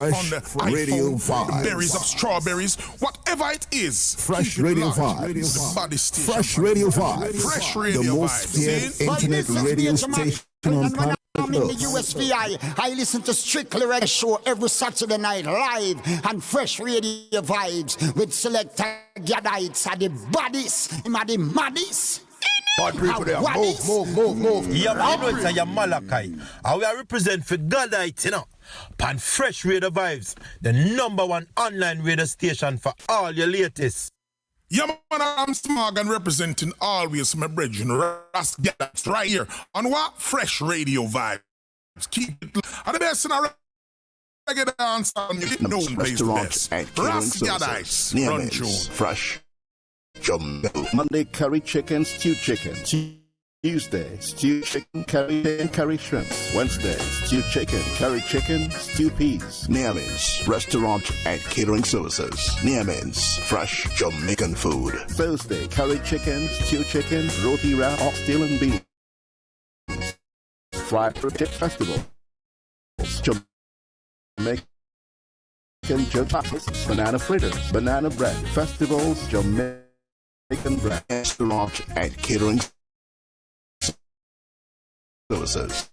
on the iPhone, berries of strawberries, whatever it is. Fresh Radio Vibes. The body station. Fresh Radio Vibes. Fresh Radio The most feared internet radio station on planet I'm in the USVI. I listen to Strickly Reggae show every Saturday night live and Fresh Radio Vibes with selector Gadites and the bodies, the maddies. Move. Yeah, man, you know it's a Malachi. And we are represent for Gadites, you know. Pan Fresh Radio Vibes, the #1 online radio station for all your latest. Yeah, man, I'm Smog and representing always my brethren, Gadites right here on what? Fresh Radio Vibes. Keep it and the best in our reggae dance and you know place the best. Gadites, run tune. Fresh. Monday, curry chicken, stewed chicken. Tuesday, stewed chicken, curry shrimp. Wednesday, stewed chicken, stewed peas. Niamin's Restaurant and Catering Services. Niamin's Fresh Jamaican Food. Thursday, curry chicken, stewed chicken, roti wrap, oxtail and beans. Fried Potato Festival. Jamaican Jotas, banana fritters, banana bread. Festivals, Jamaican bread. Restaurant and Catering Services.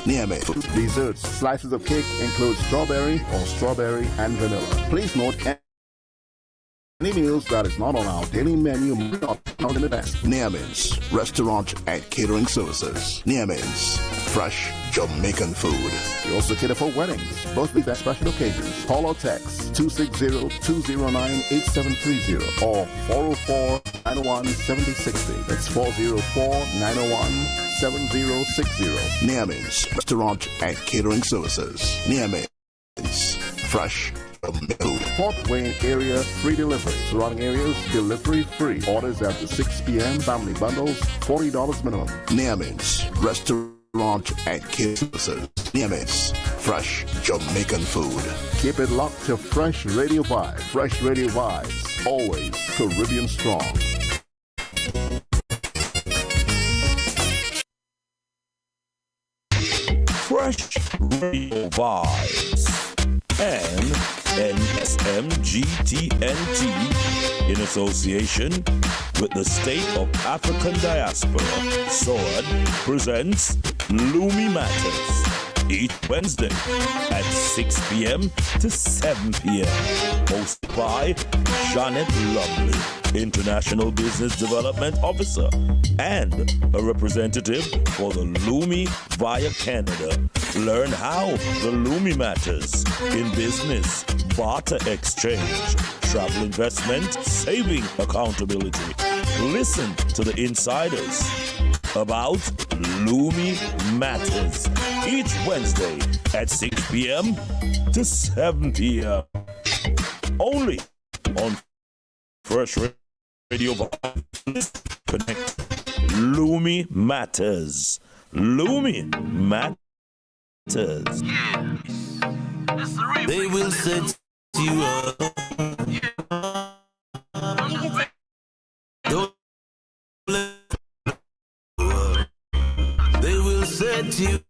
Niamey. Desserts. Slices of cake include strawberry and vanilla. Please note any meals that is not on our daily menu may not be found in the best. Niamey's Restaurant and Catering Services. Niamey's Fresh Jamaican Food. We also cater for weddings, birthdays and special occasions. Call or text 260-209-8730 or 404-901-7060. That's 404-901-7060. Niamey's Restaurant and Catering Services. Niamey's Fresh Jamaican Food. Fort Wayne area free delivery. Surrounding areas delivery free. Orders after 6 p.m. Family bundles $40 minimum. Niamey's Restaurant and Catering Services. Niamey's Fresh Jamaican Food. Keep it locked to Fresh Radio Vibes. Fresh Radio Vibes. Always Caribbean strong. Fresh Radio Vibes and NSMGTNT in association with the State of African Diaspora, SOAD, presents Lumi Matters each Wednesday at 6 p.m. to 7 p.m. Hosted by Janet Lovely, International Business Development Officer and a representative for the Lumi via Canada. Learn how the Lumi matters in business, barter exchange, travel investment, saving accountability. Listen to the insiders about Lumi Matters each Wednesday at 6 p.m. to 7 p.m. Only on Fresh Radio Vibes. Connect. Lumi Matters. Lumi Matters. They will set you up. Don't let they will set you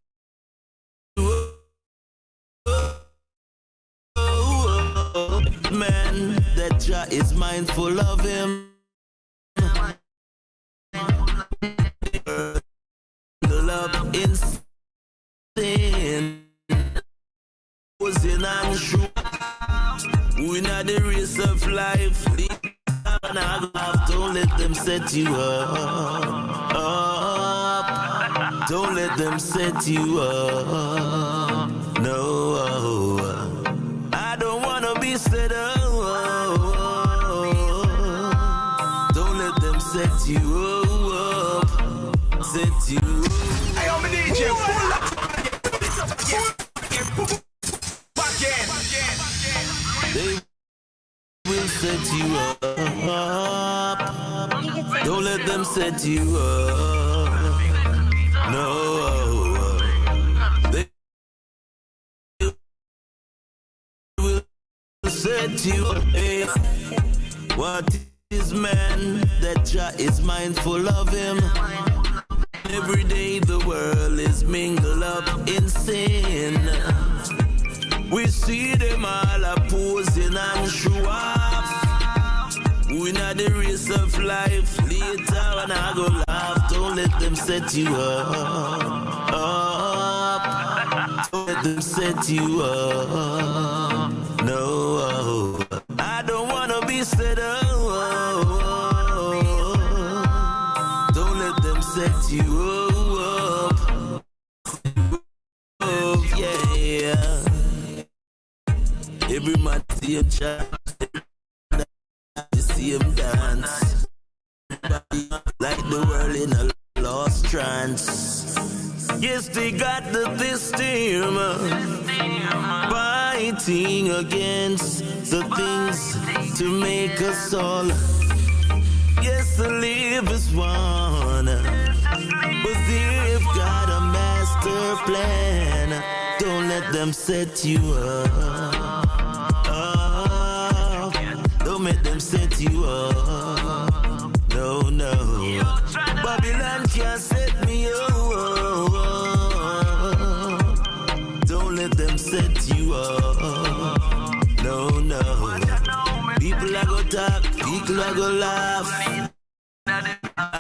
up. Man, that Jah is mindful of him. Love in sin was in and true. We not the race of life. Don't let them set you up. Don't let them set you up. No, I don't wanna be set up. Don't let them set you up. Set you up. Hey, I'm a DJ. Pull up. Back in. They will set you up. Don't let them set you up. No. They will set you up. What is man that Jah is mindful of him? Every day the world is mingled up in sin. We see them all opposing and show off. We not the race of life. Later when I go laugh, don't let them set you up. Don't let them set you up. No, I don't wanna be set up. Don't let them set you up. Oh, yeah. Every man see him chant, see him dance, like the world in a lost trance. Yes, they got the system fighting against the things to make us all. Yes, to live as one, but they've got a master plan. Don't let them set you up. Don't make them set you up. No, no. Babylon can't set me up. Don't let them set you up. No, no. People are gonna talk, people are gonna laugh.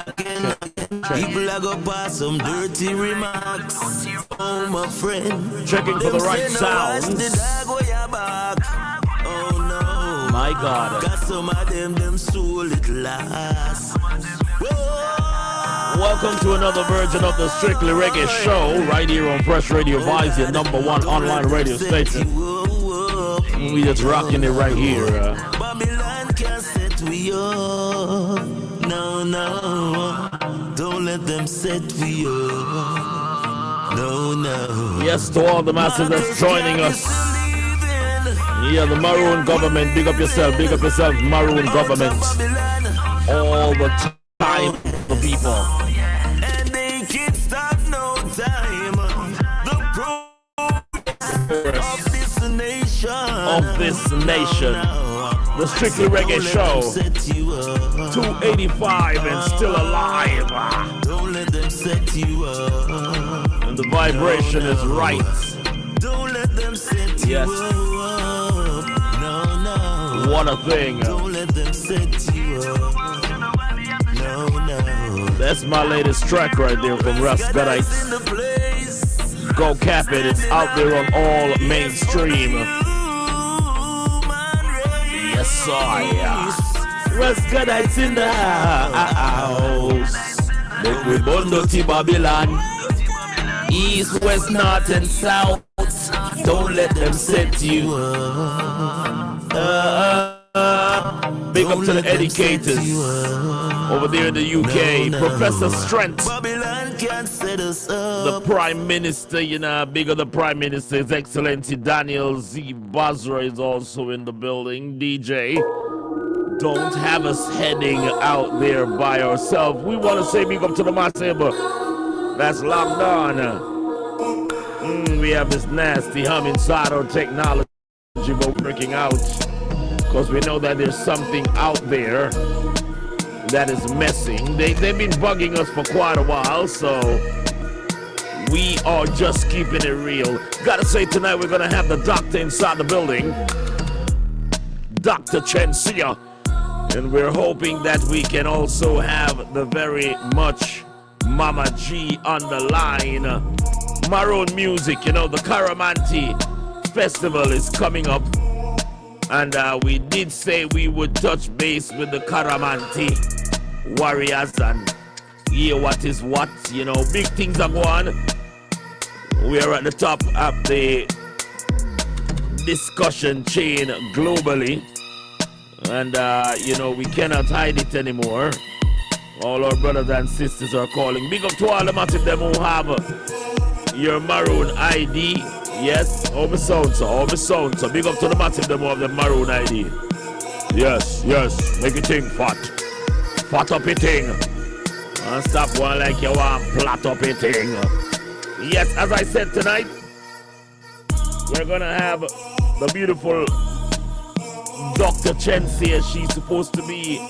Again. People are gonna pass some dirty remarks. Oh, my friend. Checking for the right sounds. Oh, no. My God. Got some of them soul it last. Welcome to another version of the Strickly Reggae Show, right here on Freshradiovybz, your #1 online radio station. We just rocking it right here. Babylon can't set we up. No, no. Don't let them set we up. No, no. Yes, to all the masses that's joining us. Yeah, the Maroon government, big up yourself, Maroon government. All the time, the people. And they can't stop no time. The progress of this nation. The Strictly Reggae Show. 285 and still alive. Don't let them set you up. And the vibration is right. Don't let them set you up. What a thing. Don't let them set you up. No, no. That's my latest track right there from Freshradiovybz. Go cap it. It's out there on all mainstream. Yes, sir. Freshradiovybz in the house. Make we bundle to Babylon. East, west, north, and south. Don't let them set you up. Big up to the educators over there in the UK. Professor Strength, the Prime Minister, big up the Prime Minister, His Excellency Daniel Z. Basra is also in the building. DJ, don't have us heading out there by ourselves. We want to say big up to the massive that's locked on. We have this nasty hum inside our technology working out, because we know that there's something out there that is messing. They've been bugging us for quite a while, so we are just keeping it real. Gotta say, tonight we're gonna have the doctor inside the building, Dr. Chensia, and we're hoping that we can also have the very much Mama G on the line. Maroon music, the Karamanti Festival is coming up, and we did say we would touch base with the Karamanti warriors and hear what is what. Big things are going. We are at the top of the discussion chain globally, and we cannot hide it anymore. All our brothers and sisters are calling. Big up to all the massive them who have your Maroon ID. Yes, all the sound, so big up to the massive them who have the Maroon ID. Yes, make it thing fat up it thing, and stop one like you want flat up it thing. Yes, as I said, tonight we're gonna have the beautiful Dr. Chensia. She's supposed to be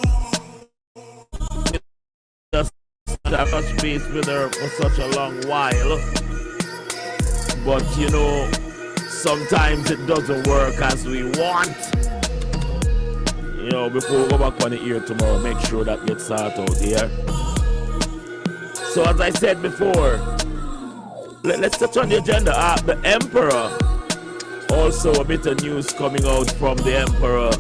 I've touched base with her for such a long while, but sometimes it doesn't work as we want. You know, before we go back on the air tomorrow, make sure that gets sorted out here. So as I said before, let's touch on the agenda. The Emperor, also a bit of news coming out from the Emperor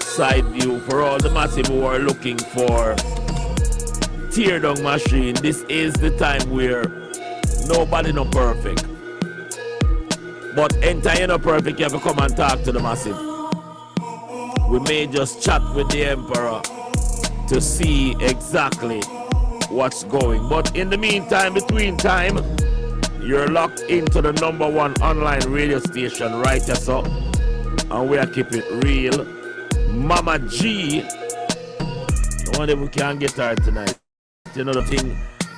side view for all the massive who are looking for tear down machine. This is the time where nobody no perfect. But anytime you're not perfect, you have to come and talk to the massive. We may just chat with the Emperor to see exactly what's going. But in the meantime, between time, you're locked into the #1 online radio station right here, so. And we are keeping it real. Mama G. I wonder if we can get her tonight. You know the thing,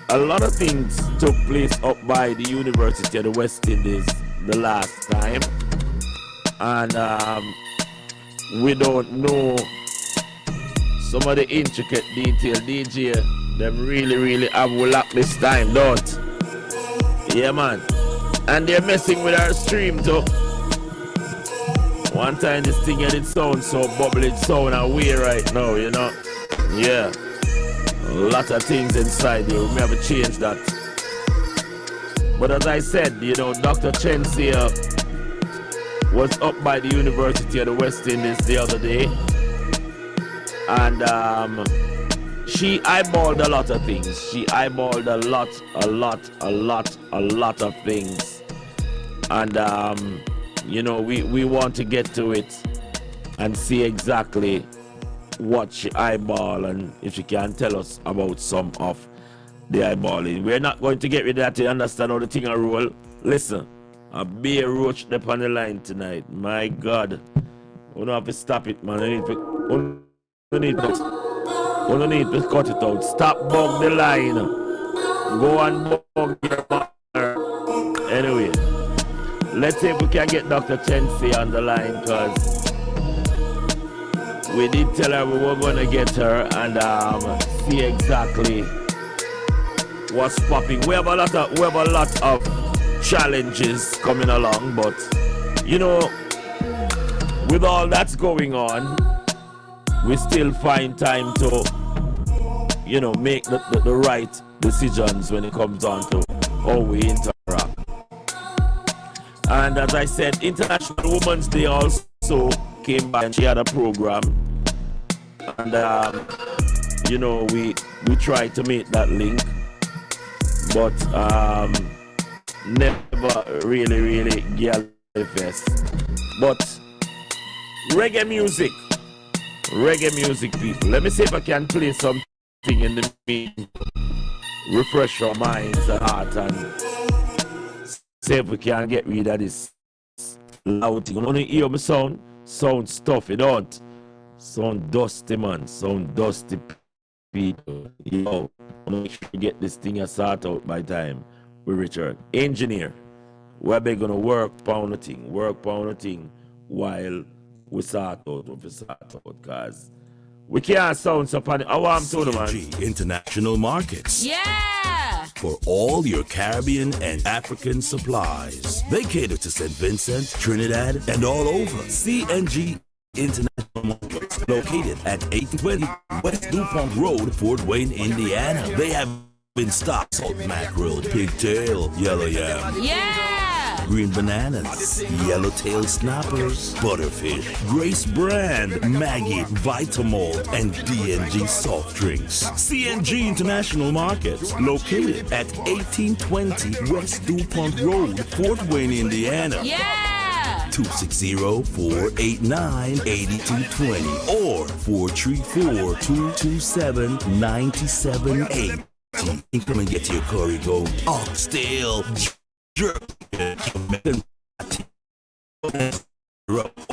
a lot of things took place up by the University of the West Indies the last time. And we don't know some of the intricate detail. DJ, them really have a lock this time, don't? Yeah, man. And they're messing with our stream too. One time this thing had it sound so bubbly, sound away right now, you know? Yeah. A lot of things inside here. We may have to change that. But as I said, you know, Dr. Chensia was up by the University of the West Indies the other day. And she eyeballed a lot of things. She eyeballed a lot of things. And you know, we want to get to it and see exactly what she eyeball and if she can tell us about some of the eyeballing. We're not going to get rid of that to understand how the thing a roll. Listen, a bear roach up on the line tonight. My God. We don't have to stop it, man. We need to cut it out. Stop bug the line. Go and bug your mother. Anyway, let's see if we can get Dr. Chensi on the line, because we did tell her we were going to get her and see exactly what's popping. We have a lot of challenges coming along, but you know, with all that's going on, we still find time to, you know, make the right decisions when it comes down to how we interact. And as I said, International Women's Day also came by and she had a program, and you know, we tried to make that link, but never really get the fest. But reggae music, people. Let me see if I can play something in the mean, refresh our minds and heart, and see if we can get rid of this loud thing. You want to hear me sound stuff, you don't. Sound dusty, man. Sound dusty, people. Yo, I make sure we get this thing sorted out by time we return. Engineer, we're gonna work on the thing while we sort out what we sort out, because we can't sound so panic. I want to the man. CNG International Markets. Yeah! For all your Caribbean and African supplies. They cater to St. Vincent, Trinidad, and all over. CNG International Markets, located at 820 West DuPont Road, Fort Wayne, Indiana. They have in stock salt mackerel, pigtail, yellow yam. Yeah! Green bananas, yellowtail snappers, butterfish, Grace Brand, Maggie, Vitamalt, and DNG soft drinks. CNG International Markets, located at 1820 West DuPont Road, Fort Wayne, Indiana. Yeah! 260-489-8220 or 434-227-9780. Come and get your curry goat, oxtail, jerk,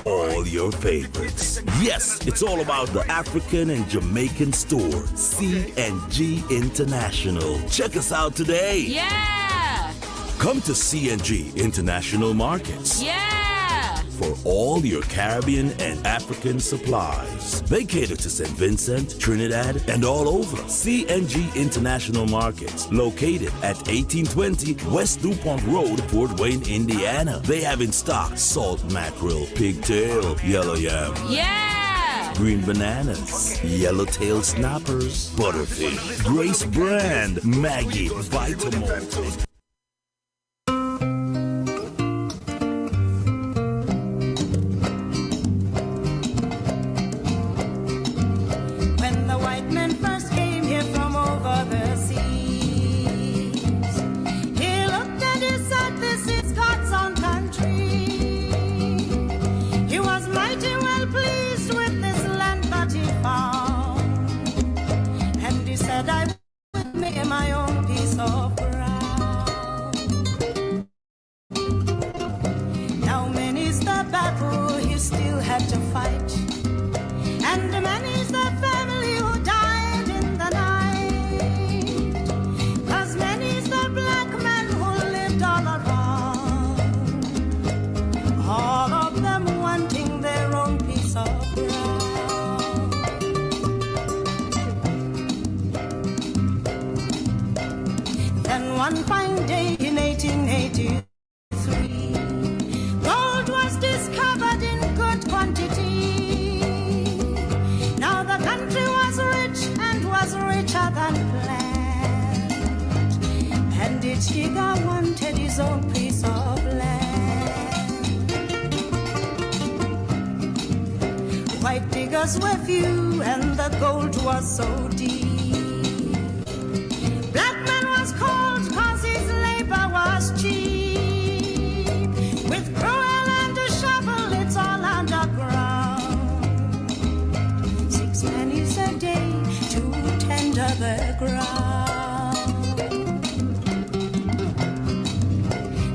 all your favorites. Yes, it's all about the African and Jamaican store, CNG International. Check us out today. Yeah! Come to CNG International Markets. Yeah! for all your Caribbean and African supplies. They cater to St. Vincent, Trinidad, and all over. CNG International Markets, located at 1820 West DuPont Road, Fort Wayne, Indiana. They have in stock salt mackerel, pigtail, yellow yam. Yeah! Green bananas, yellowtail snappers, butterfish, Grace Brand, Maggie, Vitamalt. When the white men first came here from over the seas, he looked and he said, this is God's own country. He was mighty well pleased with this land that he found, and he said, I would make my own piece of ground. Now many's the battle he still had to fight, and many's the family who died in the night, 'cause many's the black men who lived all around, all of them wanting their own piece of ground. Then one fine day in 1883, gold was discovered in good quantity. Now the country was rich and was richer than planned, and each digger wanted his own piece of land. White diggers were few and the gold was so deep. Black man was called 'cause his labor was cheap. With cruel and a shovel, it's all underground. 6 pennies a day to tender the ground.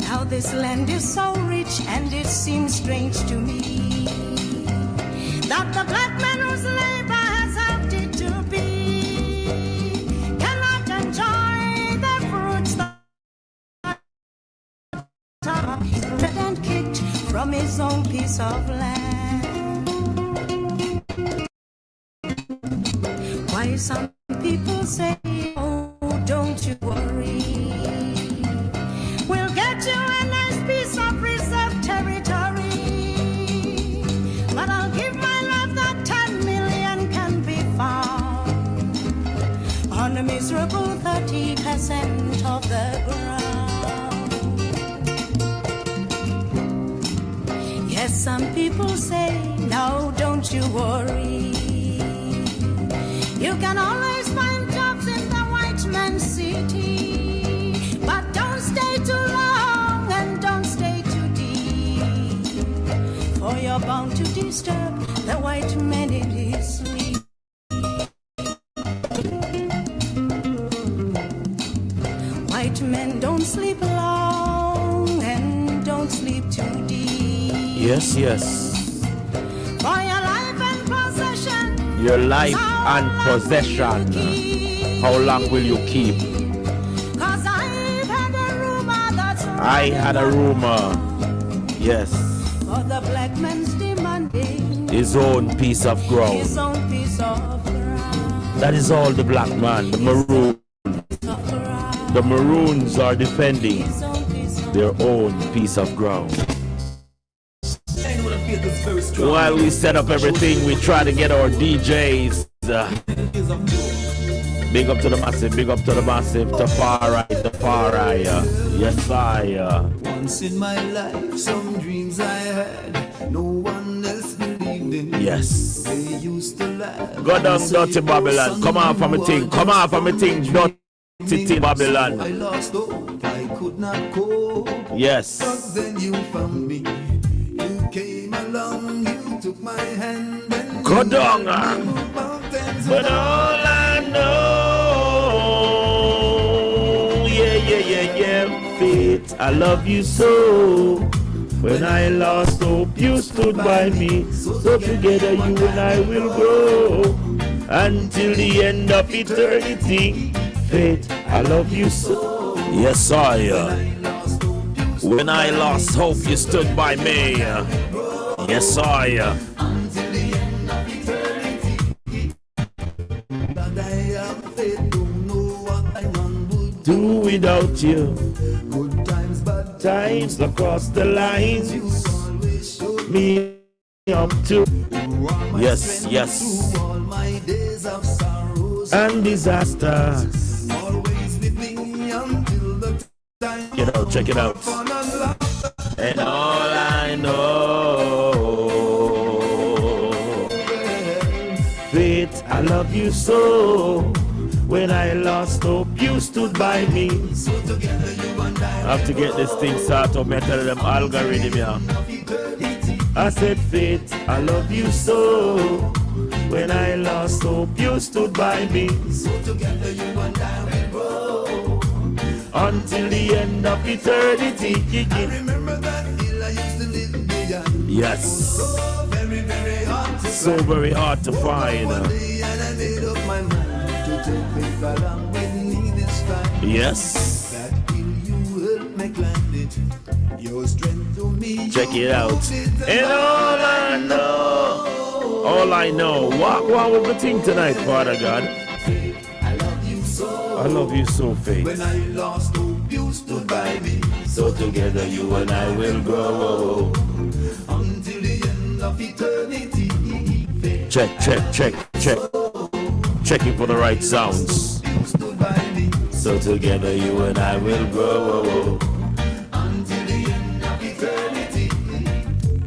Now this land is so rich and it seems strange to me that the black man whose labor has helped it to be cannot enjoy the fruits that are red and kicked from his own piece of land. Why some people say, oh, don't you worry, we'll get you a nice piece of reserved territory, but I'll give my love that 10 million can be found on a miserable 30% of the ground. Yes, some people say, no, don't you worry, you can always find jobs in the white man's city, but don't stay too long and don't stay too deep, for you're bound to disturb the white man in his sleep. White men don't sleep long and don't sleep too deep. Yes, yes. For your life and possession, Your life and possession. How long will you keep? 'cause I've had a rumor that's I had a rumor. Yes. for the black man's demanding His own piece of ground. his own piece of ground. That is all the black man, the maroon. The maroons are defending His own piece of their own piece of ground. While we set up everything, we try to get our DJs. Big up to the massive, big up to the massive, the far right. Yes, Once in my life, some dreams I had, no one else believed in. yes. They used to laugh. Go down, dirty Babylon. Come on from a thing. Come on from a thing. Dirty thing, I Babylon. lost hope, I could not cope. Yes. But then you found me. You came along, you took my hand and Go down. mountains. But all I know, yeah, fate, I love you so. When I lost hope, you stood by me. So together you and I will grow until the end of eternity. Fate, I love you so. Yes, I. When I lost hope, you stood by me. Yes, I. Until the end of eternity. That I have faith, don't know what I would Do without you. Good times, bad Times across the lines. you always showed Me up to. you are my Yes, strength yes. through all my days of sorrows And disaster. always with me until the time Check it out, check it out. fun and laughter. And all I know, faith, I love you so. When I lost hope, you stood by me. So together you and I have to get this thing started up. I tell them algorithm, yeah. eternity. I said, faith, I love you so. When I lost hope, you stood by me. So together you and I will grow. Until the end of eternity. I remember that hill I used to live beyond. Yes. So very, very hard to So very hard to find. one day, and I made up my mind to take faith along with me this time. Yes. That hill you helped me climb it. Your strength to me. Check it out. And all I know, what will we think tonight, Father God? I love you so. I love you so, faith. When I lost hope, you stood by me. So together you and I will grow. Until the end of eternity. Check. Checking for the right sounds. You stood by me. So together you and I will grow. Until the end of eternity.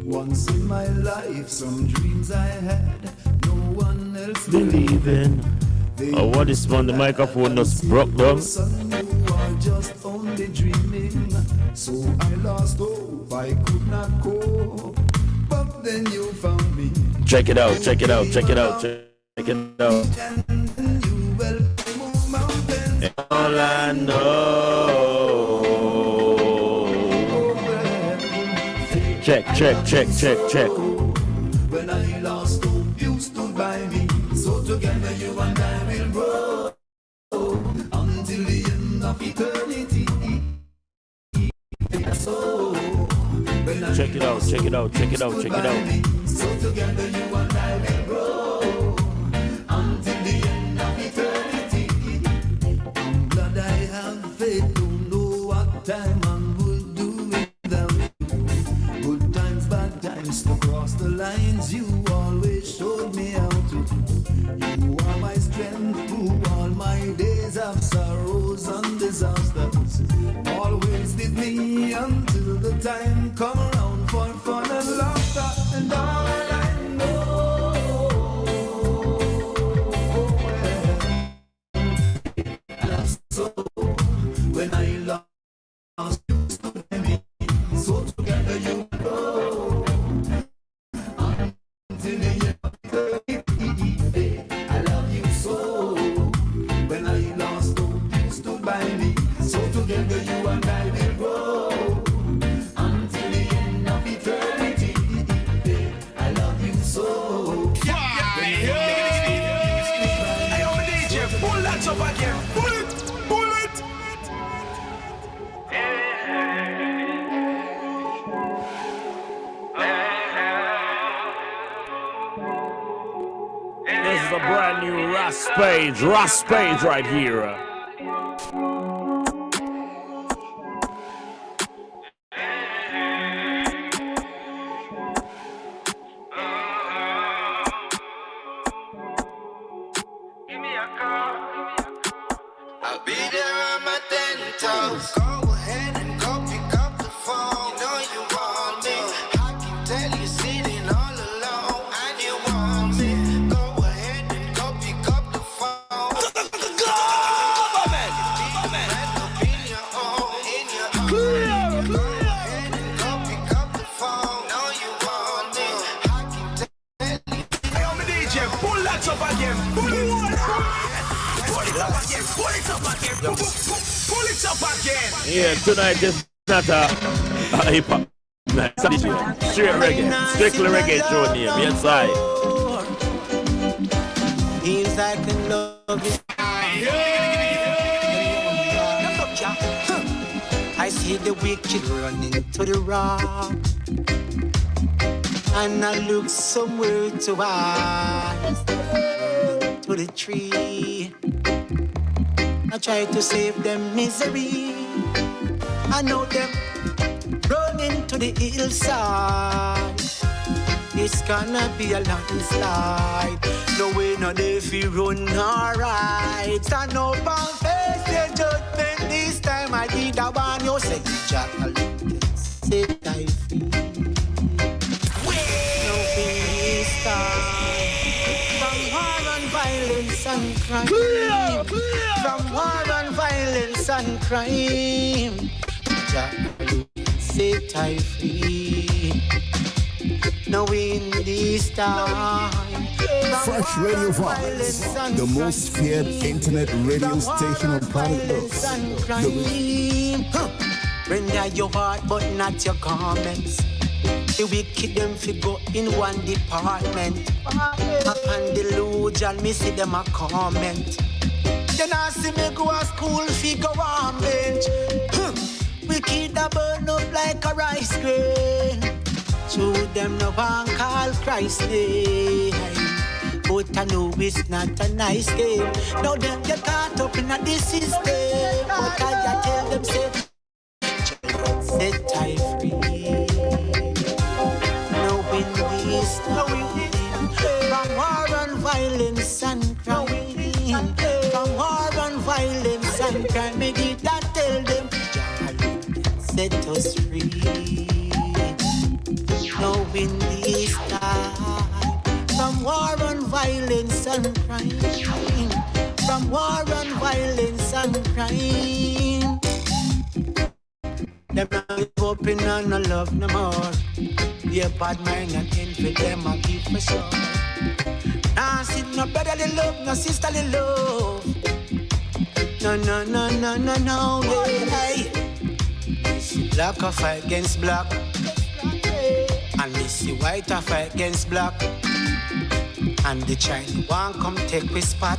Once in my life, some dreams I had, no one else Believe in. Oh, what is on the microphone just broke down? Son, you are just only dreaming. So I lost hope, I could not cope. But then you found me. Check it out. And you will move mountains. All I know. Check. When I lost hope, you stood by me. So together you and I will grow until the end of eternity. So when I Check it out. stood by me, so together you and I will grow until the end of eternity. I'm glad I have faith. Don't know what time man will do without you. Good times, bad times, to cross the lines. You always showed me how to. You are my strength through all my days of sorrows and disasters. Always with me until the time come around for fun and laughter. And all I know, so when I lost you stood by me. So together you go until the end of eternity. I love you so. When I lost hope, you stood by me. So together you and I will grow until the end of eternity. I love you so. Hey, I'm a DJ, pull that up again. Pull it. This is a brand new Ross Page right here. I'll be there on my 10 toes. Go ahead and go pick up the phone. You know you want me. I can tell you sitting all alone and you want me. Go ahead and go pick up the phone. Go ahead and go pick up the phone. Know you want me. I can tell you. Hey, I'm a DJ, pull that up again. Pull it up again. Yeah, tonight is not a hip hop night. Straight reggae. Strictly reggae show name. Yes, I. Seems I can love you. I see the wicked running to the rock. and I look somewhere to hide, to the tree. I try to save them misery. I know them running to the hillside. It's gonna be a landslide. No way, no day if you run alright. Stand up and face the judgment. This time I did a one. You say, Jack, set thy free. No peace time. From war and violence and crime. From war and violence and crime. Jack, set thy free. Now in this time, Freshradiovybz, the most feared internet radio station on planet Earth. Render your heart but not your garments. The wicked them figure in one department. Upon delusion, me see them a comment. Then I see me go to school, figure one bench. Wicked a burn up like a rice grain. To them no one call Christ's name. But I know it's not a nice game. Now them get caught up in this system. But I tell them say, set I free. Now in this time, from war and violence and crime. From war and violence and crime. Me did that tell them, set us free. Now in this time, from war and violence and crime, from war and violence and crime, them not hoping and no love no more. Yeah, bad mind and envy them I give for sure. Nah, see no brotherly love, no sisterly love. No, no, no, no, no, no, hey. Black a fight against black. And we see white a fight against black. And the Chinese one come take we spot.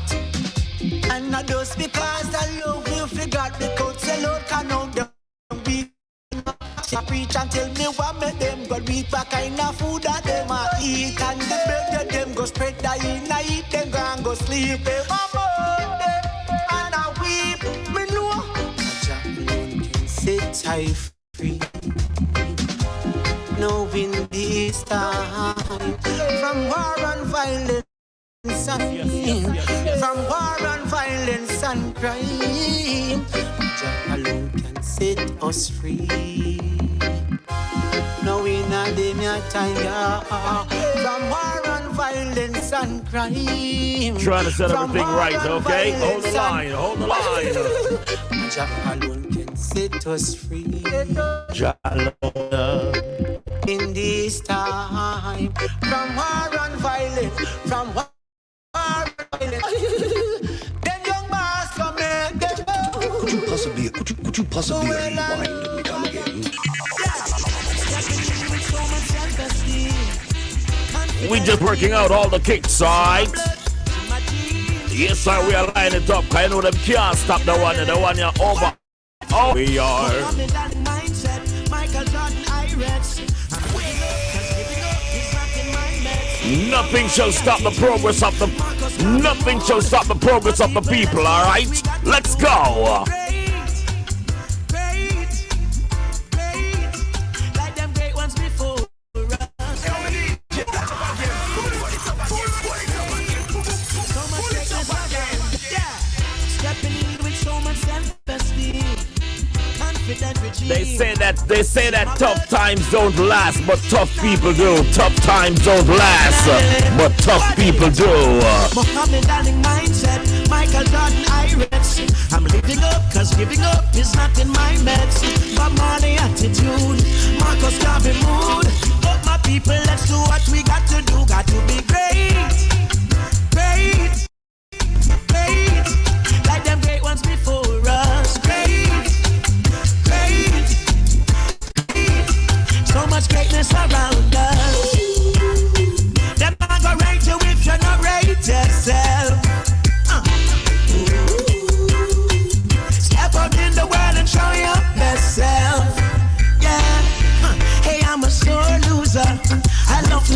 And not just because I love you forgot because the Lord can know them weak. I preach and tell me what make them go weak. What kind of food that them a eat. And the bread that them go spread that in I eat them go and go sleep. Them a burn them and I weep. Me know Jah alone can set I free. Now in this time, from war and violence and from war and violence and crime, Jah alone can set us free. Now in a day time, from war and violence and crime. Trying to set everything right, okay? Hold the line, hold the line. Jah alone can set us free. Jah alone. In this time, from war and violence, from war and violence. Then young boss come in, them Could you possibly rewind and come again? We just working out all the kick sides. Yes, sir, we are lining it up. I know them can't stop the one and the one you're over. Oh, we are. Nothing shall stop the progress of the people, all right? Let's go. Like them great ones before us. So much greatness again. Yeah. Stepping in with so much self-esteem. They say that tough times don't last, but tough people do. Tough times don't last, but tough people do. Muhammad Ali mindset, Michael Jordan Iris. I'm living up, cause giving up is not in my meds. But money attitude, Marcus Garvey mood. But my people, let's do what we got to do. Got to be great, great, great. Like them great ones before us. Great, great, great. So much greatness around us. Them not gonna rate you if you're not rate yourself. Step out in the world and show your best self. Yeah. Hey, I'm a sore loser. I love to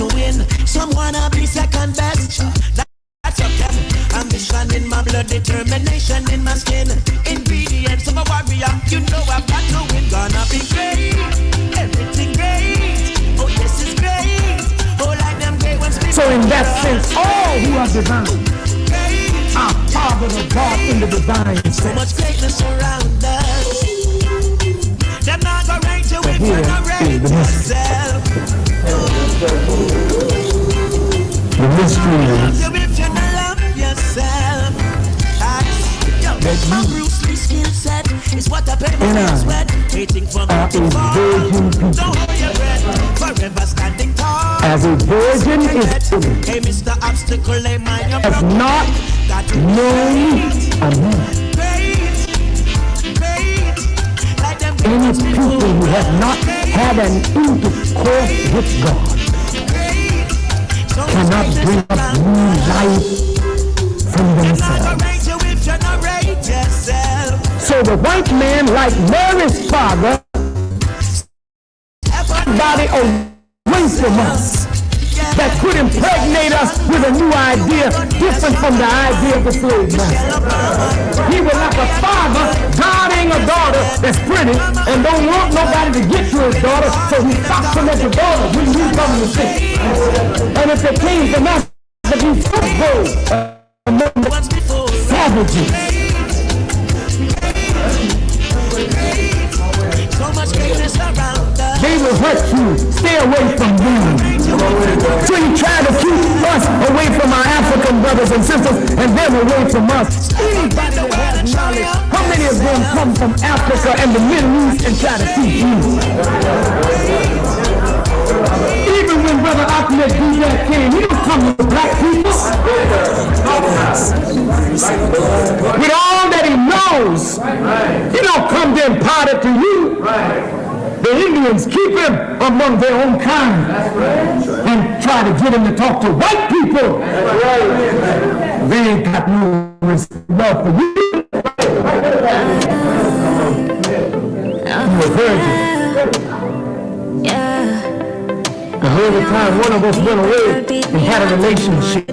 determination in my skin. Ingredients of a warrior. You know I've got to win. Gonna be great. Everything great. Oh, this is great. Oh, like them great ones. So in that sense, all who are divine are fathered of God in the divine sense. So much greatness around us. Them not gonna rate you if you're not rate yourself. The mystery is if you not love yourself. My Bruce Lee skill set is what I pay my sweat. Waiting for me to fall. Don't hold your breath. Forever standing tall. As a virgin is hey, Mr. Obstacle, they mind your has not known a man. Any people who have not had an intercourse with God cannot bring up new life from themselves. So the white man, like Mary's father, body away from us, that could impregnate us with a new idea different from the idea of the slave master. He was like a father guarding a daughter that's pretty and don't want nobody to get to his daughter, so he stops them at the daughter when you come to see. And if the king's the master, he's so bold among the savages. They will hurt you. Stay away from them. So you try to keep us away from our African brothers and sisters and them away from us. Anybody that has knowledge, how many of them come from Africa and the Middle East and try to teach you? Even when Brother Ahmed D. came, he didn't come to black people. With all that he knows, he don't come to impart it to you. The Indians keep him among their own kind and try to get him to talk to white people. They ain't got no love for you. You're a virgin. And every time one of us went away and had a relationship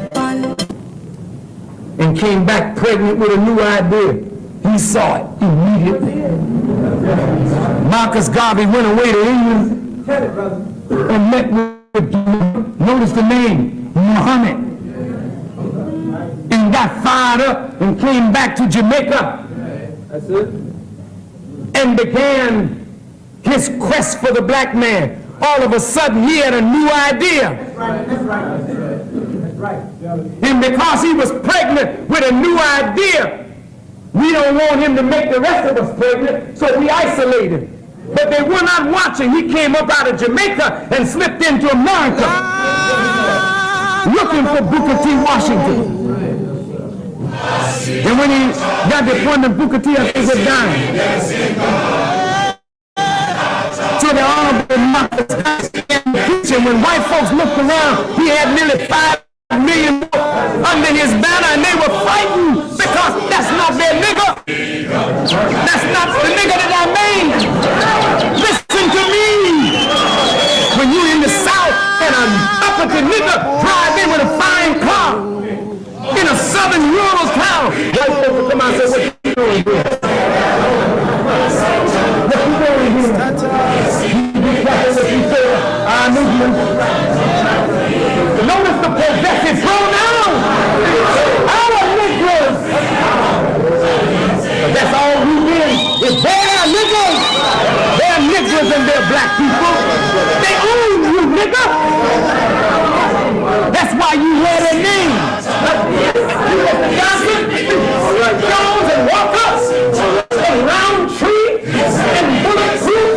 and came back pregnant with a new idea, he saw it immediately. Marcus Garvey went away to England and met with, notice the name, Muhammad, and got fired up and came back to Jamaica and began his quest for the black man. All of a sudden he had a new idea. And because he was pregnant with a new idea, we don't want him to make the rest of us pregnant, so we isolate him. But they were not watching. He came up out of Jamaica and slipped into America, looking for Booker T. Washington. And when he got the appointment, Booker T. I think was dying. So the Honorable Marcus Garvey in the kitchen, when white folks looked around, he had nearly 5 million under his banner, and they were frightened because that's not their nigger. That's not the nigger that I made. Listen to me. When you in the South and an uppity nigger drive in with a fine car in a southern rural town, white folks will come out and say, what you doing here? What you doing here? You be careful what you say. I knew you. Notice the possessive pronoun. Our Negroes. That's all we need. If they're Negroes, they're Negroes and they're black people. They own you, nigga. That's why you wear their names. You let the Johnson, Jones, and Walker, and Roundtree, and Bulletproof.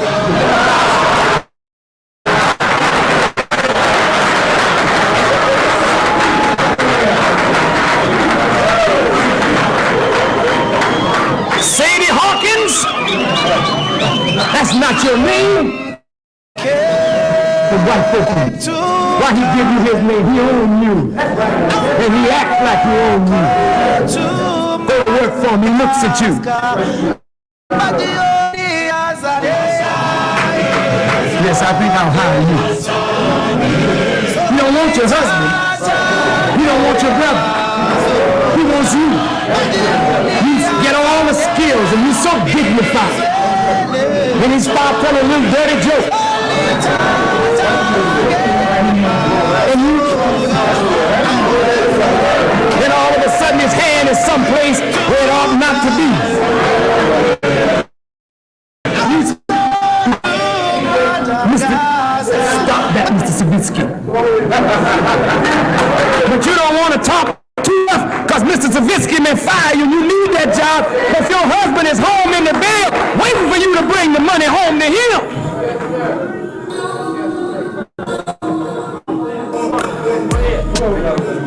That's not your name. The white folks. Why he give you his name? He own you. And he acts like he own you. Go to work for him. He looks at you. Yes, I think I'll hire you. You don't want your husband. You don't want your brother. He wants you. skills and you're so dignified. Then he started telling a little dirty joke. And then all of a sudden his hand is someplace where it ought not to be. Stop that, Mr. Savitsky. But you don't want to talk too much because Mr. Savitsky may fire you. You need that job because your husband is home in the bed waiting for you to bring the money home to him.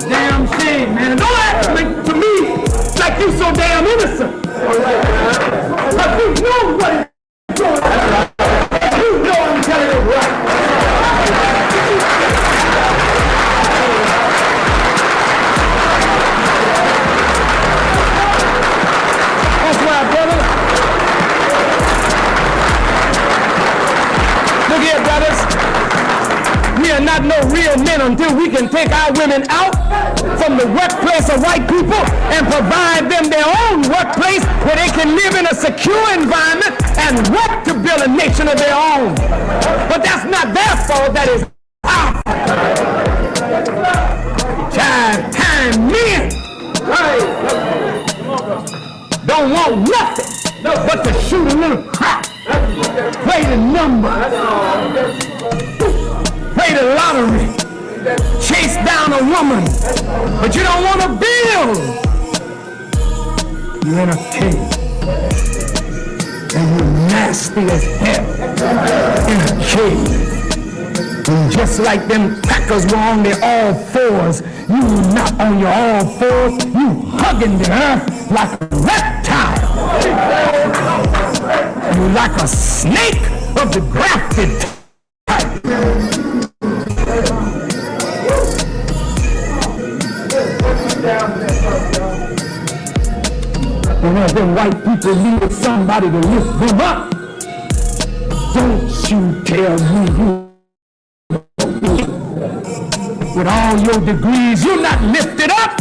Damn shame, man. Don't act to me like you so damn innocent. But you know what is going on. You know I'm telling you right. That's right, brother. Look here, brothers. We are not no real men until we can take our women out from the workplace of white people and provide them their own workplace where they can live in a secure environment and work to build a nation of their own. But that's not their fault, that is our fault. Time men don't want nothing but to shoot a little crap, play the numbers, play the lottery, chase down a woman, but you don't want to build. You're in a cave, and you're nasty as hell in a cave. And just like them crackers were on their all fours, you not on your all fours, you hugging the earth like a reptile. You like a snake of the grafted type. And as them white people needed somebody to lift them up, don't you tell me you, with all your degrees, you're not lifted up.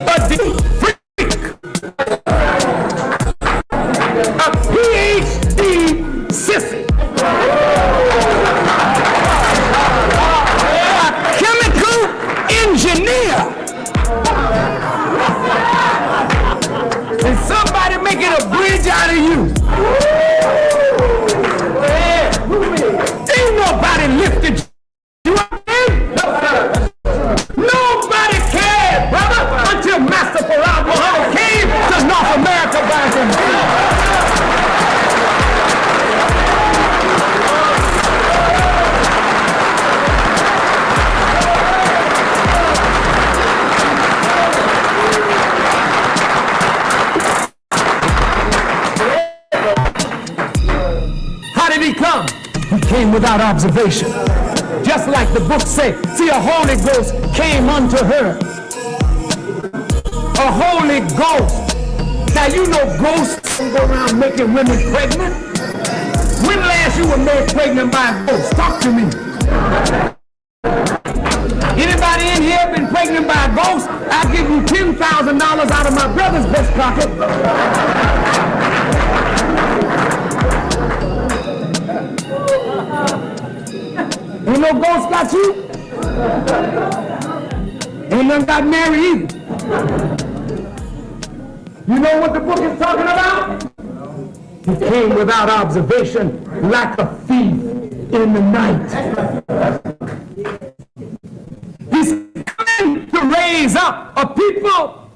A freak, a PhD sissy, a chemical engineer, and somebody making a bridge out of you. Ain't nobody lifted you up. Nobody cared, brother, until Master Farad Muhammad came to North America by himself. How did he come? He came without observation. Just like the book say, see, a Holy Ghost came unto her. A Holy Ghost. Now you know ghosts don't go around making women pregnant. When last you were made pregnant by a ghost? Talk to me. Anybody in here been pregnant by a ghost? I'll give you $10,000 out of my brother's vest pocket. Ain't no ghost got you. Ain't none got married either. You know what the book is talking about? He came without observation like a thief in the night. He's coming to raise up a people.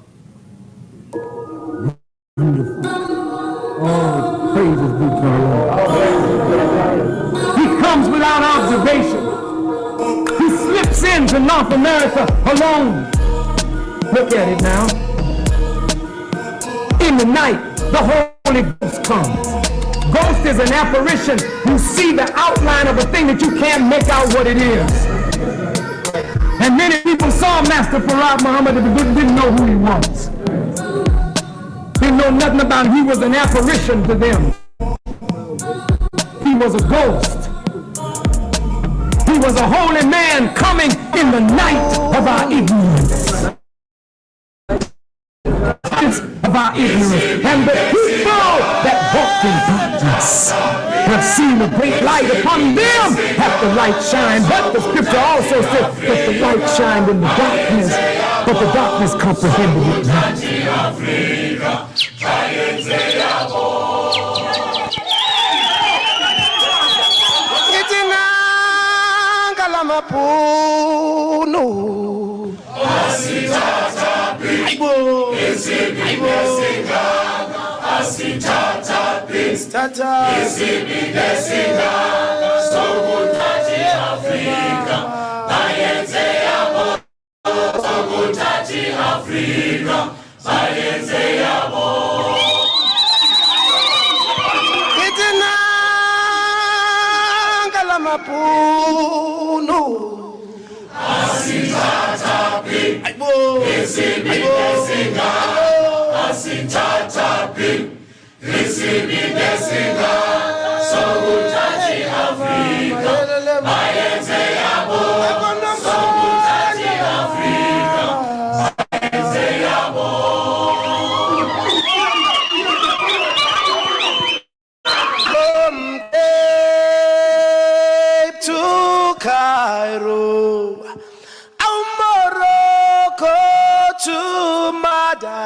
Oh, praises be to the Lord. He comes without observation. He slips into North America alone. Look at it now. In the night, the Holy Ghost comes. Ghost is an apparition. You see the outline of a thing that you can't make out what it is. And many people saw Master Farad Muhammad but didn't know who he was. Didn't know nothing about him. He was an apparition to them. He was a ghost. He was a holy man coming in the night of our ignorance. Of our ignorance. And the people that walked in darkness have seen a great light. Upon them hath the light shine. But the scripture also says that the light shined in the darkness, but the darkness comprehended it not.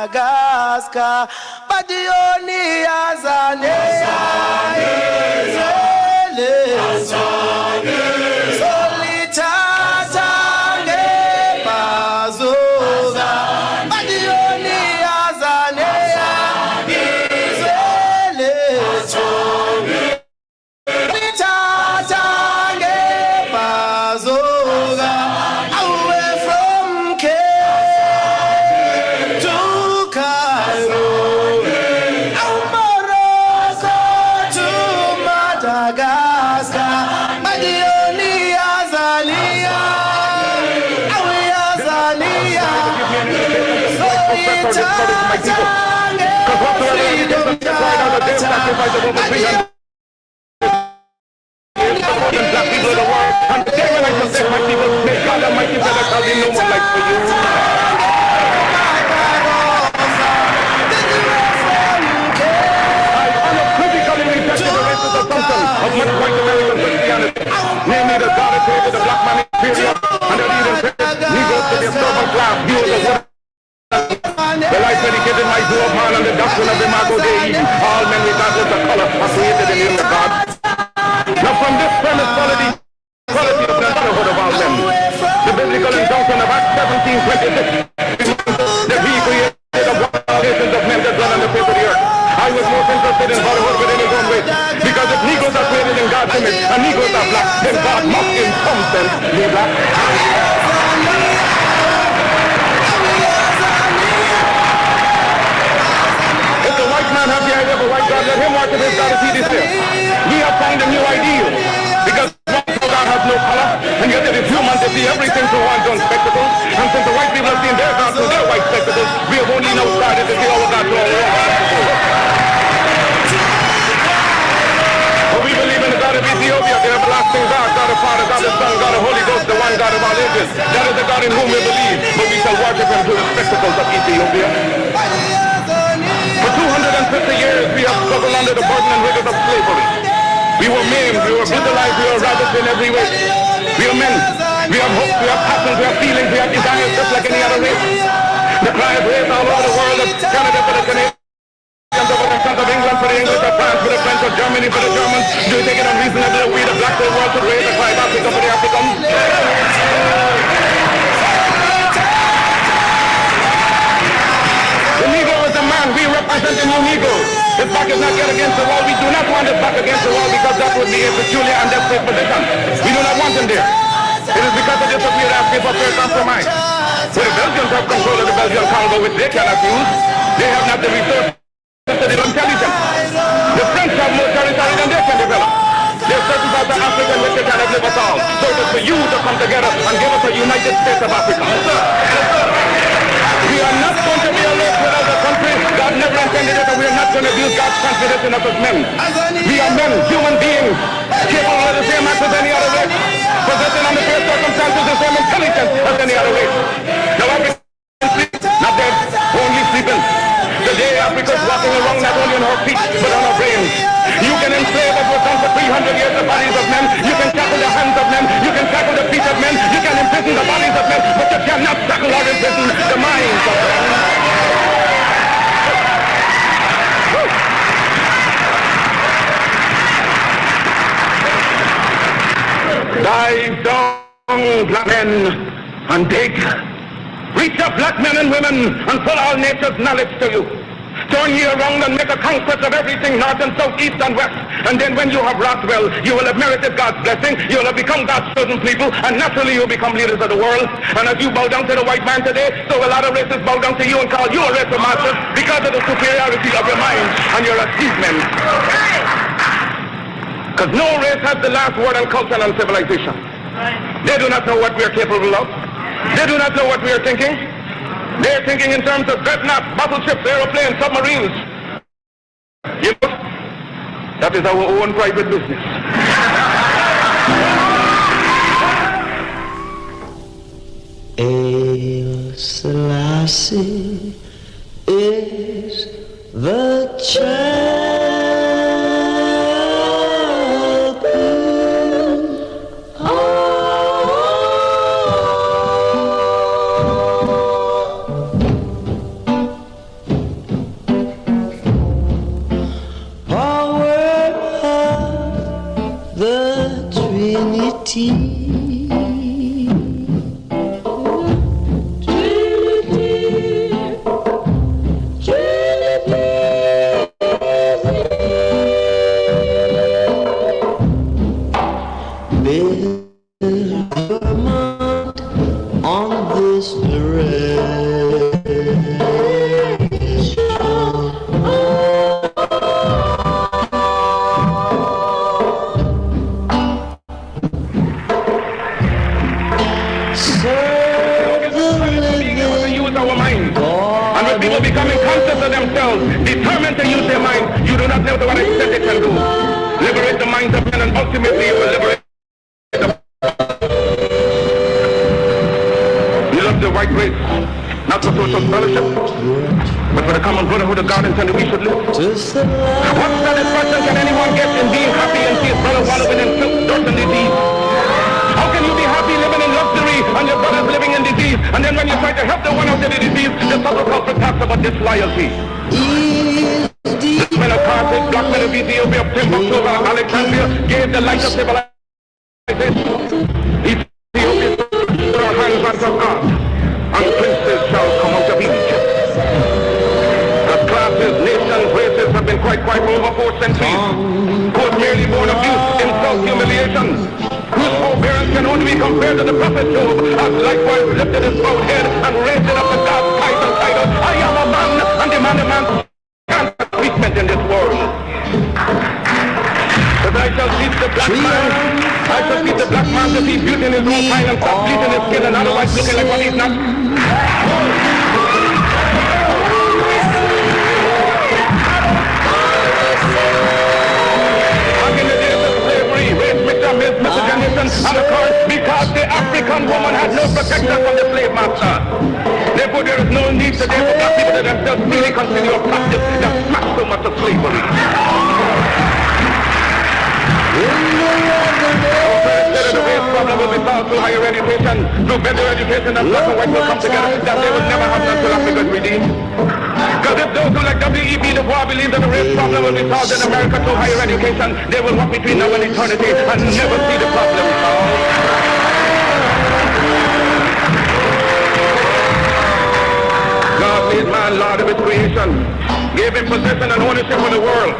Madagascar, but the only Azane, Solitatange Bazoga, but the only Azane, Solitatange Bazoga, away from Cape to Cairo, Morocco to Madagascar, but the only Azania, Azania, namely the God that created the black man imperium and the leading Negroes to their servant class. The life dedicated my view of man and the doctrine of the Imago Dei. All men regardless of color are created in the name of God. Now from this premise follow the quality of the brotherhood of all men. The biblical injunction of Acts 17:26. The he created the nations of men that dwell on the face of the earth. I was most interested in brotherhood within his own way. Because if Negroes are created in God's image and Negroes are black, then God must in some sense be black. If the white man has the idea of a white God, let him worship his God as he desires. We have found a new ideal. Because one God has no color, and yet it is human to see everything through one's own spectacles. And since the white people have seen their God through their white spectacles, we have only now started to see our God through our own spectacles. We believe in the God of Ethiopia, the everlasting God, God the Father, God the Son, God the Holy Ghost, the one God of all ages. That is the God in whom we believe, but we shall worship him through the spectacles of Ethiopia. For 250 years, we have struggled under the burden and rigors of slavery. We were maimed, we were brutalized, we were ravaged in every way. We are men, we have hopes, we have passions, we have feelings, we have desires just like any other race. The cry is raised all over the world of Canada for the Canadians. Over the front of England for the English, or France for the French, or Germany for the Germans. Do you think it unreasonable that we, the black world, should raise the cry of Africa for the Africans? The Negro is a man. We represent the new Negro. His back is not yet against the wall. We do not want his back against the wall because that would be a peculiar and desperate position. We do not want him there. It is because of this that we are asking for fair compromise. So the Belgians have control of the Belgian Congo, which they cannot use. They have not the resources. The intelligence. The French have more territory than they can develop. There are certain parts of Africa which they cannot live at all. So it is for you to come together and give us a United States of Africa. We are not going to be alone without a country. God never intended it, and we are not going to abuse God's confidence in us as men. We are men, human beings, capable of the same acts as any other race, possessing under fair circumstances the same intelligence as any other race. Now Africans sleep, not dead, only sleeping. The day of cannot settle or imprison the minds of men. Dive down, black men, and dig. Reach up, black men and women, and pull all nature's knowledge to you. Turn ye around and make a conquest of everything north and south, east and west. And then when you have wrought well, you will have merited God's blessing. You will have become God's chosen people, and naturally you will become leaders of the world. And as you bow down to the white man today, so a lot of races bow down to you and call you a race of masters because of the superiority of your mind and your achievements. Because no race has the last word on culture and on civilization. They do not know what we are capable of. They do not know what we are thinking. They are thinking in terms of dreadnoughts, battleships, aeroplanes, submarines. You know, that is our own private business. Haile Selassie is the champion. What satisfaction can anyone get in being happy and see his brother wallowing in filth, dirt, and disease? How can you be happy living in luxury and your brother's living in disease? And then when you try to help the one out of the disease, the subtle culprit talks about disloyalty. This men of Carthage, black men of Ethiopia, Timbuktu, and Alexandria gave the light of civilization. Ethiopia put our hands on God, and princes shall come out of Egypt. Nations, races have been quite for over 4 centuries, who was merely born of youth, insult, humiliation, whose forbearance can only be compared to the prophet Job, as likewise lifted his bowed head and raised it up to God's title, I am a man, and demand a man's treatment in this world. But I shall teach the black man to see beauty in his own kind and stop bleaching his skin and otherwise looking like what he's not. And of course, because the African woman had no protection from the slave master. Therefore, there is no need today for black people to themselves really continue a practice that smacks so much of slavery. The race problem will be solved through higher education, through better education, that black and white will come together, that they will never happen until Africa is redeemed. Because if those who like W.E.B. Du Bois believe that the race problem will be solved in America through higher education, they will walk between now and eternity and never see the problem solved. God made man Lord of his creation, gave him possession and ownership of the world.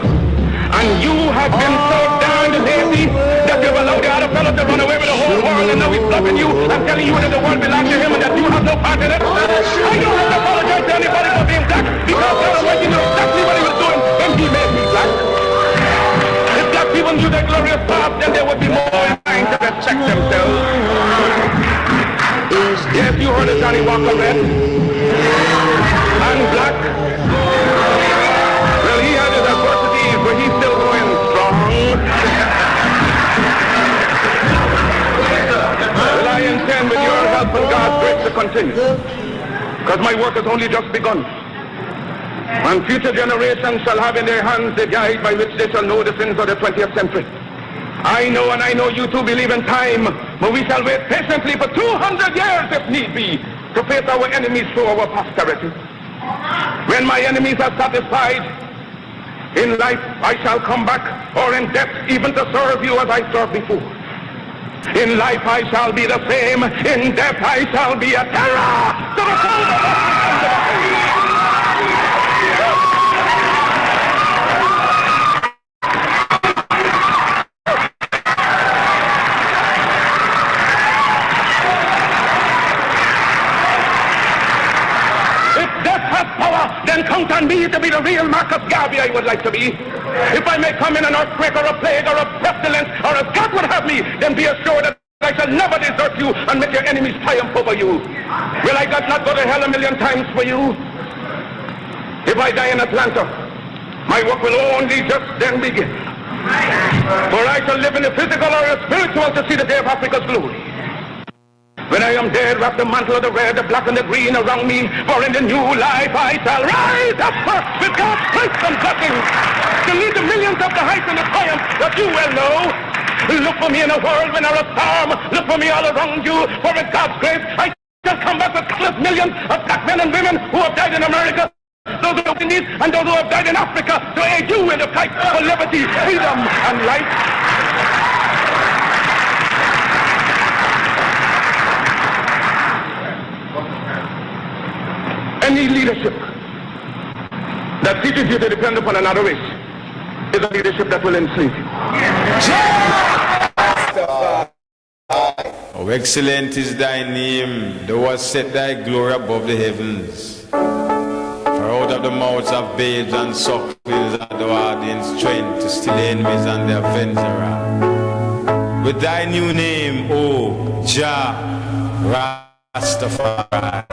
And you have been so down and lazy that you've allowed the other fellow to run away with the whole world, and now he's bluffing you and telling you that the world belongs to him and that you have no part in it. I don't have to apologize to anybody for being black, because otherwise you know exactly what he was doing when he made me black. If black people knew their glorious past, then they would be more inclined to respect themselves. Yes, you heard of Johnny Walker Red and black. Well, he had his adversities, but he's still going strong. Well, I intend with your help and God's grace to continue, because my work has only just begun. And future generations shall have in their hands the guide by which they shall know the sins of the 20th century. I know, and I know you too believe in time, but we shall wait patiently for 200 years if need be to face our enemies through our posterity. When my enemies are satisfied, in life I shall come back, or in death even to serve you as I served before. In life I shall be the same, in death I shall be a terror to the then count on me to be the real Marcus Garvey I would like to be. If I may come in an earthquake or a plague or a pestilence or as God would have me, then be assured that I shall never desert you and make your enemies triumph over you. Will I not go to hell a million times for you? If I die in Atlanta, my work will only just then begin. For I shall live in the physical or the spiritual to see the day of Africa's glory. When I am dead, wrap the mantle of the red, the black, and the green around me. For in the new life I shall rise up with God's grace and blessing to lead the millions up the heights and the triumph that you well know. Look for me in a whirlwind or a storm. Look for me all around you. For with God's grace I shall come back with countless millions of black men and women who have died in America, those who have been Indies, and those who have died in Africa to aid you in the fight for liberty, freedom, and life. Any leadership that teaches you to depend upon another race is a leadership that will enslave you. Oh, excellent is thy name, thou hast set thy glory above the heavens. For out of the mouths of babes and sucklings thou art in strength to still the enemies and the avenger. With thy new name, O Jah Rastafari.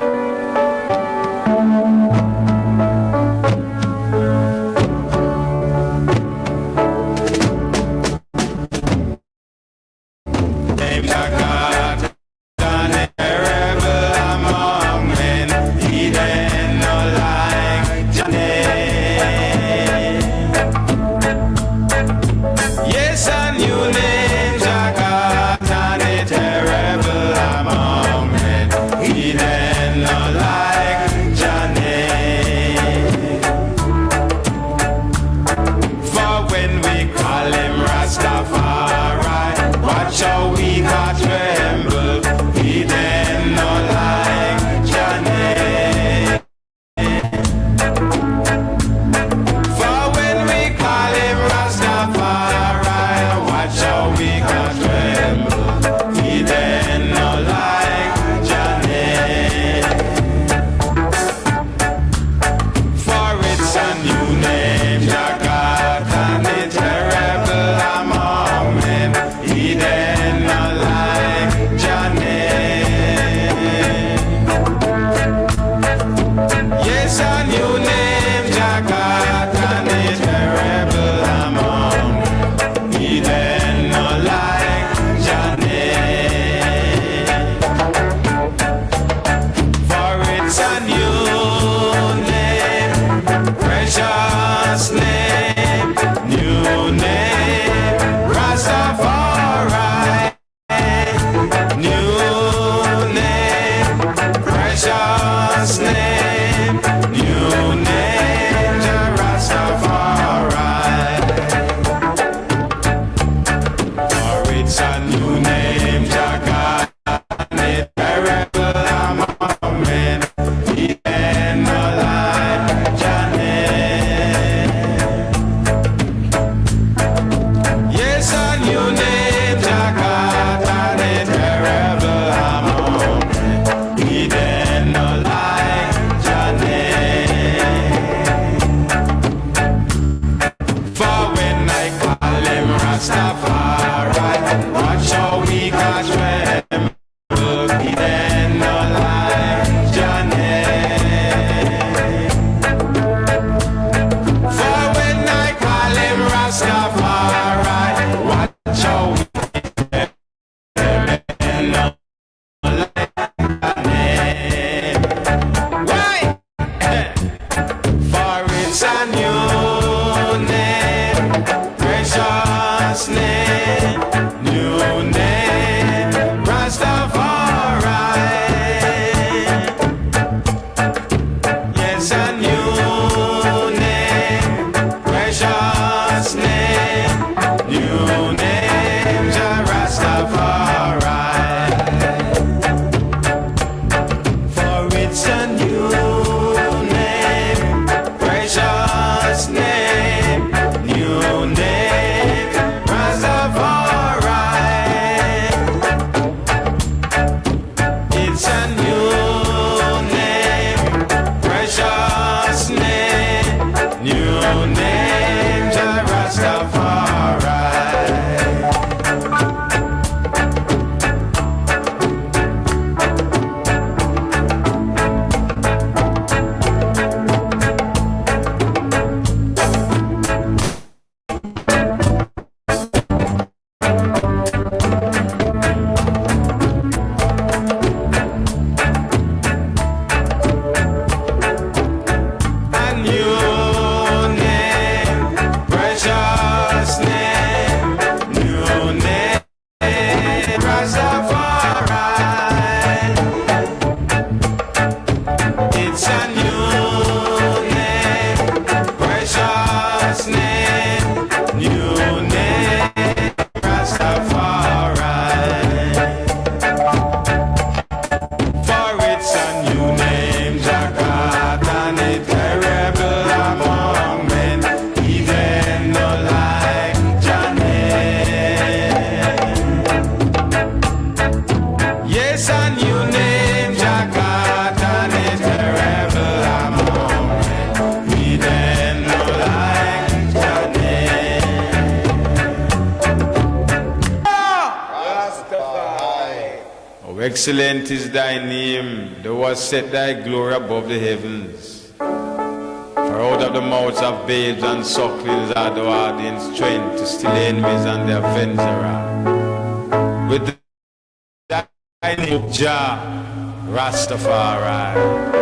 Then Excellent is thy name, thou hast set thy glory above the heavens. For out of the mouths of babes and sucklings art thou art in strength to still enemies and the avenger. With thy name, Jah, Rastafari.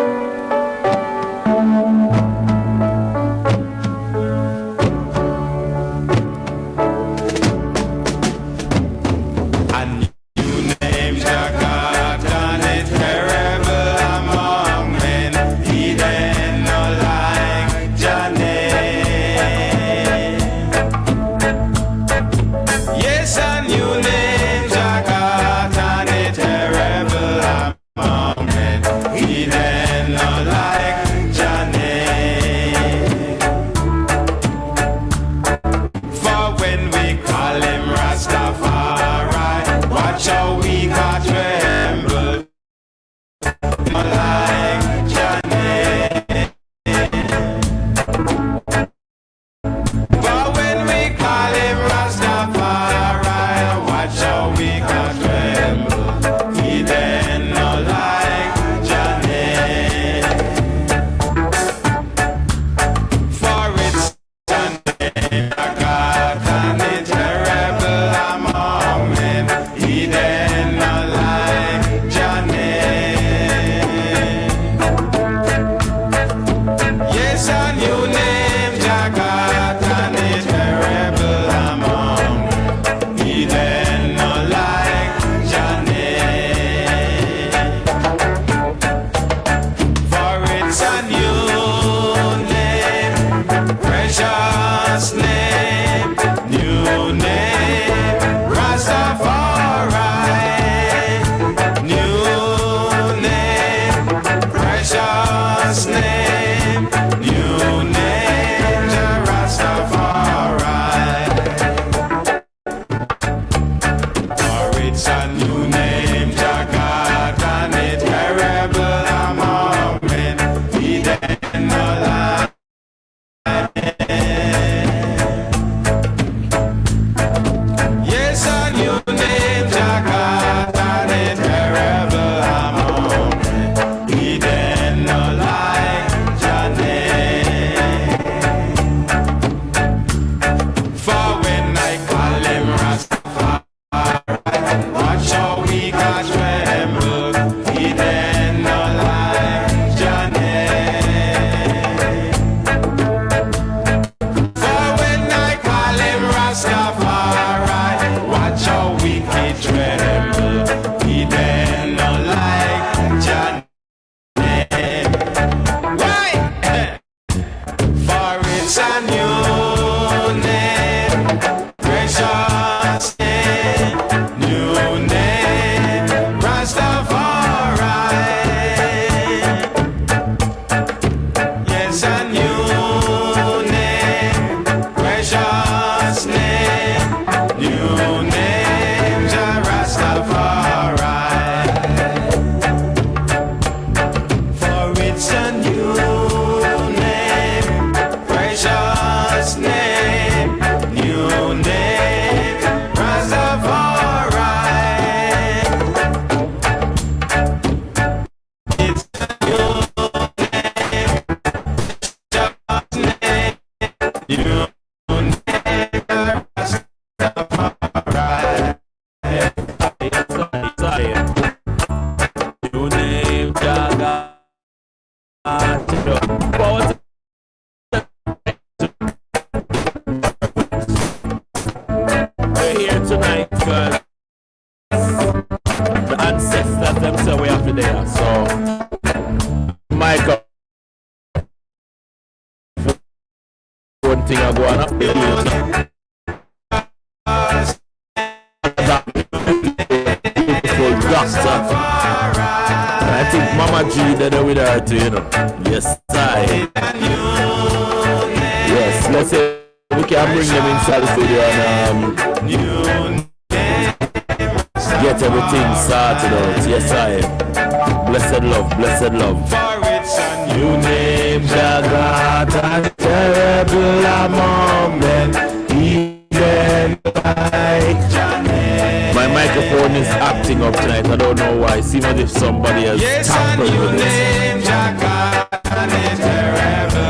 microphone is acting up tonight. I don't know why. Seems as if somebody has tampered with it.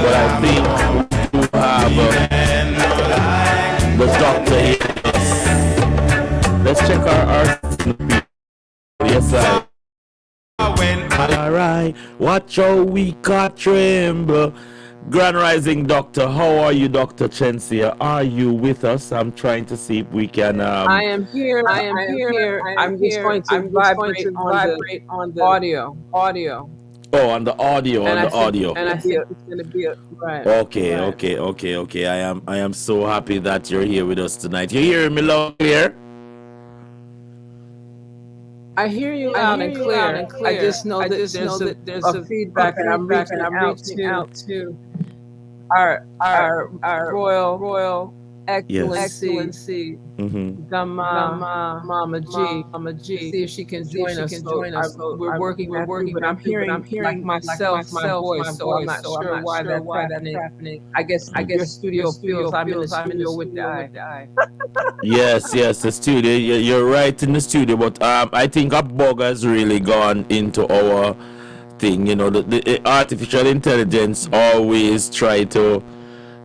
But I think we do have the doctor here. Let's check our yes, I. Alright, watch how we can't tremble. Grand Rising Doctor, how are you, Dr. Chensia? Are you with us? I'm trying to see if we can. I am here. I'm just going to vibrate on the audio. Oh, on the audio, and I think it's going to be right. Okay. I am so happy that you're here with us tonight. You hearing me loud and clear? I hear you loud and clear. I just know that there's a feedback, and I'm reaching out to our royal excellency, Mama G. See if she can join us. We're working, but I'm hearing like myself, my voice. So I'm not sure why that's happening. I guess the studio feels I'm in the studio with the eye. Yes, the studio. You're right in the studio, but I think a bug has really gone into our thing. You know, the artificial intelligence always try to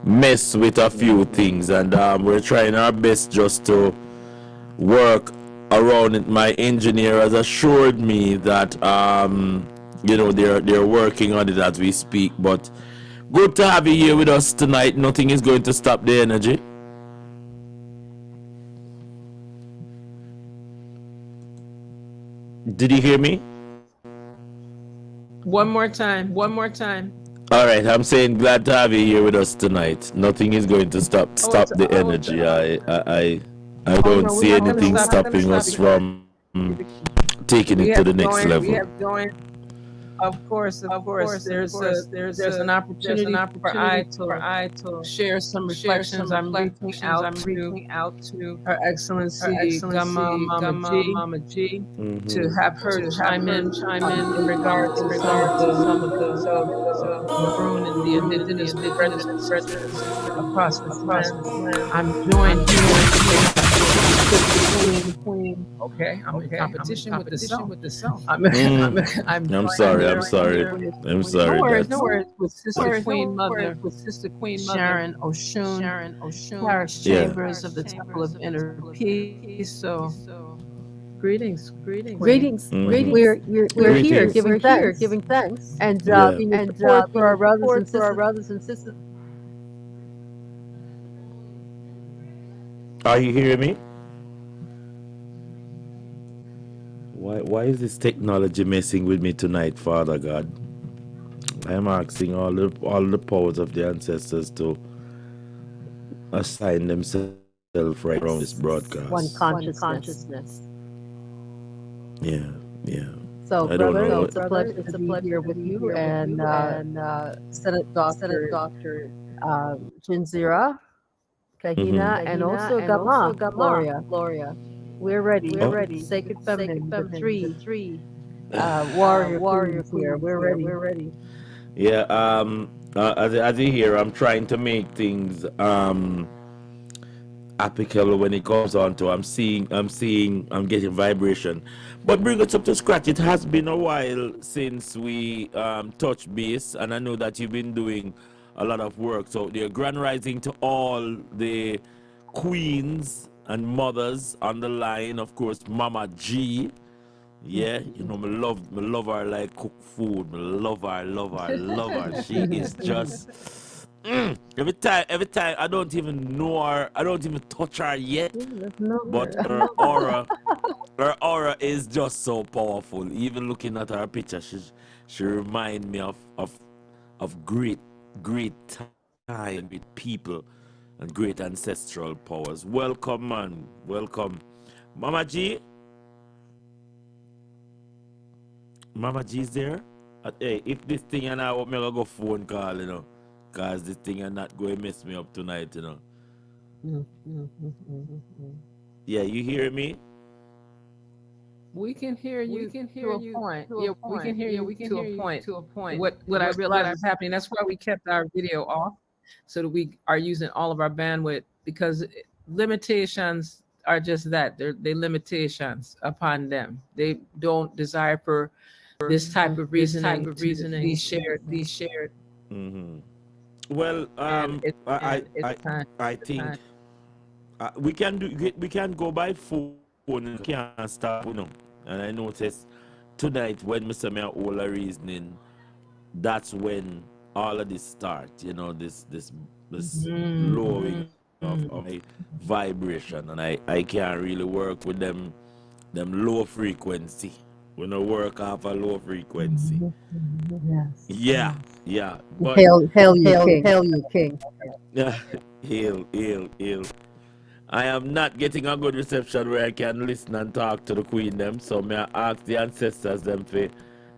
mess with a few things, and we're trying our best just to work around it. My engineer has assured me that you know, they're working on it as we speak. But good to have you here with us tonight. Nothing is going to stop the energy. Did you hear me? One more time. All right, I'm saying glad to have you here with us tonight. Nothing is going to stop the energy. I don't see anything stopping us from taking it to the next level. Of course. There's an opportunity for I to share some reflections. I'm reaching out to Her Excellency Mama G, to have her chime in in regards to some of the maroon and the indigenous prejudices across the land. I'm joined here. Okay, I'm in competition with the self. I'm sorry. No worries. With Sister Queen Mother, Sharon Oshun, Parish Chambers of the Temple of Inner Peace. So, greetings. We're here giving thanks, and for our brothers and sisters. Are you hearing me? Why is this technology messing with me tonight, Father God? I am asking all the powers of the ancestors to assign themselves right around this broadcast. One consciousness. Yeah. So, I don't know. it's a pleasure to be here with you and Senate Doctor Jinzira, Kahina, and also Gama, Gloria. We're ready. Sacred Feminine, the three warrior here. We're ready. Yeah. As you hear, I'm trying to make things applicable when it comes on to. I'm getting vibration. But bring us up to scratch. It has been a while since we touched base, and I know that you've been doing a lot of work. So the Grand Rising to all the queens and mothers on the line. Of course, Mama G. Yeah, you know, me love her like cook food. Me love her. She is just every time I don't even know her, I don't even touch her yet. But her aura is just so powerful. Even looking at her picture, she reminds me of great time with people and great ancestral powers. Welcome, man. Welcome. Mama G. Mama G's there? Hey, if this thing and I want me to go phone call, you know, because this thing and not going to mess me up tonight, you know. Yeah, you hear me? We can hear you to a point. Yeah, we can hear you to a point. What I realized is happening, that's why we kept our video off, so that we are using all of our bandwidth, because limitations are just that. They limitations upon them. They don't desire for this type of reasoning to be shared. Mm-hmm. Well, And it's I think we can go by phone and can't stop, you know. And I noticed tonight when Mr. Mayor all the reasoning, that's when all of this start, you know, this lowering of my vibration, and I can't really work with them low frequency. We don't work off a low frequency. Yes. Yeah. But Hail you, King. yeah, hail. I am not getting a good reception where I can listen and talk to the Queen them, so may I ask the ancestors them to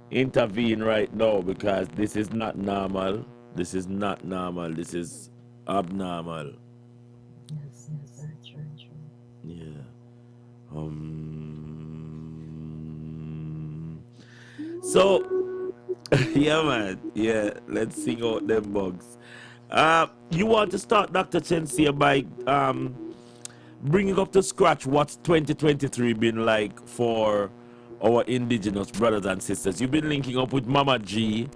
intervene right now, because this is not normal. This is not normal. This is abnormal. Yes, very true. Yeah. So yeah, man. Yeah, let's sing out them bugs. You want to start, Dr. Chensia, by bringing up to scratch what's 2023 been like for our indigenous brothers and sisters? You've been linking up with Mama G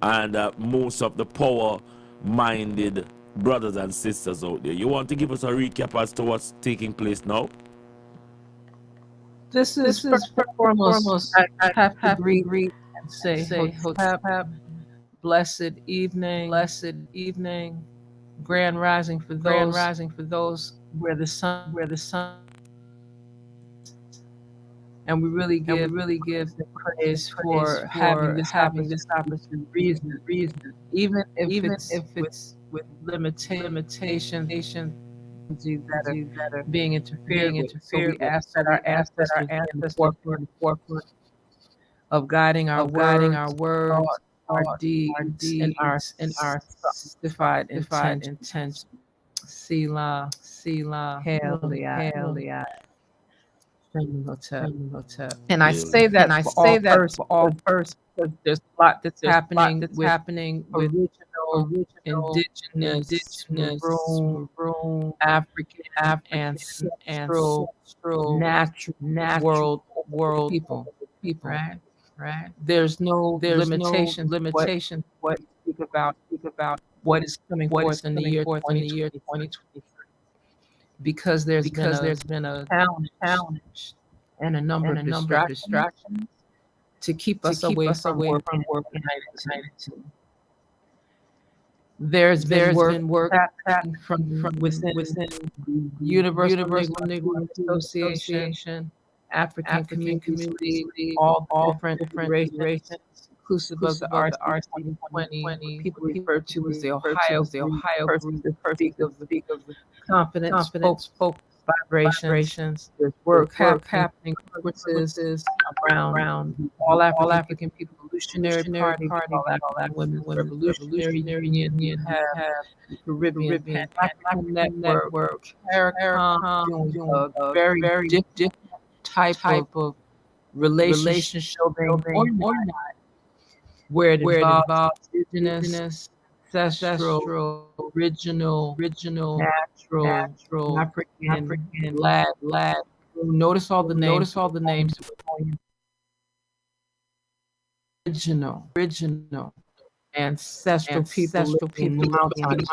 and most of the power-minded brothers and sisters out there. You want to give us a recap as to what's taking place now? This is first and foremost, I have to greet and say Hotep, blessed evening, grand rising for those where the sun, and we really give the praise for having this opportunity, reason, even if it's with limitations that are being interfered with. So we ask that our ancestors be in the forefront of guiding our words, our deeds, and our sanctified intention. Sila, Hail, and I say that for all first, because there's a lot that's happening with original, indigenous, maroon, African, ancestral, natural world people, right? There's no limitation what you speak about what is coming forth in the year 2023, because there's been a challenge and a number of distractions to keep us away from work united to. There's been work happening from within Universal Negro Association, African community, all different races, inclusive of the RC20, people refer to as the Ohio group, the peak of the confidence, folk vibrations. There's work happening, conferences around all African people, Revolutionary Party, all African Women's Revolutionary Union, have the Caribbean Pan-African Network, CARICOM, doing a very different type of relationship building or not, where it involves indigenous, ancestral, original, natural, African, lad. Notice all the names. Original, ancestral people living in mountains.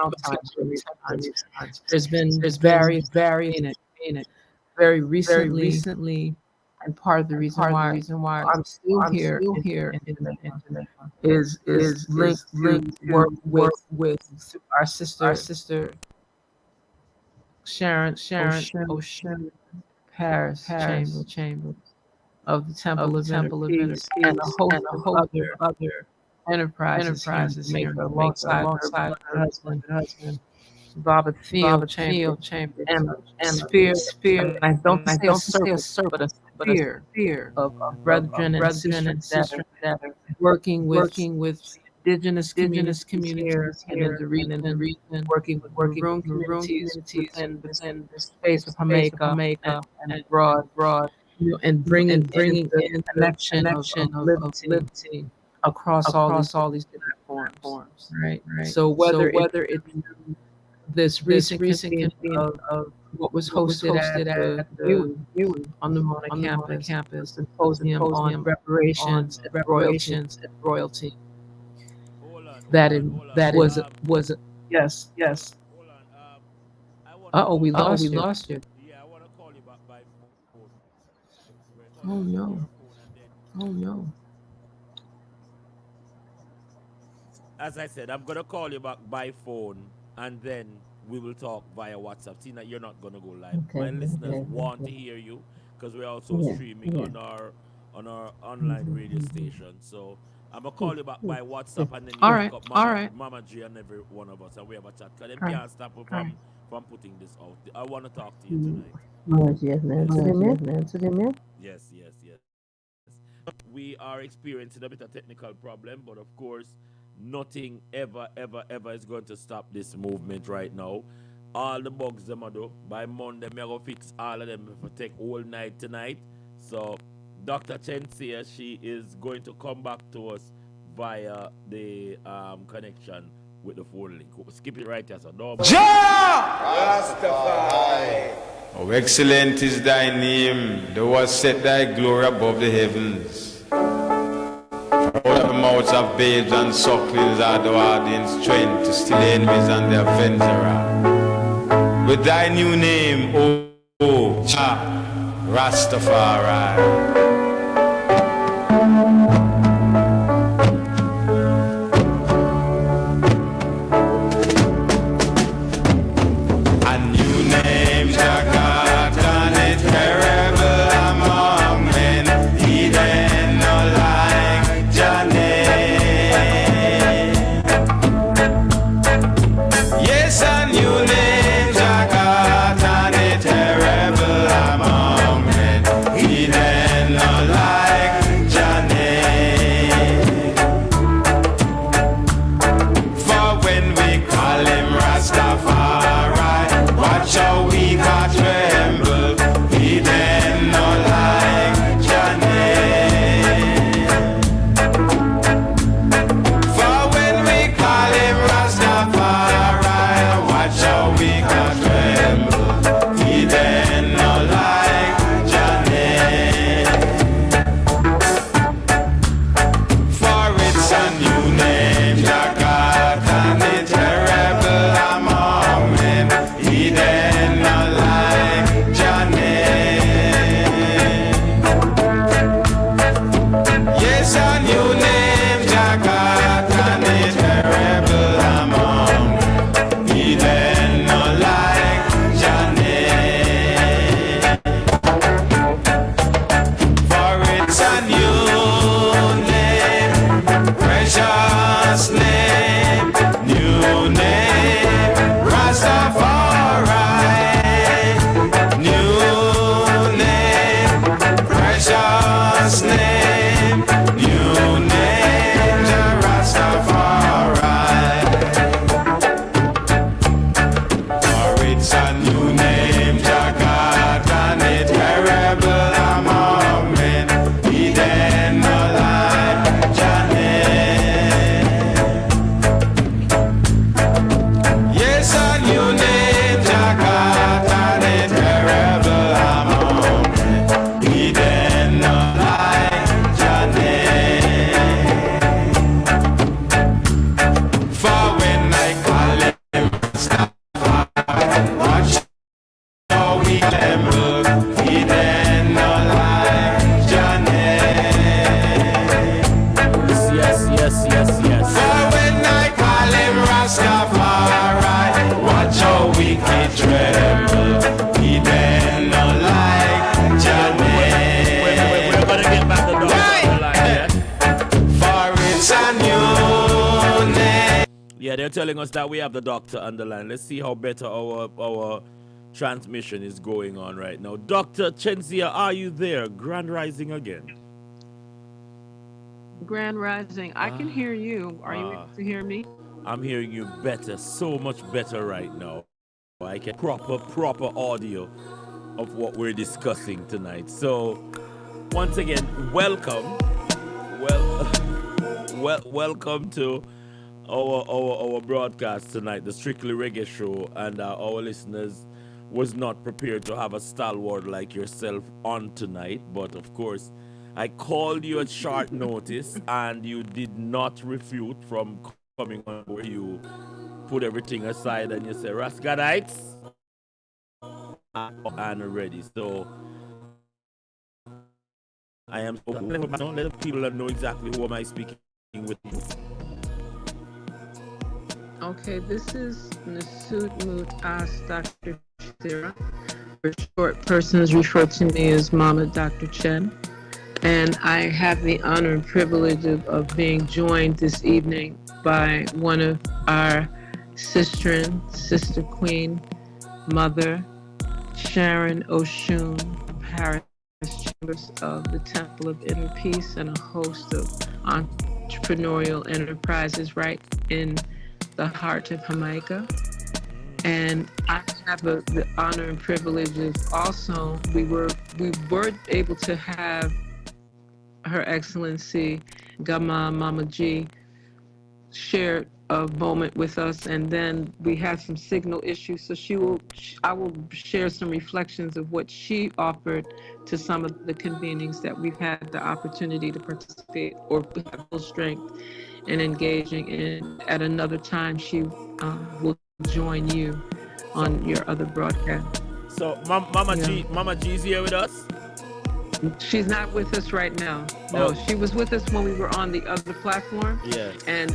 There's various in it. Very recently, and part of the reason why I'm still here is linked work with our sister Sharon Ocean Paris Chamber of the Temple of Inner Peace, and a host of other enterprises here alongside her husband, Baba Theo Chamber, and sphere. I don't say a circle, but a sphere of brethren and sisters that are working with indigenous communities and in the region, working with maroon communities within the space of Jamaica and abroad, and bringing in connection of liberty across all these different forms, right? So whether it's this recent of what was hosted at the on the Mona campus, a symposium on reparations and royalty. That was yes. Uh-oh, we lost you. Oh no. As I said, I'm gonna call you back by phone, and then we will talk via WhatsApp. Tina, you're not gonna go live. My listeners want to hear you because we're also streaming on our online radio station. So I'm gonna call you back by WhatsApp, and then you pick up Mama G and every one of us, and we have a chat. Cause them can't stop us from putting this out. I want to talk to you tonight. Yes. We are experiencing a bit of technical problem, but of course, nothing ever is going to stop this movement right now. All the bugs them are do. By Monday, me go fix all of them for take all night tonight. So Dr. Chensia, she is going to come back to us via the connection with the phone link. Skip it right here, so no. Oh, excellent is thy name, thou hast set thy glory above the heavens. Out of the mouths of babes and sucklings are thou art in strength to still enemies and their avenger. With thy new name, O Jah Rastafari. They're telling us that we have the doctor on the line. Let's see how better our transmission is going on right now. Dr. Chensia, are you there? Grand Rising again. Grand Rising. I can hear you. Are you able to hear me? I'm hearing you better, so much better right now. I get proper audio of what we're discussing tonight. So, once again, welcome. Welcome to our broadcast tonight, the Strickly Reggae Show, and our listeners was not prepared to have a stalwart like yourself on tonight, but of course, I called you at short notice and you did not refute from coming on board. You put everything aside and you say, Rascadites, and ready. So I am so let people know exactly who am I speaking with. Okay, this is Nasud Moot As Dr. Shira. For short, persons refer to me as Mama Dr. Chen. And I have the honor and privilege of being joined this evening by one of our sister queen, Mother Sharon Oshun, Paris Chambers of the Temple of Inner Peace, and a host of entrepreneurial enterprises right in the heart of Jamaica. And I have the honor and privilege of also, we were able to have Her Excellency Gama Mama G shared a moment with us, and then we had some signal issues, so I will share some reflections of what she offered to some of the convenings that we've had the opportunity to participate or have full strength in engaging in. At another time, she will join you on your other broadcast. So Mama G's here with us? She's not with us right now. No, she was with us when we were on the other platform. Yeah. And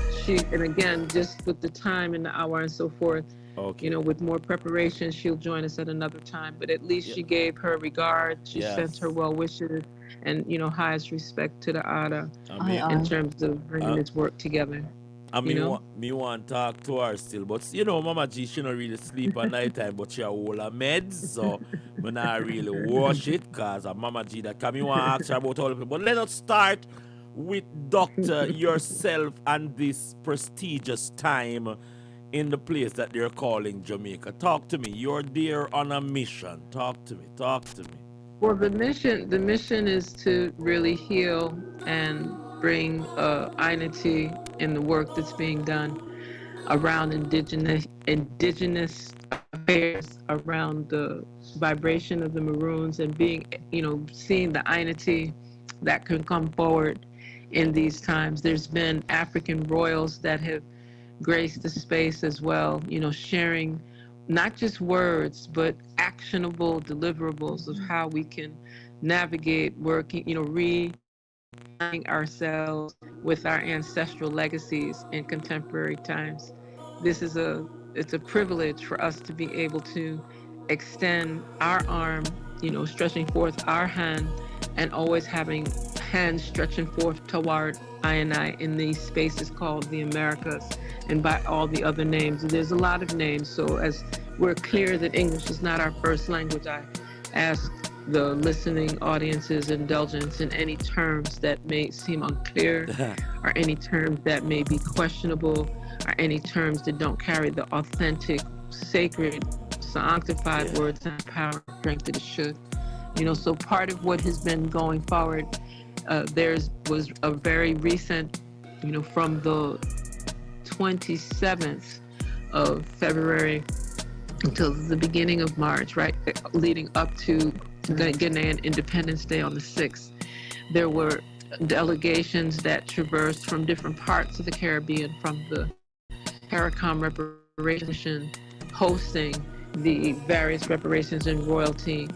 again, just with the time and the hour and so forth, with more preparation, she'll join us at another time. But at least she gave her regard. She sent her well wishes and, highest respect to the Ada in terms of bringing this work together. Me want to talk to her still, but Mama G, she don't really sleep at night time, but she a whole of meds, so me not really wash it, cause Mama G that come. Me want to ask her about all of it. But let us start with Doctor yourself and this prestigious time in the place that they're calling Jamaica. Talk to me. You're there on a mission. Talk to me. Well, the mission is to really heal and bring unity in the work that's being done around indigenous affairs, around the vibration of the Maroons, and being, seeing the unity that can come forward in these times. There's been African royals that have graced the space as well, sharing not just words, but actionable deliverables of how we can navigate working, ourselves with our ancestral legacies in contemporary times. It's a privilege for us to be able to extend our arm, stretching forth our hand, and always having hands stretching forth toward I in these spaces called the Americas, and by all the other names. There's a lot of names, so as we're clear that English is not our first language, I ask the listening audience's indulgence in any terms that may seem unclear, or any terms that may be questionable, or any terms that don't carry the authentic, sacred, sanctified words and power and strength that it should. So part of what has been going forward, was a very recent, from the 27th of February until the beginning of March, right, leading up to Ghanaian Independence Day on the 6th. There were delegations that traversed from different parts of the Caribbean, from the CARICOM reparation, hosting the various reparations and royalty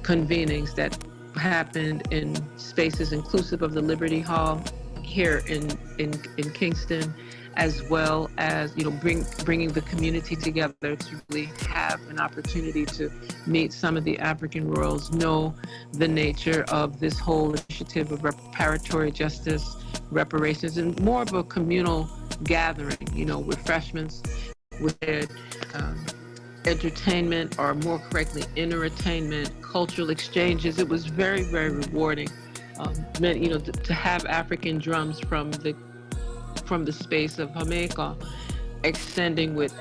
convenings that happened in spaces inclusive of the Liberty Hall here in Kingston, as well as bringing the community together to really have an opportunity to meet some of the African royals, know the nature of this whole initiative of reparatory justice, reparations, and more of a communal gathering, refreshments, with entertainment, or more correctly, entertainment, cultural exchanges. It was very, very rewarding. To have African drums from the space of Jamaica, extending with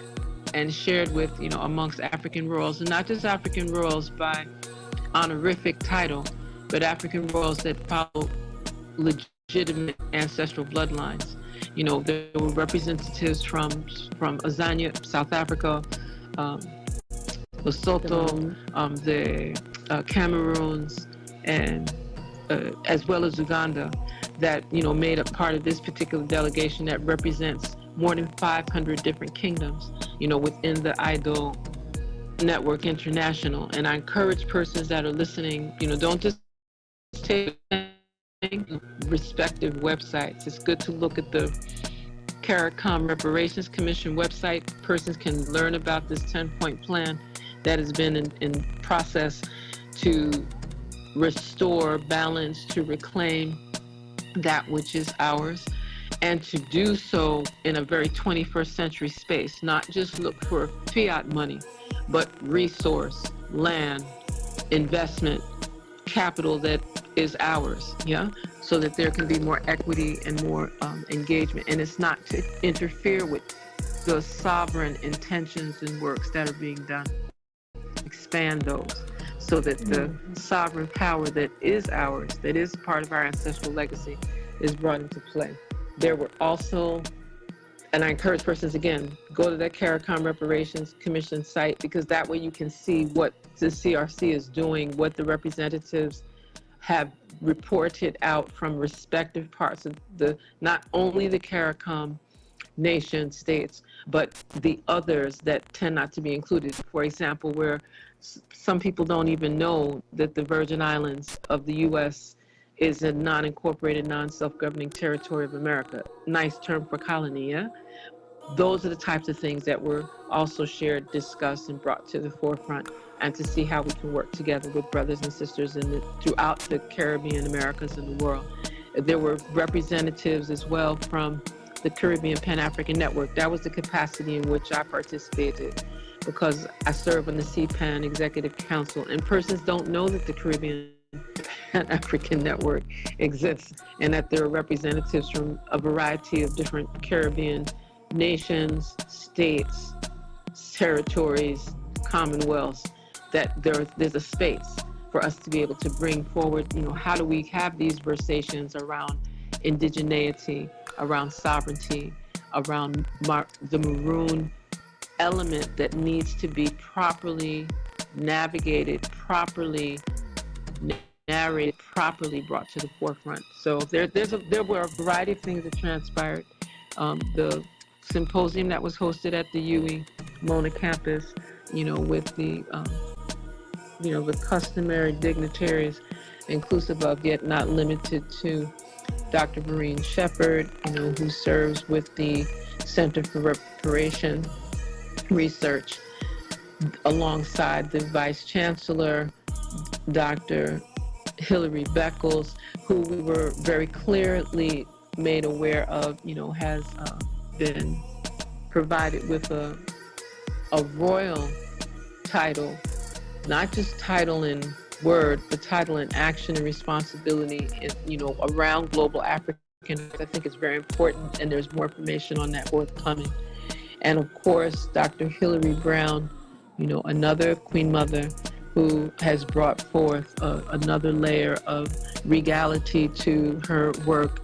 and shared with, amongst African royals, and not just African royals by honorific title, but African royals that follow legitimate ancestral bloodlines. There were representatives from Azania, South Africa, Lesotho, the Cameroons, and as well as Uganda, that made up part of this particular delegation that represents more than 500 different kingdoms, within the IDO Network International. And I encourage persons that are listening, don't just take respective websites. It's good to look at the CARICOM Reparations Commission website. Persons can learn about this 10-point plan that has been in process to restore balance, to reclaim that which is ours, and to do so in a very 21st century space. Not just look for fiat money, but resource, land, investment, capital that is ours, so that there can be more equity and more engagement. And it's not to interfere with the sovereign intentions and works that are being done. Expand those so that the sovereign power that is ours, that is part of our ancestral legacy, is brought into play. There were also, and I encourage persons, again, go to that CARICOM Reparations Commission site, because that way you can see what the CRC is doing, what the representatives have reported out from respective parts of not only the CARICOM nation states, but the others that tend not to be included. For example, where some people don't even know that the Virgin Islands of the U.S. is a non-incorporated, non-self-governing territory of America. Nice term for colony, yeah? Those are the types of things that were also shared, discussed, and brought to the forefront, and to see how we can work together with brothers and sisters throughout the Caribbean, Americas, and the world. There were representatives as well from the Caribbean Pan-African Network. That was the capacity in which I participated, because I serve on the CPAN Executive Council, and persons don't know that the Caribbean Pan-African Network exists, and that there are representatives from a variety of different Caribbean nations, states, territories, commonwealths, that there's a space for us to be able to bring forward, how do we have these versations around indigeneity, around sovereignty, around the maroon element that needs to be properly navigated, properly narrated, properly brought to the forefront. So there were a variety of things that transpired. The symposium that was hosted at the UWI Mona campus, with the customary dignitaries, inclusive of yet not limited to Dr. Maureen Shepard, who serves with the Center for Reparation Research, alongside the Vice Chancellor, Dr. Hilary Beckles, who we were very clearly made aware of, has been provided with a royal title, not just title in word, but title in action and responsibility, around global African. I think it's very important, and there's more information on that forthcoming. And of course, Dr. Hilary Brown, another Queen Mother, who has brought forth another layer of regality to her work,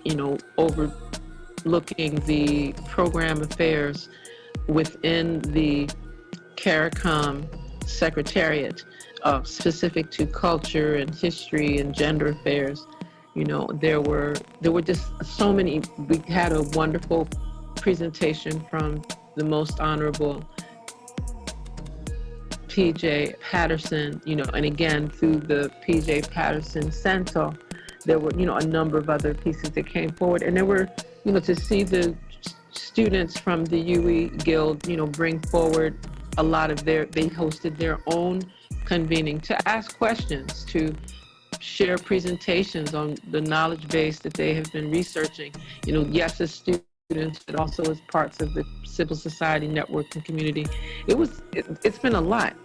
overlooking the program affairs within the CARICOM Secretariat, specific to culture and history and gender affairs. There were just so many. We had a wonderful presentation from the Most Honorable P.J. Patterson, and again, through the P.J. Patterson Center, there were, a number of other pieces that came forward. And there were, to see the students from the UWI Guild, bring forward a lot of they hosted their own convening to ask questions, to share presentations on the knowledge base that they have been researching, yes, as students, but also as parts of the civil society network and community. It's been a lot.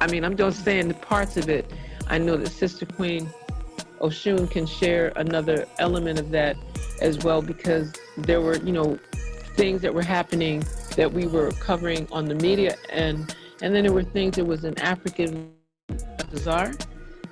I mean, I'm just saying the parts of it. I know that Sister Queen Oshun can share another element of that as well, because there were, things that were happening that we were covering on the media, and then there were things. There was an African bazaar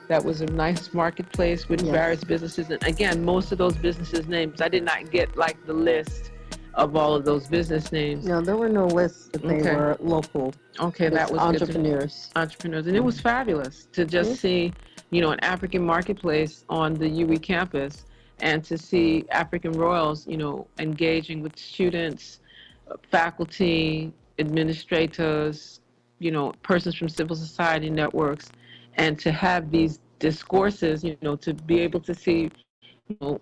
that was a nice marketplace with various businesses, and again, most of those businesses' names I did not get, like the list of all of those business names. No, there were no lists that they were local. Okay, that was entrepreneurs. Entrepreneurs, and it was fabulous to just see, you know, an African marketplace on the UE campus, and to see African royals, you know, engaging with students, faculty, administrators, you know, persons from civil society networks, and to have these discourses, you know, to be able to see, you know,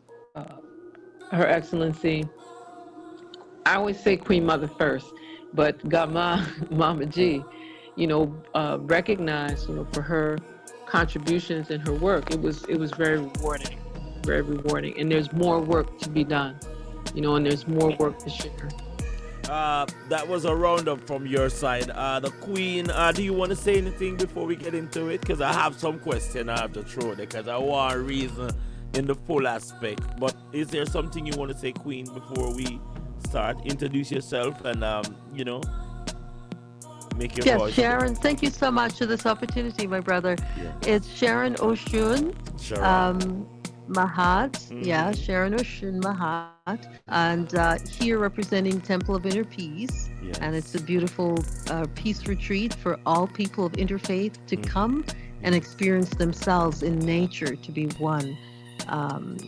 Her Excellency. I always say Queen Mother first, but Gama Mama G, you know, recognized, you know, for her contributions and her work. It was very rewarding, and there's more work to be done, you know, and there's more work to share. That was a roundup from your side. The Queen, do you want to say anything before we get into it? Because I have some question I have to throw there, because I want to reason in the full aspect. But is there something you want to say, Queen, before we start? Introduce yourself and, you know, make your voice. Sharon, thank you so much for this opportunity, my brother. Yeah. It's Sharon Oshun. Mahat, Sharon Oshun Mahat, and here representing Temple of Inner Peace, and it's a beautiful peace retreat for all people of interfaith to come and experience themselves in nature, to be one.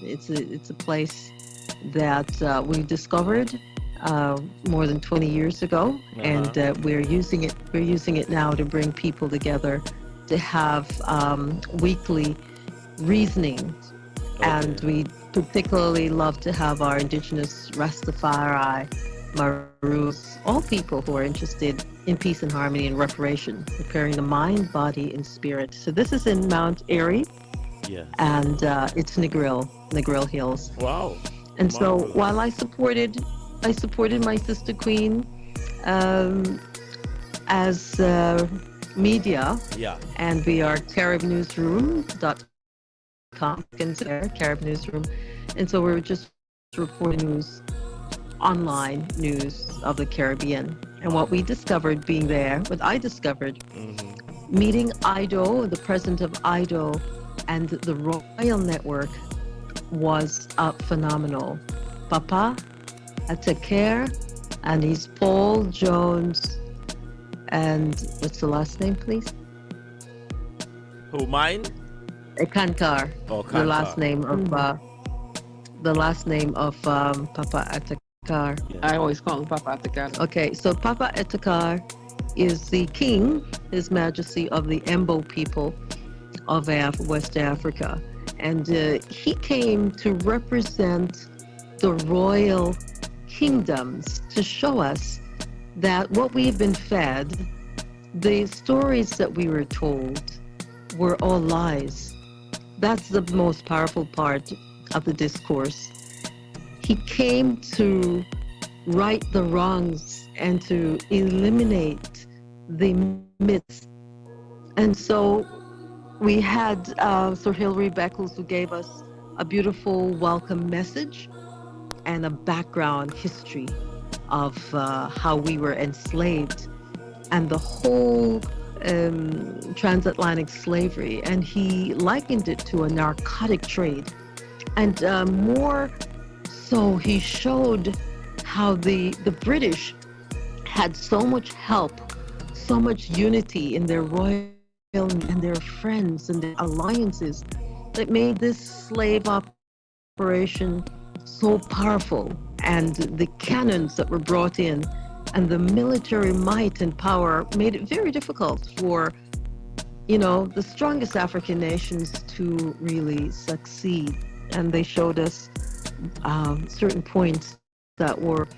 It's a place that we discovered more than 20 years ago, and we're using it now to bring people together to have weekly reasoning. And we particularly love to have our indigenous Rastafari, Marus, all people who are interested in peace and harmony and reparation, preparing the mind, body, and spirit. So this is in Mount Airy, and it's Negril Hills. Wow! And so while I supported my sister Queen as media, and we are CaribNewsroom.com. Carib Newsroom, and so we're just reporting news, online news of the Caribbean. And what we discovered being there, meeting Ido, the president of Ido, and the Royal Network was phenomenal. Papa Ataker, and he's Paul Jones, and what's the last name, please? Who, mine? Kankar, the last name of Papa Atakar. I always call him Papa Atakar. Okay, so Papa Atakar is the king, His Majesty of the Embo people of West Africa, and he came to represent the royal kingdoms to show us that what we've been fed, the stories that we were told, were all lies. That's the most powerful part of the discourse. He came to right the wrongs and to eliminate the myths. And so we had Sir Hilary Beckles, who gave us a beautiful welcome message and a background history of how we were enslaved and the whole transatlantic slavery, and he likened it to a narcotic trade. And more so, he showed how the British had so much help, so much unity in their royal and their friends and their alliances that made this slave operation so powerful, and the cannons that were brought in and the military might and power made it very difficult for, the strongest African nations to really succeed. And they showed us certain points that were,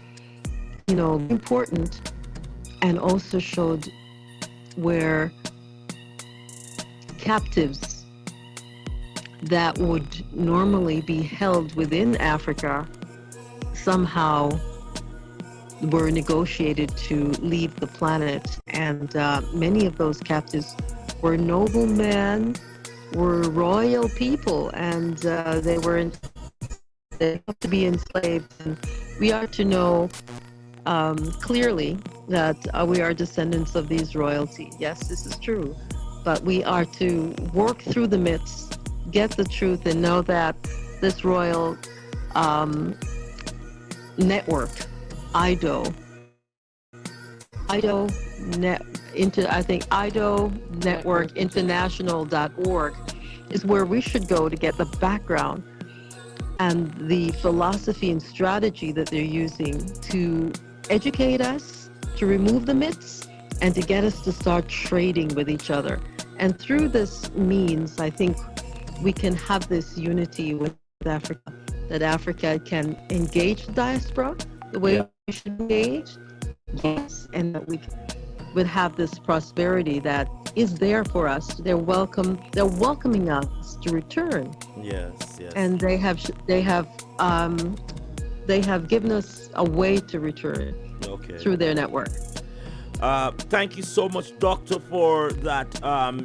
important, and also showed where captives that would normally be held within Africa somehow were negotiated to leave the planet, and many of those captives were noblemen, were royal people, and they have to be enslaved. And we are to know clearly that we are descendants of these royalty. Yes, this is true, but we are to work through the myths, get the truth, and know that this royal network IDO. IDO net into I think IDO Network International.org is where we should go to get the background and the philosophy and strategy that they're using to educate us, to remove the myths, and to get us to start trading with each other. And through this means, I think we can have this unity with Africa, that Africa can engage the diaspora the way we should engage, yes, and that we would have this prosperity that is there for us. They're welcoming us to return. Yes, yes. And they have given us a way to return through their network. Thank you so much, Doctor, for that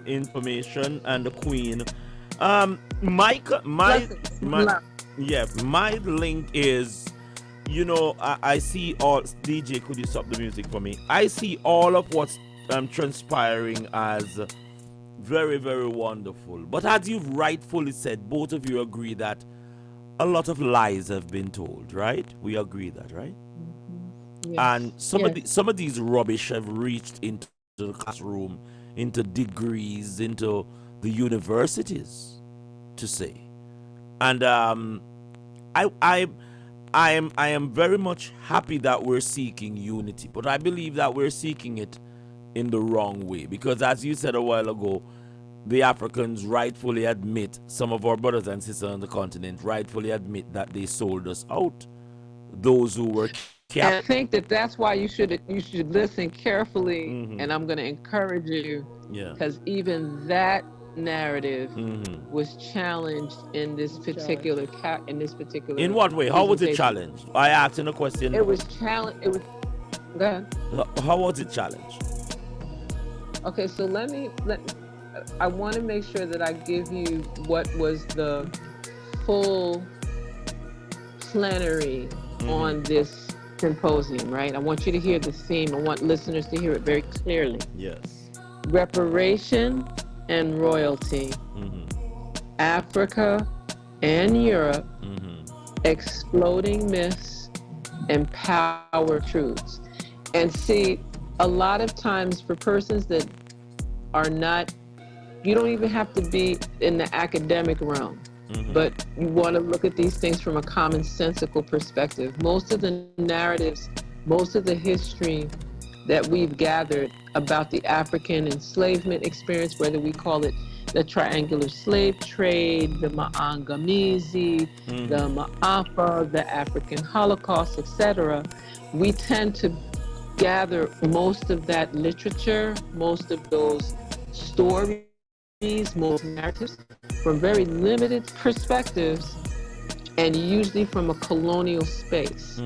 information, and the Queen. My link is, I see all. DJ, could you stop the music for me? I see all of what's transpiring as very, very wonderful. But as you've rightfully said, both of you agree that a lot of lies have been told, right? We agree that, right? Yes. And some of these rubbish have reached into the classroom, into degrees, into the universities, to say. And I am very much happy that we're seeking unity, but I believe that we're seeking it in the wrong way, because as you said a while ago, the Africans rightfully admit, some of our brothers and sisters on the continent rightfully admit that they sold us out. Those who were and I think that's why you should listen carefully, and I'm going to encourage you, because even that narrative was challenged in this particular In what way? How was it challenged? I asked in a question. It was challenged. Go ahead. How was it challenged? Okay, so I want to make sure that I give you what was the full plenary on this symposium, right? I want you to hear the theme. I want listeners to hear it very clearly. Yes. Reparation and royalty. Africa and Europe. Exploding myths and power truths. And see, a lot of times for persons that are not, you don't even have to be in the academic realm. But you want to look at these things from a commonsensical perspective. Most of the narratives, most of the history that we've gathered about the African enslavement experience, whether we call it the triangular slave trade, the Maangamizi, the Ma'afa, the African Holocaust, etc., we tend to gather most of that literature, most of those stories, most narratives from very limited perspectives, and usually from a colonial space.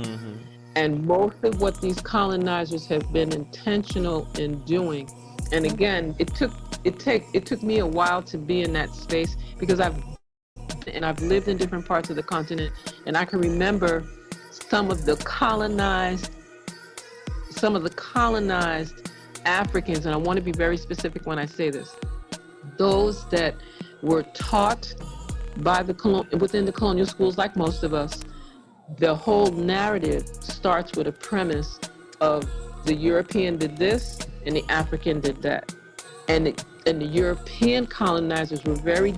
And most of what these colonizers have been intentional in doing, and again, it took me a while to be in that space, because I've lived in different parts of the continent, and I can remember some of the colonized Africans, and I want to be very specific when I say this, those that were taught by within the colonial schools, like most of us. The whole narrative starts with a premise of the European did this and the African did that, and the European colonizers were very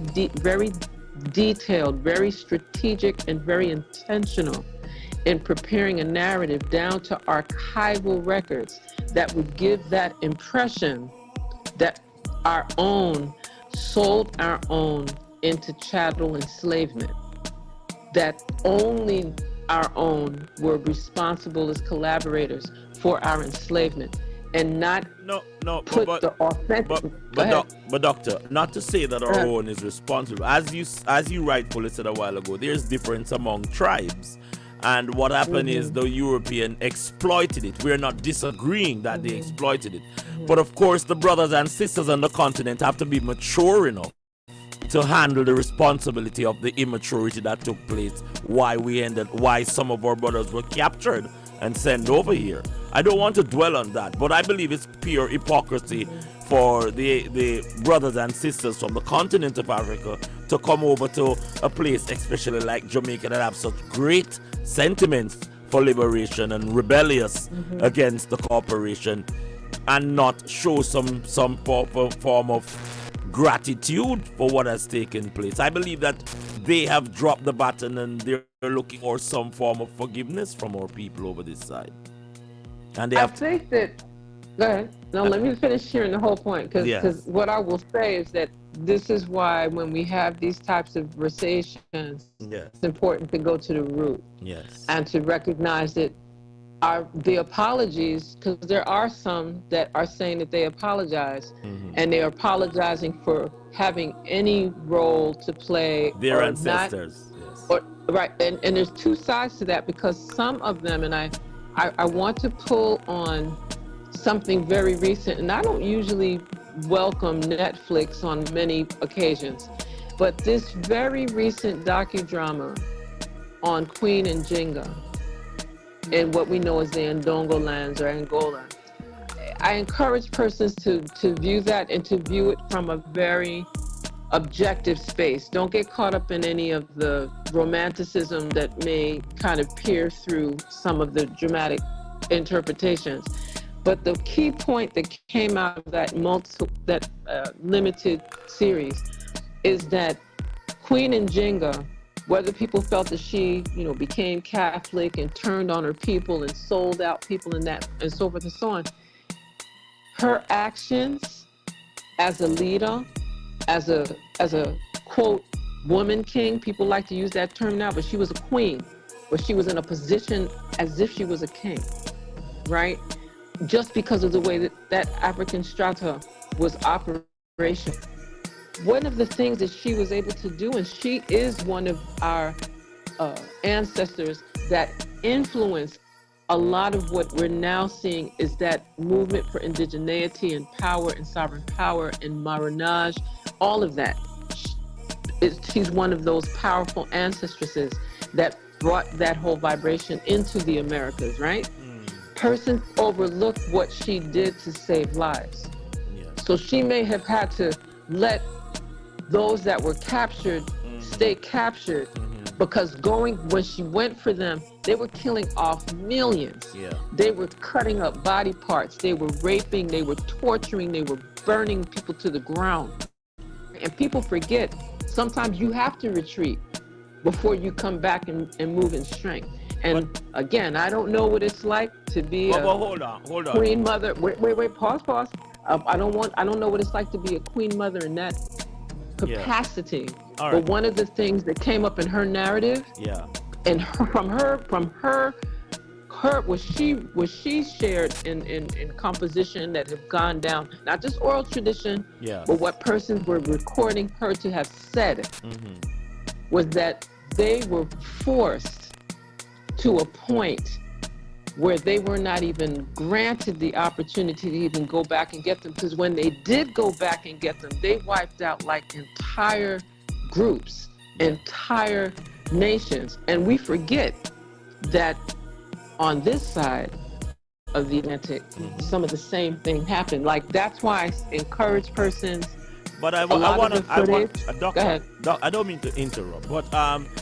detailed, very strategic, and very intentional in preparing a narrative down to archival records that would give that impression that our own sold our own into chattel enslavement, that only our own were responsible as collaborators for our enslavement, and not the authentic. But doctor, not to say that our own is responsible. As you rightfully said a while ago, there's difference among tribes. And what happened is the European exploited it. We're not disagreeing that they exploited it. But of course, the brothers and sisters on the continent have to be mature enough to handle the responsibility of the immaturity that took place, why some of our brothers were captured and sent over here. I don't want to dwell on that, but I believe it's pure hypocrisy for the brothers and sisters from the continent of Africa to come over to a place, especially like Jamaica, that have such great sentiments for liberation and rebellious against the corporation, and not show some form of gratitude for what has taken place. I believe that they have dropped the baton and they're looking for some form of forgiveness from our people over this side. And they I have think that, go ahead. No, let me finish hearing the whole point, because Yes. what I will say is that this is why when we have these types of conversations, Yes. it's important to go to the root Yes. and to recognize that the apologies, because there are some that are saying that they apologize, and they are apologizing for having any role to play their or ancestors. not, or right. And there's two sides to that, because some of them, and I want to pull on something very recent, and I don't usually welcome Netflix on many occasions, but this very recent docudrama on Queen and Jinga in what we know as the Ndongo lands or Angola. I encourage persons to view that and to view it from a very objective space. Don't get caught up in any of the romanticism that may kind of peer through some of the dramatic interpretations. But the key point that came out of that limited series is that Queen Njinga, whether people felt that she, became Catholic and turned on her people and sold out people and that, and so forth and so on, her actions as a leader, as a quote woman king, people like to use that term now, but she was a queen, but she was in a position as if she was a king, right? Just because of the way that African strata was operational. One of the things that she was able to do, and she is one of our ancestors that influenced a lot of what we're now seeing, is that movement for indigeneity and power and sovereign power and marronage, all of that. She's one of those powerful ancestresses that brought that whole vibration into the Americas, right? Persons overlook what she did to save lives. So she may have had to let those that were captured stay captured, because when she went for them, they were killing off millions. They were cutting up body parts, they were raping, they were torturing, they were burning people to the ground. And people forget, sometimes you have to retreat before you come back and move in strength. And again, I don't know what it's like to be a hold on. queen mother. Wait, pause. I don't know what it's like to be a queen mother in that capacity. All right. But one of the things that came up in her narrative, and from her what she shared in composition that have gone down, not just oral tradition, but what persons were recording her to have said, was that they were forced to a point where they were not even granted the opportunity to even go back and get them, because when they did go back and get them, they wiped out like entire groups, entire nations. And we forget that on this side of the Atlantic, some of the same thing happened. Like, that's why I encourage persons. But I Go ahead. I don't mean to interrupt, but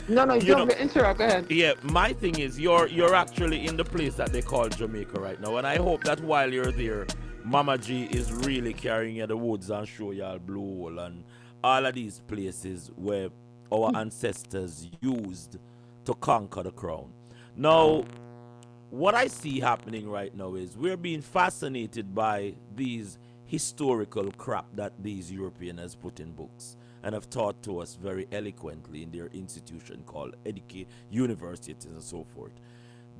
No, you don't interrupt. Go ahead. Yeah, my thing is you're actually in the place that they call Jamaica right now, and I hope that while you're there, Mama G is really carrying you the woods and show y'all Blue Hole and all of these places where our ancestors used to conquer the crown. Now, what I see happening right now is we're being fascinated by these historical crap that these Europeans has put in books and have taught to us very eloquently in their institution called universities and so forth.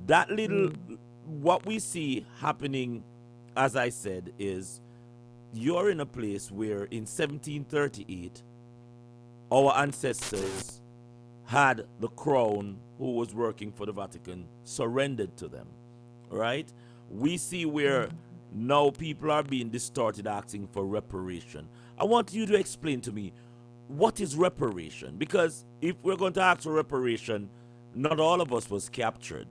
That little, what we see happening, as I said, is you're in a place where in 1738, our ancestors had the crown who was working for the Vatican surrendered to them, right? We see where now people are being distorted asking for reparation. I want you to explain to me, what is reparation? Because if we're going to ask for reparation, not all of us was captured.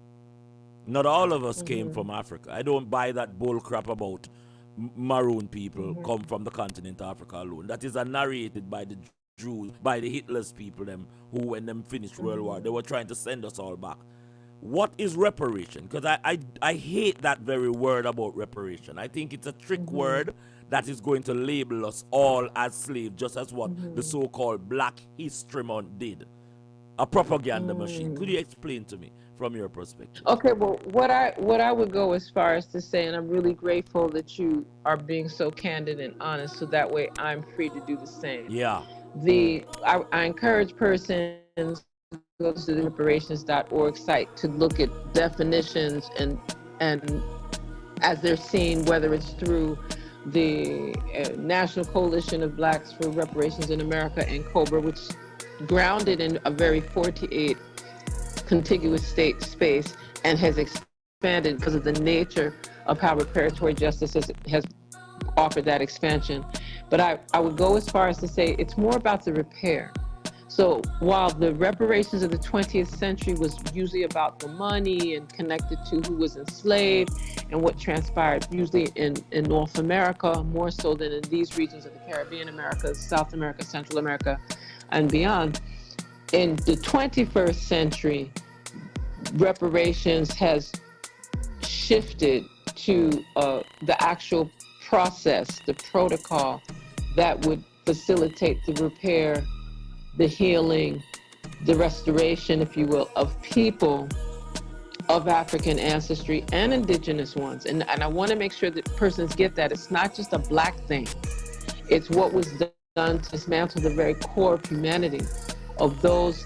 Not all of us came from Africa. I don't buy that bull crap about maroon people come from the continent of Africa alone. That is narrated by the Jews, by the Hitler's people, them who when them finished World War, they were trying to send us all back. what is reparation? Because I hate that very word about reparation. I think it's a trick word that is going to label us all as slaves, just as what the so-called Black History Month did. A propaganda machine. Could you explain to me from your perspective? Okay, well, what I would go as far as to say, and I'm really grateful that you are being so candid and honest, so that way I'm free to do the same. Yeah. I encourage persons to go to the reparations.org site to look at definitions and as they're seen, whether it's through the National Coalition of Blacks for Reparations in America and COBRA, which grounded in a very 48 contiguous state space and has expanded because of the nature of how reparatory justice has offered that expansion. But I would go as far as to say it's more about the repair. So while the reparations of the 20th century was usually about the money and connected to who was enslaved and what transpired usually in North America, more so than in these regions of the Caribbean America, South America, Central America, and beyond, in the 21st century, reparations has shifted to the actual process, the protocol that would facilitate the repair, the healing, the restoration, if you will, of people of African ancestry and indigenous ones. And I want to make sure that persons get that. It's not just a Black thing. It's what was done to dismantle the very core of humanity of those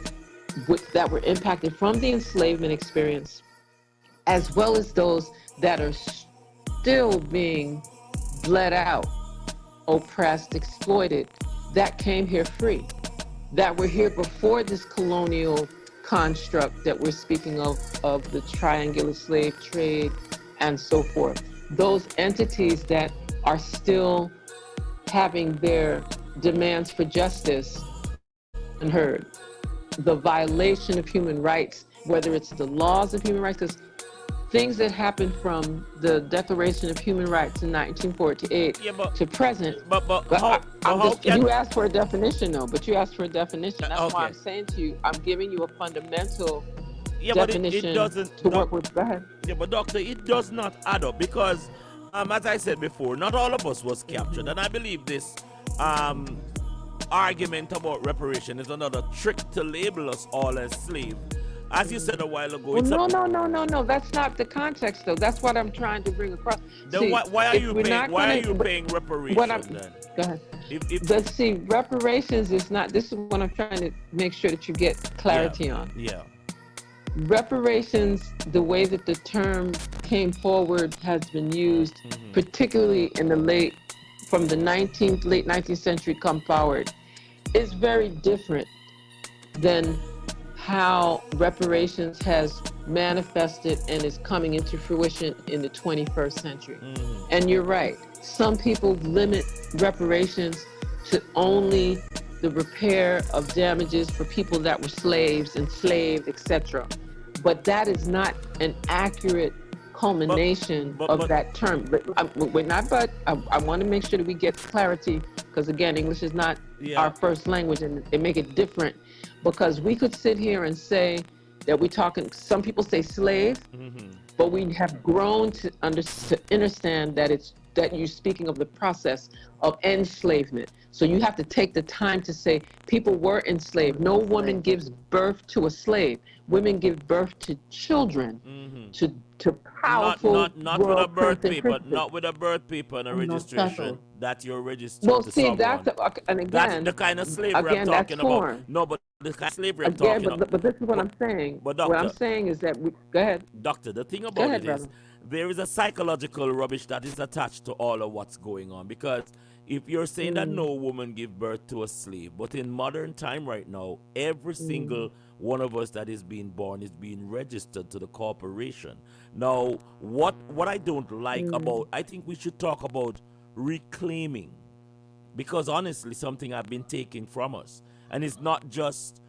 that were impacted from the enslavement experience, as well as those that are still being bled out, oppressed, exploited, that came here free, that were here before this colonial construct that we're speaking of the triangular slave trade and so forth. Those entities that are still having their demands for justice unheard. The violation of human rights, whether it's the laws of human rights, because things that happened from the Declaration of Human Rights in 1948 to present. You asked for a definition, though. But you asked for a definition. That's why I'm saying to you, I'm giving you a fundamental definition to work with. Go ahead. Yeah, but doctor, it does not add up because, as I said before, not all of us was captured, and I believe this argument about reparation is another trick to label us all as slaves. As you said a while ago, no. That's not the context, though. That's what I'm trying to bring across. Then see, why are you paying reparations then? Go ahead. See, reparations is not. This is what I'm trying to make sure that you get clarity on. Yeah. Reparations, the way that the term came forward, has been used, particularly in the late 19th century come forward, is very different than how reparations has manifested and is coming into fruition in the 21st century. And you're right, some people limit reparations to only the repair of damages for people that were slaves, enslaved, etc. But that is not an accurate culmination of that term. I want to make sure that we get clarity, because again, English is not our first language, and they make it different. Because we could sit here and say that we're talking, some people say slave, but we have grown to understand that you're speaking of the process of enslavement. So you have to take the time to say people were enslaved. No woman gives birth to a slave. Women give birth to children, to powerful not with a birth paper, not with a birth paper and a registration that you're registered to someone. That's the kind of slavery I'm talking about. No, but the kind of slavery I'm talking about. But this is what I'm saying. But doctor, what I'm saying is that go ahead. Doctor, the thing about it is there is a psychological rubbish that is attached to all of what's going on, because if you're saying that no woman give birth to a slave, but in modern time right now, every single one of us that is being born is being registered to the corporation. Now, what I don't like about, I think we should talk about reclaiming, because honestly, something have been taken from us, and it's not just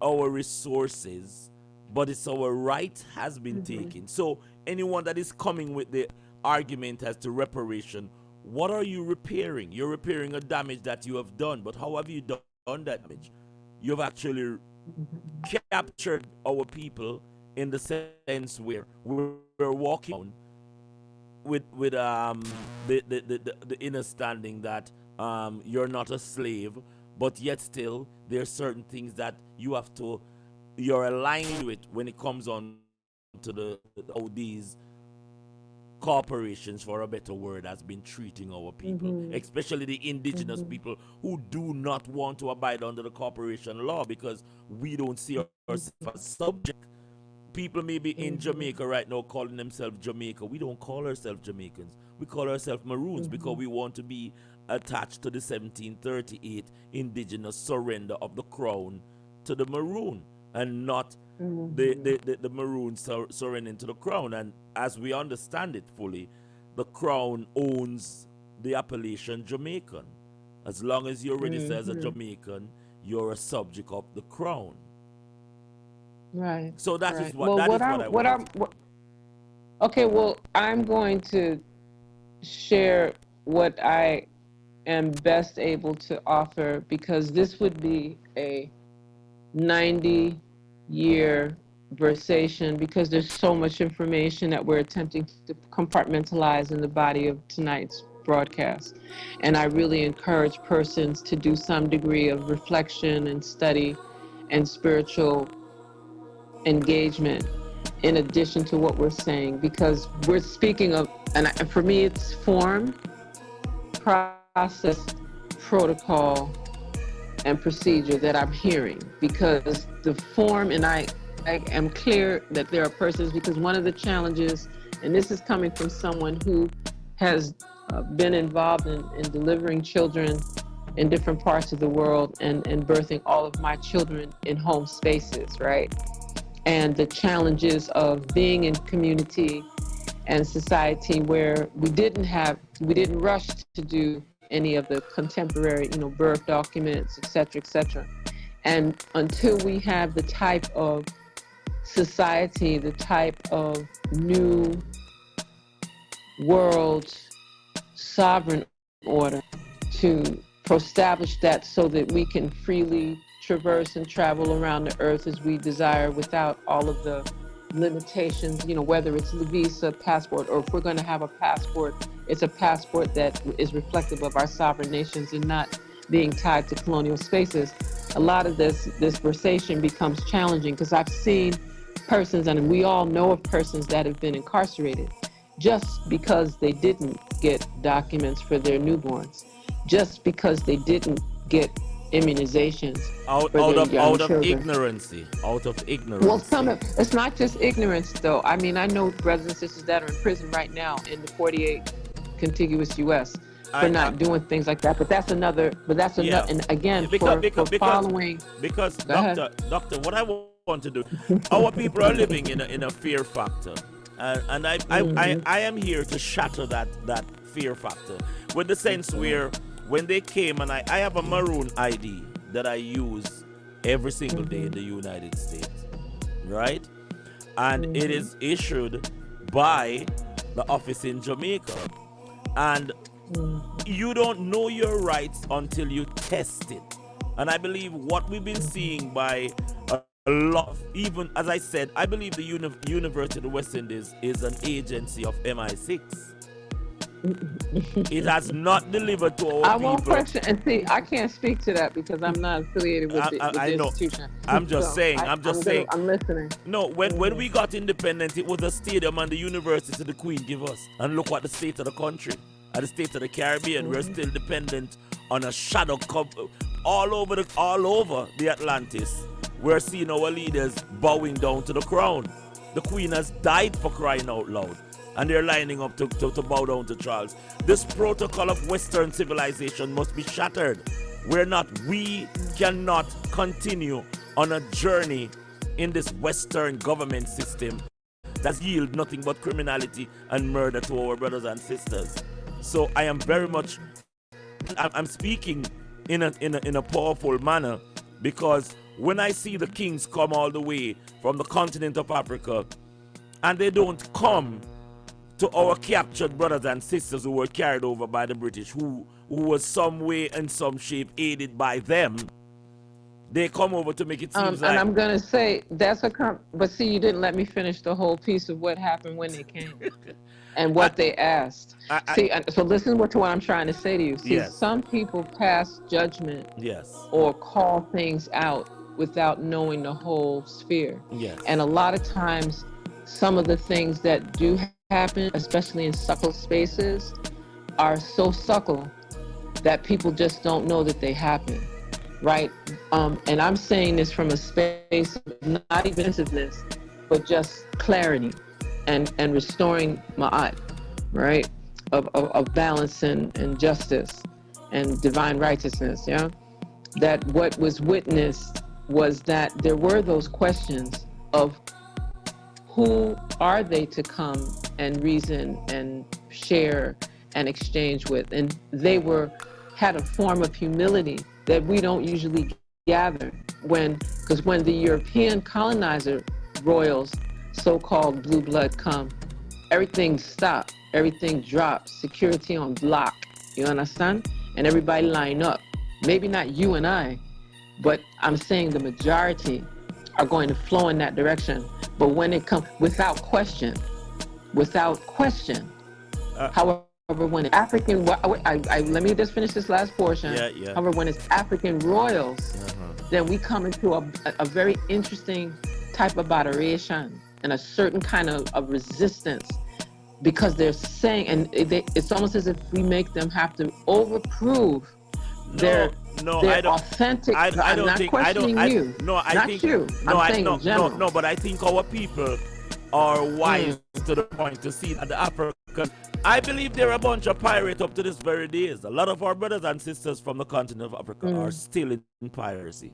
our resources, but it's our right has been taken. So anyone that is coming with the argument as to reparation, what are you repairing? You're repairing a damage that you have done, but how have you done that damage? You've actually captured our people in the sense where we're walking on with the understanding that you're not a slave, but yet still there's certain things that you're aligned with when it comes on to how these corporations, for a better word, has been treating our people, especially the indigenous people who do not want to abide under the corporation law because we don't see ourselves as subject. People may be in Jamaica right now calling themselves Jamaica. We don't call ourselves Jamaicans. We call ourselves Maroons because we want to be attached to the 1738 indigenous surrender of the crown to the Maroon, and not the Maroon surrendering to the crown. And as we understand it fully, the crown owns the appellation Jamaican. As long as you're registered as a Jamaican, you're a subject of the crown. Right. So that is Well, what I want. Okay, well, I'm going to share what I am best able to offer, because this would be a 90-year conversation, because there's so much information that we're attempting to compartmentalize in the body of tonight's broadcast. And I really encourage persons to do some degree of reflection and study and spiritual engagement in addition to what we're saying, because we're speaking of, and for me it's form, process, protocol, and procedure that I'm hearing, because the form, and I am clear that there are persons, because one of the challenges, and this is coming from someone who has been involved in delivering children in different parts of the world and birthing all of my children in home spaces, right? And the challenges of being in community and society where we didn't rush to do any of the contemporary, birth documents, et cetera, and until we have the type of society, the type of new world sovereign order to establish that, so that we can freely traverse and travel around the earth as we desire without all of the limitations, whether it's the visa, passport, or if we're going to have a passport, it's a passport that is reflective of our sovereign nations and not being tied to colonial spaces. A lot of this conversation becomes challenging, because I've seen persons, and we all know of persons that have been incarcerated just because they didn't get documents for their newborns, just because they didn't get immunizations out of ignorance. Well, it's not just ignorance, though. I mean, I know brothers and sisters that are in prison right now in the 48 contiguous U.S. for not doing things like that. But that's another. And again, following. Because doctor, what I want to do, our people are living in a fear factor, and I am here to shatter that fear factor, with the sense where, when they came, and I have a Maroon ID that I use every single day in the United States, right? And it is issued by the office in Jamaica. And you don't know your rights until you test it. And I believe what we've been seeing by a lot, even as I said, I believe the University of the West Indies is an agency of MI6. It has not delivered to our people. I won't question, and see, I can't speak to that because I'm not affiliated with the institution. I'm just saying. I'm listening. No, when we got independent, it was a stadium and the university the Queen give us. And look what the state of the country, and the state of the Caribbean. We're still dependent on a shadow all over the Atlantis. We're seeing our leaders bowing down to the crown. The Queen has died, for crying out loud. And they're lining up to bow down to Charles. This protocol of Western civilization must be shattered. We cannot continue on a journey in this Western government system that yield nothing but criminality and murder to our brothers and sisters. So I am very much, I'm speaking in a powerful manner, because when I see the kings come all the way from the continent of Africa, and they don't come to our captured brothers and sisters who were carried over by the British, who was some way and some shape aided by them, They come over to make it seem like. And I'm gonna say that's but see, you didn't let me finish the whole piece of what happened when they came and what they asked. So listen to what I'm trying to say to you. See, some people pass judgment, or call things out without knowing the whole sphere. And a lot of times, some of the things that do happen, especially in subtle spaces, are so subtle that people just don't know that they happen. Right, and I'm saying this from a space of not eventiveness, but just clarity and restoring ma'at, right, of balance and justice and divine righteousness. Yeah, that what was witnessed was that there were those questions of who are they to come and reason and share and exchange with, and they had a form of humility that we don't usually gather because when the European colonizer royals, so-called blue blood, come, everything stopped, everything dropped, security on block, you understand? And everybody line up. Maybe not you and I, but I'm saying the majority are going to flow in that direction. But when it comes, without question, however, when African, let me just finish this last portion. However, when it's African royals, then we come into a very interesting type of moderation and a certain kind of resistance, because they're saying, and it's almost as if we make them have to overprove their authentic. I'm not questioning you. I'm saying in general. No, but I think our people are wise to the point to see that the African, I believe they're a bunch of pirates up to this very days. A lot of our brothers and sisters from the continent of Africa are still in piracy.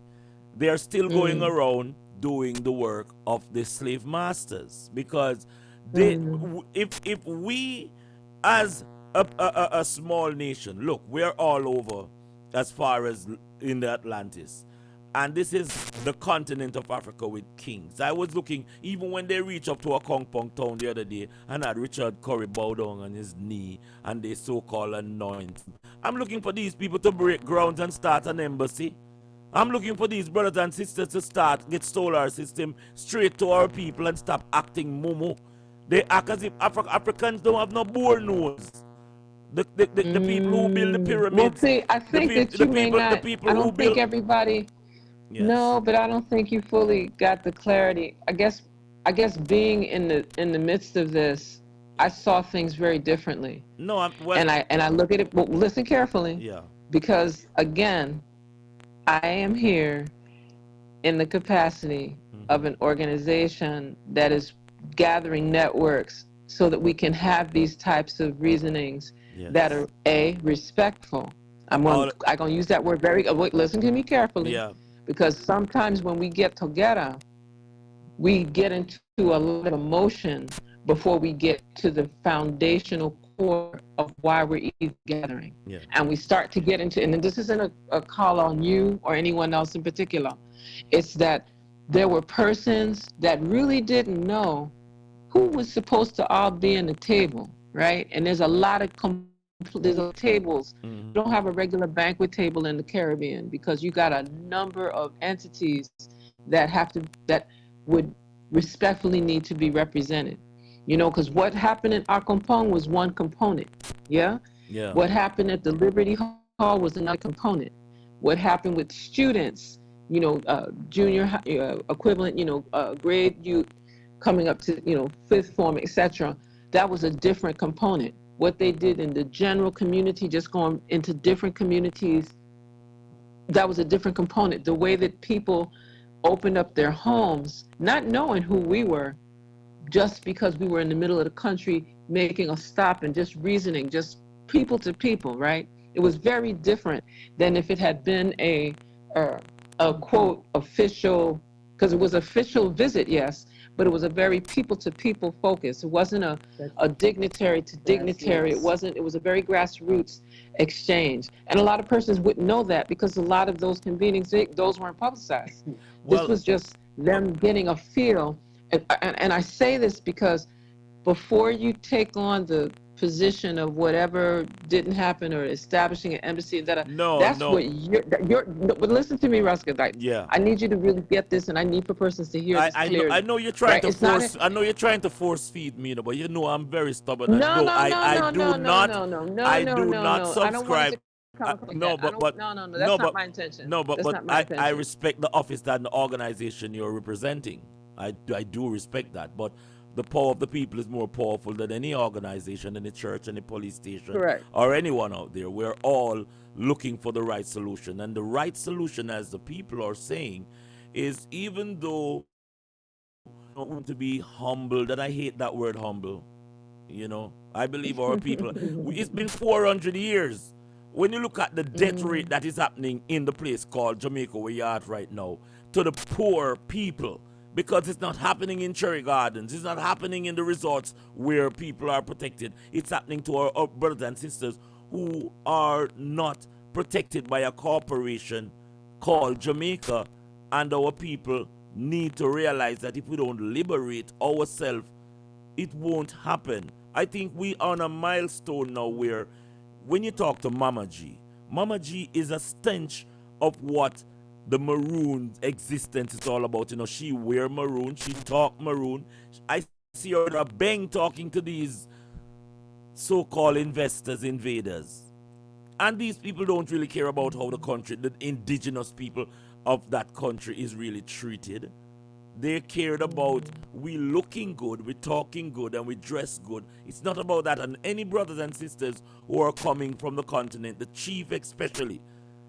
They are still going around doing the work of the slave masters, because they, if we as a small nation, look, we're all over as far as in the Atlantis. And this is the continent of Africa with kings. I was looking, even when they reach up to a Kongpong town the other day, and had Richard Curry bow down on his knee, and they so-called anoint. I'm looking for these people to break grounds and start an embassy. I'm looking for these brothers and sisters to get solar system straight to our people and stop acting mumu. They act as if Africans don't have no bore nose. The people who build the pyramids. Well, see, I think that you may not. I don't think everybody. Yes. No, but I don't think you fully got the clarity. I guess being in the midst of this, I saw things very differently. No, and I look at it. Well, listen carefully. Yeah. Because again, I am here in the capacity of an organization that is gathering networks so that we can have these types of reasonings that are respectful. I'm gonna use that word very. Listen to me carefully. Yeah. Because sometimes when we get together, we get into a lot of emotion before we get to the foundational core of why we're even gathering. Yeah. And we start to get into, and this isn't a call on you or anyone else in particular. It's that there were persons that really didn't know who was supposed to all be in the table, right? And there's a lot of tables. You don't have a regular banquet table in the Caribbean because you got a number of entities that would respectfully need to be represented. You know, because what happened in Accompong was one component. Yeah. What happened at the Liberty Hall was another component. What happened with students, you know, junior equivalent, you know, grade youth coming up to, you know, fifth form, etc. That was a different component. What they did in the general community, just going into different communities, that was a different component. The way that people opened up their homes, not knowing who we were, just because we were in the middle of the country, making a stop and just reasoning, just people to people, right? It was very different than if it had been a quote official, because it was official visit, yes, but it was a very people to people focus. It wasn't a dignitary to dignitary. It was a very grassroots exchange. And a lot of persons wouldn't know that because a lot of those convenings, those weren't publicized. This was just them getting a feel. And I say this because before you take on the position of whatever didn't happen or establishing an embassy. That's No. what you're. But listen to me, Ruska. Like, Yeah. I need you to really get this, and I need for persons to hear this clearly. I know you're trying right? to force. I know you're trying to force feed me, but you know I'm very stubborn. No, I do not subscribe. No, but that's not my intention. No, but That's not my intention. I respect the office and the organization you're representing. I do respect that, but the power of the people is more powerful than any organization, any church, any police station, Correct. or anyone out there. We're all looking for the right solution, and the right solution, as the people are saying, is even though I don't want to be humble, that I hate that word humble. You know, I believe our people. It's been 400 years. When you look at the death rate that is happening in the place called Jamaica, where you're at right now, to the poor people, because it's not happening in Cherry Gardens, it's not happening in the resorts where people are protected. It's happening to our brothers and sisters who are not protected by a corporation called Jamaica, and our people need to realize that if we don't liberate ourselves, it won't happen. I think we are on a milestone now where when you talk to Mama G is a stench of what the maroon existence is all about. You know, she wear maroon, she talk maroon. I see her in a bang talking to these so-called invaders. And these people don't really care about how the indigenous people of that country is really treated. They cared about we looking good, we talking good, and we dress good. It's not about that. And any brothers and sisters who are coming from the continent, the chief especially,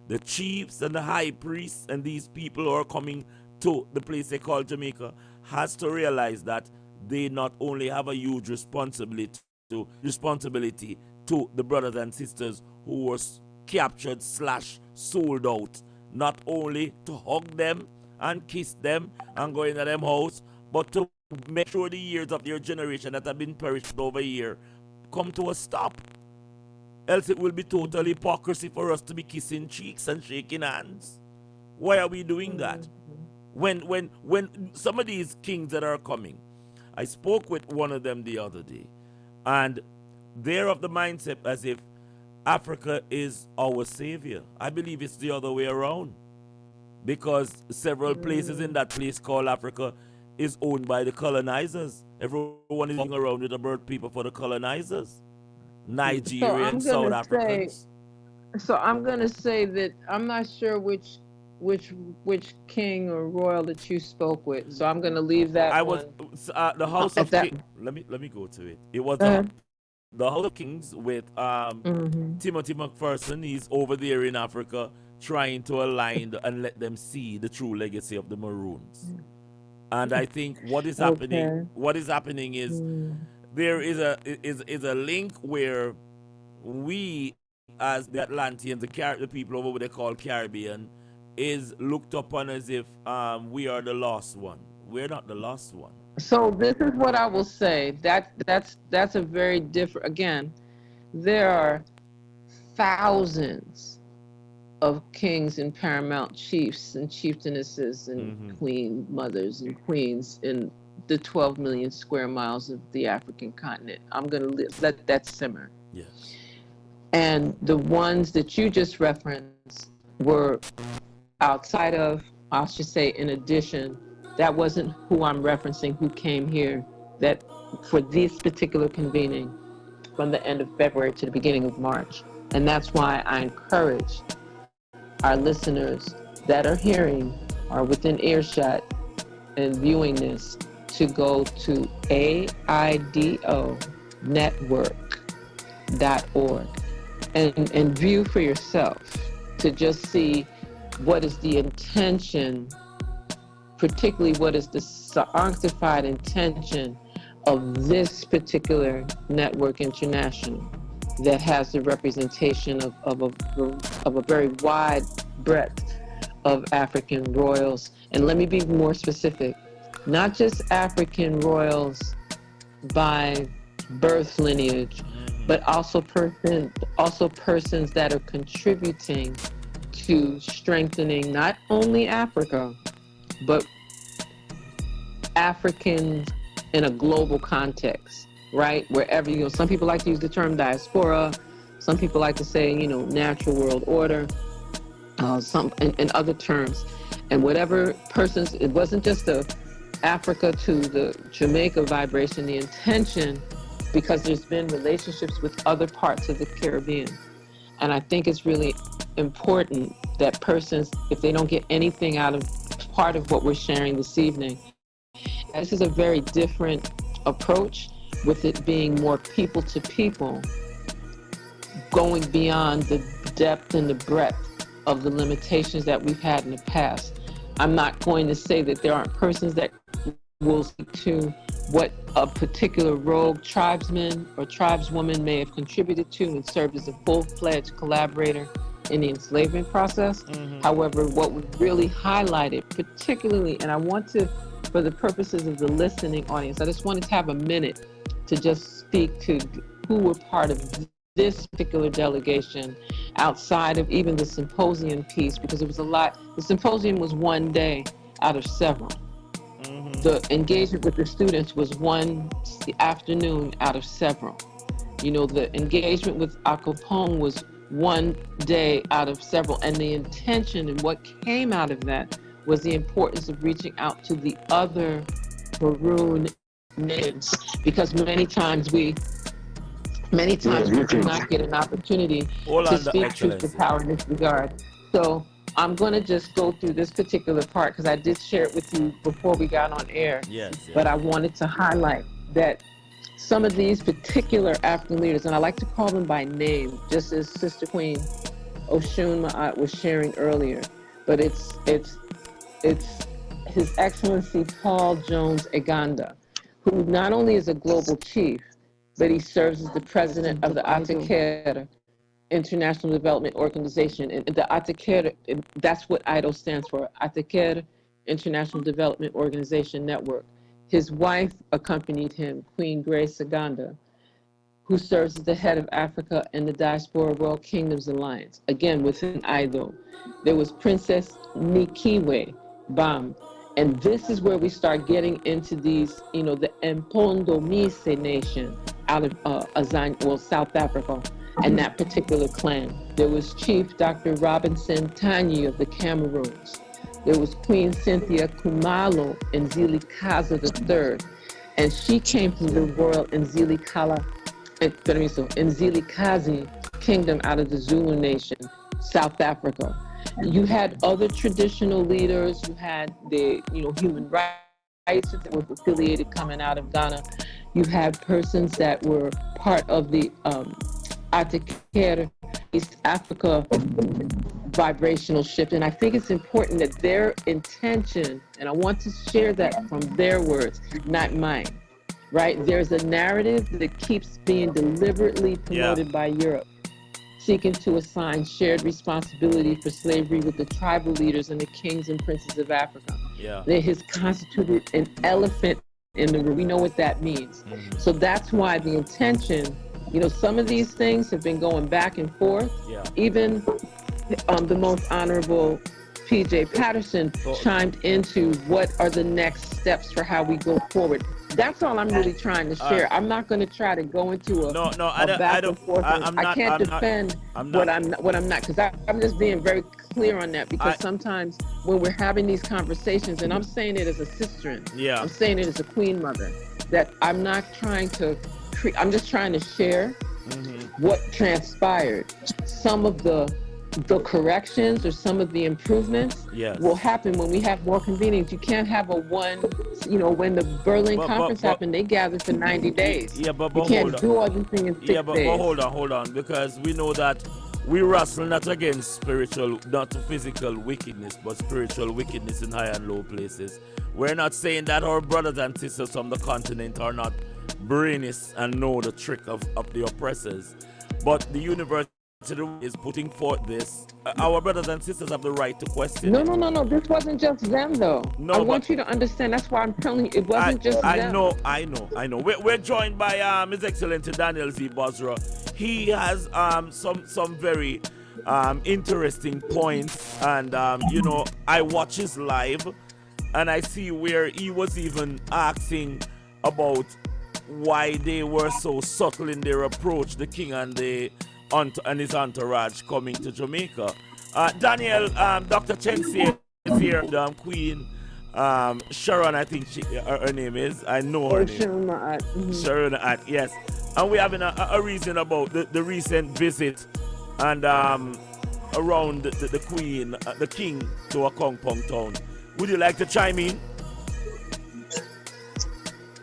the chiefs and the high priests and these people who are coming to the place they call Jamaica, has to realize that they not only have a huge responsibility to the brothers and sisters who were captured / sold out, not only to hug them and kiss them and go into them house, but to make sure the years of their generation that have been perished over here come to a stop. Else it will be total hypocrisy for us to be kissing cheeks and shaking hands. Why are we doing that? When some of these kings that are coming, I spoke with one of them the other day, and they're of the mindset as if Africa is our savior. I believe it's the other way around, because several places in that place called Africa is owned by the colonizers. Everyone is going around with the bird people for the colonizers. Nigerians, South Africans. So I'm going to say that I'm not sure which king or royal that you spoke with. So I'm going to leave that. The House of Kings. Let me go to it. It was the House of Kings with Timothy McPherson. He's over there in Africa trying to align and let them see the true legacy of the Maroons. And I think what is happening is there is a link where we, as the Atlanteans, the people over what they call Caribbean, is looked upon as if we are the lost one. We're not the lost one. So this is what I will say. That's a very different. Again, there are thousands of kings and paramount chiefs and chieftainesses and queen mothers and queens in the 12 million square miles of the African continent. I'm going to let that simmer. Yes. And the ones that you just referenced were outside of, I should say, in addition, that wasn't who I'm referencing, who came here that for this particular convening from the end of February to the beginning of March. And that's why I encourage our listeners that are hearing or within earshot and viewing this to go to AIDOnetwork.org and view for yourself, to just see what is the intention, particularly what is the sanctified intention of this particular network international that has the representation of a very wide breadth of African royals. And let me be more specific, not just African royals by birth lineage, but also persons that are contributing to strengthening not only Africa, but Africans in a global context, right? Wherever you go. Some people like to use the term diaspora. Some people like to say, natural world order, and other terms. And whatever persons, it wasn't just the Africa to the Jamaica vibration, the intention, because there's been relationships with other parts of the Caribbean. And I think it's really important that persons, if they don't get anything out of part of what we're sharing this evening, this is a very different approach, with it being more people to people, going beyond the depth and the breadth of the limitations that we've had in the past. I'm not going to say that there aren't persons that will speak to what a particular rogue tribesman or tribeswoman may have contributed to and served as a full-fledged collaborator in the enslavement process. However, what we really highlighted, particularly, and I want to, for the purposes of the listening audience, I just wanted to have a minute to just speak to who were part of this particular delegation outside of even the symposium piece, because it was a lot. The symposium was one day out of several. The engagement with the students was one afternoon out of several. The engagement with Acapone was one day out of several. And the intention and what came out of that was the importance of reaching out to the other maroon natives, because many times we do not get an opportunity to speak truth to power in this regard. So I'm going to just go through this particular part because I did share it with you before we got on air. Yes. But I wanted to highlight that some of these particular African leaders, and I like to call them by name, just as Sister Queen Oshun Ma'at was sharing earlier, but it's His Excellency Paul Jones Eganda, who not only is a global chief, but he serves as the president of the Atakera International Development Organization. And the Atakera, that's what IDO stands for, Atakera International Development Organization Network. His wife accompanied him, Queen Grace Saganda, who serves as the head of Africa and the Diaspora World Kingdoms Alliance. Again, within IDO. There was Princess Nikiwe Bam. And this is where we start getting into these, the Mpondomise nation out of South Africa, and that particular clan. There was Chief Dr. Robinson Tanyi of the Cameroons. There was Queen Cynthia Kumalo Nzilikazi III, and she came from the royal Nzilikazi kingdom out of the Zulu nation, South Africa. You had other traditional leaders. You had the human rights that were affiliated coming out of Ghana. You had persons that were part of the Atakera East Africa vibrational shift. And I think it's important that their intention, and I want to share that from their words, not mine, right? There's a narrative that keeps being deliberately promoted by Europe, seeking to assign shared responsibility for slavery with the tribal leaders and the kings and princes of Africa. That has constituted an elephant in the room. We know what that means. So that's why the intention, some of these things have been going back and forth. Even the most honorable P.J. Patterson chimed into what are the next steps for how we go forward. That's all I'm really trying to share. I'm not going to try to go into a back and forth. I can't defend what I'm not, because I'm just being very clear on that, because sometimes when we're having these conversations, and I'm saying it as a sister, I'm saying it as a queen mother, that I'm not trying to I'm just trying to share what transpired. Some of the corrections or some of the improvements will happen when we have more convenings. You can't have when the Berlin conference happened, they gathered for 90 days. You can't do all these things in 6 days. But hold on, because we know that we wrestle not against not physical wickedness, but spiritual wickedness in high and low places. We're not saying that our brothers and sisters from the continent are not brainiest and know the trick of the oppressors, but the universe is putting forth this. Our brothers and sisters have the right to question. No. This wasn't just them, though. I want you to understand. That's why I'm telling you, it wasn't just them. I know. We're joined by His Excellency Daniel Z. Bozra. He has some very interesting points, and I watch his live, and I see where he was even asking about why they were so subtle in their approach, the king and his entourage coming to Jamaica. Daniel, Dr. Chensi is here, Queen Sharon, I think her name is. I know her name. Sharon, yes. And we're having a reason about the recent visit and around the Queen, the King to Akongpong town. Would you like to chime in?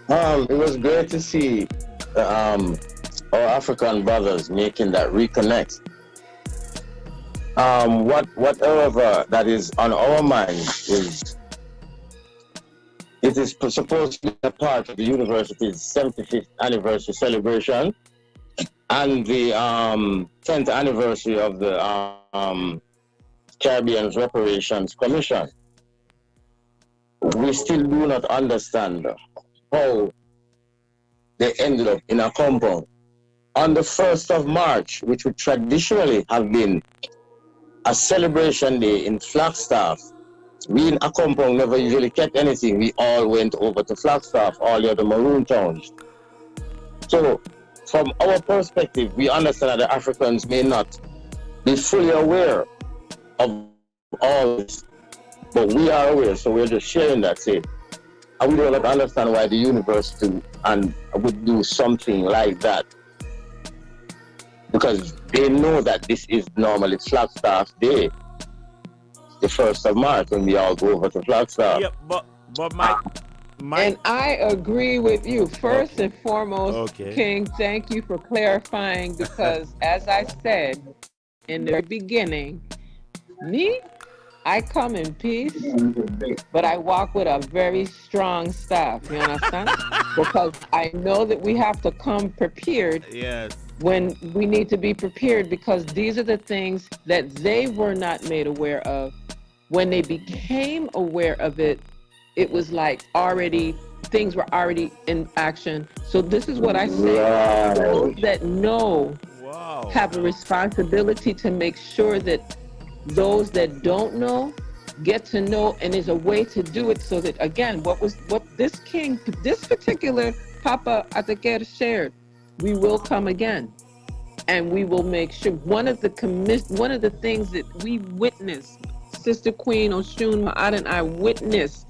It was great to see our African brothers making that reconnect. Whatever that is on our mind is, it is supposed to be a part of the university's 75th anniversary celebration and the 10th anniversary of the Caribbean Reparations Commission. We still do not understand how they ended up in a compound. On the 1st of March, which would traditionally have been a celebration day in Flagstaff, we in Akongpong never usually kept anything. We all went over to Flagstaff, all the other maroon towns. So, from our perspective, we understand that the Africans may not be fully aware of all this, but we are aware, so we're just sharing that. Say, and we don't understand why the university would do something like that, because they know that this is normally Flagstaff Day, the 1st of March, when we all go over to Flagstaff. Yeah, but my and I agree with you. First and foremost, King, thank you for clarifying, because as I said in the beginning, I come in peace, but I walk with a very strong staff. You understand? Because I know that we have to come prepared. Yes. When we need to be prepared, because these are the things that they were not made aware of. When they became aware of it, it was like things were already in action. So this is what I say. Wow. Those that know have a responsibility to make sure that those that don't know get to know, and there's a way to do it so that, again, what this particular Papa Atakere shared, we will come again, and we will make sure. One of the things that we witnessed, Sister Queen Oshun Ma'at and I witnessed,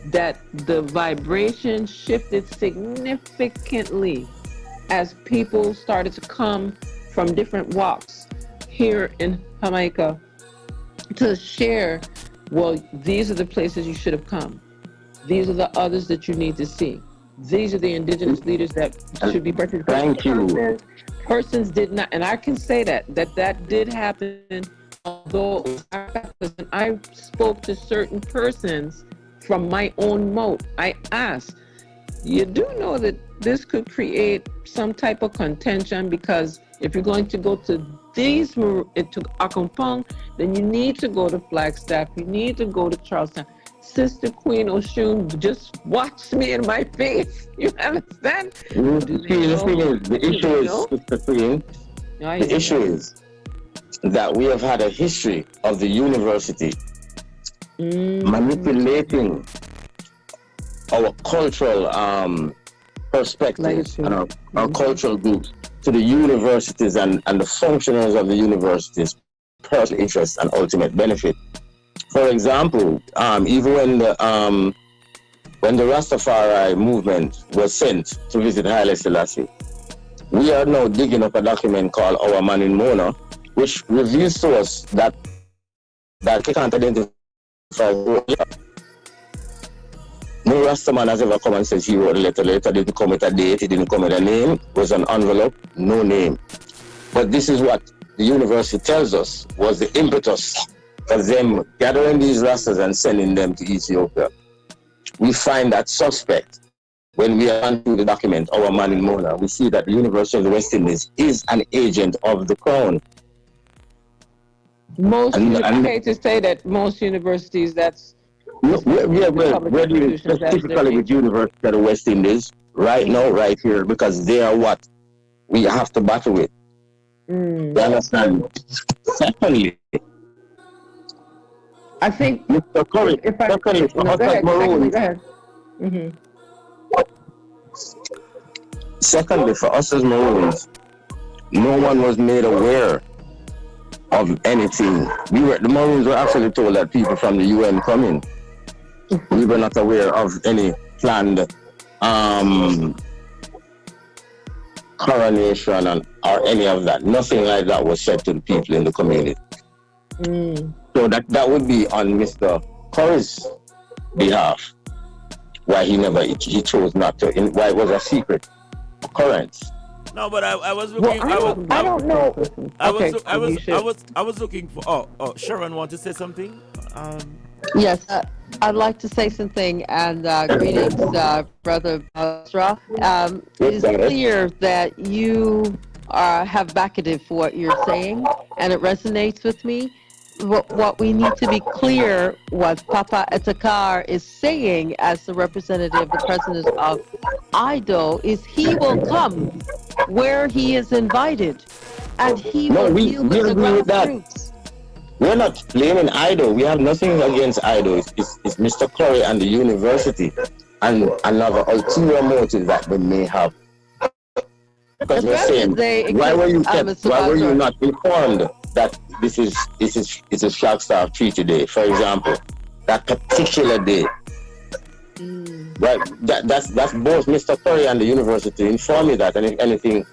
that the vibration shifted significantly as people started to come from different walks here in Jamaica to share, well, these are the places you should have come. These are the others that you need to see. These are the indigenous leaders that should be participating. Thank you. Persons did not, and I can say that did happen, although I spoke to certain persons from my own mouth. I asked, you do know that this could create some type of contention, because if you're going to go to Akongpong, then you need to go to Flagstaff, you need to go to Charlestown. Sister Queen Oshun just watched me in my face. You understand? The issue is that we have had a history of the university manipulating our cultural perspectives and our cultural groups to the universities and the functionaries of the universities' personal interest and ultimate benefit. For example, even when the Rastafari movement was sent to visit Haile Selassie, we are now digging up a document called Our Man in Mona, which reveals to us that they can't identify who. No Rastaman has ever come and said he wrote a letter. The letter didn't come with a date, it didn't come with a name, it was an envelope, no name. But this is what the university tells us was the impetus for them gathering these Rastas and sending them to Ethiopia. We find that suspect when we are through the document, Our Man in Mona. We see that the University of the West Indies is an agent of the crown. I hate to say that most universities, we're dealing specifically with University of the West Indies right now, right here, because they are what we have to battle with. You understand? Secondly, I think Mr. Curry, go ahead. Secondly, for us as Maroons, no one was made aware of anything. The Maroons were actually told that people from the UN come in. We were not aware of any planned coronation or any of that. Nothing like that was said to the people in the community. So that would be on Mr. Curry's behalf. Why he chose not to, why it was a secret occurrence. No, but I was looking. Well, I don't know. I was looking for. Oh, Sharon, want to say something? Yes, I'd like to say something, and greetings, Brother Basra. It is clear that you have backative for what you're saying, and it resonates with me. What we need to be clear, what Papa Etakar is saying as the representative, the president of IDO, is he will come where he is invited, and he will deal with the grassroots. We're not blaming IDO. We have nothing against IDO. It's Mr. Curry and the university and another ulterior motive that they may have. Because we're saying, why were you not informed that this is a Flagstaff Treaty Day, for example, that particular day? Right? That's both Mr. Curry and the university inform me that, and if anything,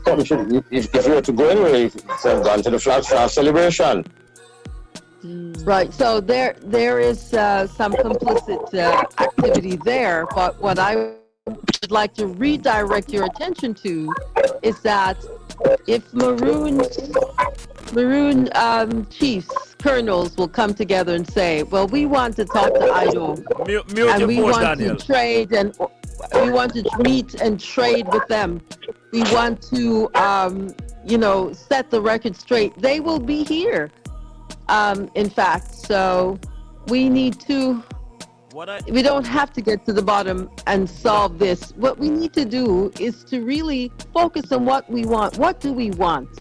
if you were to go anywhere, you should have gone to the Flagstaff celebration. Right, so there is some complicit activity there, but what I would like to redirect your attention to is that if Maroon chiefs, colonels will come together and say, well, we want to talk to IDO, and we want to trade, and we want to meet and trade with them. We want to, set the record straight. They will be here. In fact, so we need to, we don't have to get to the bottom and solve this. What we need to do is to really focus on what we want. What do we want?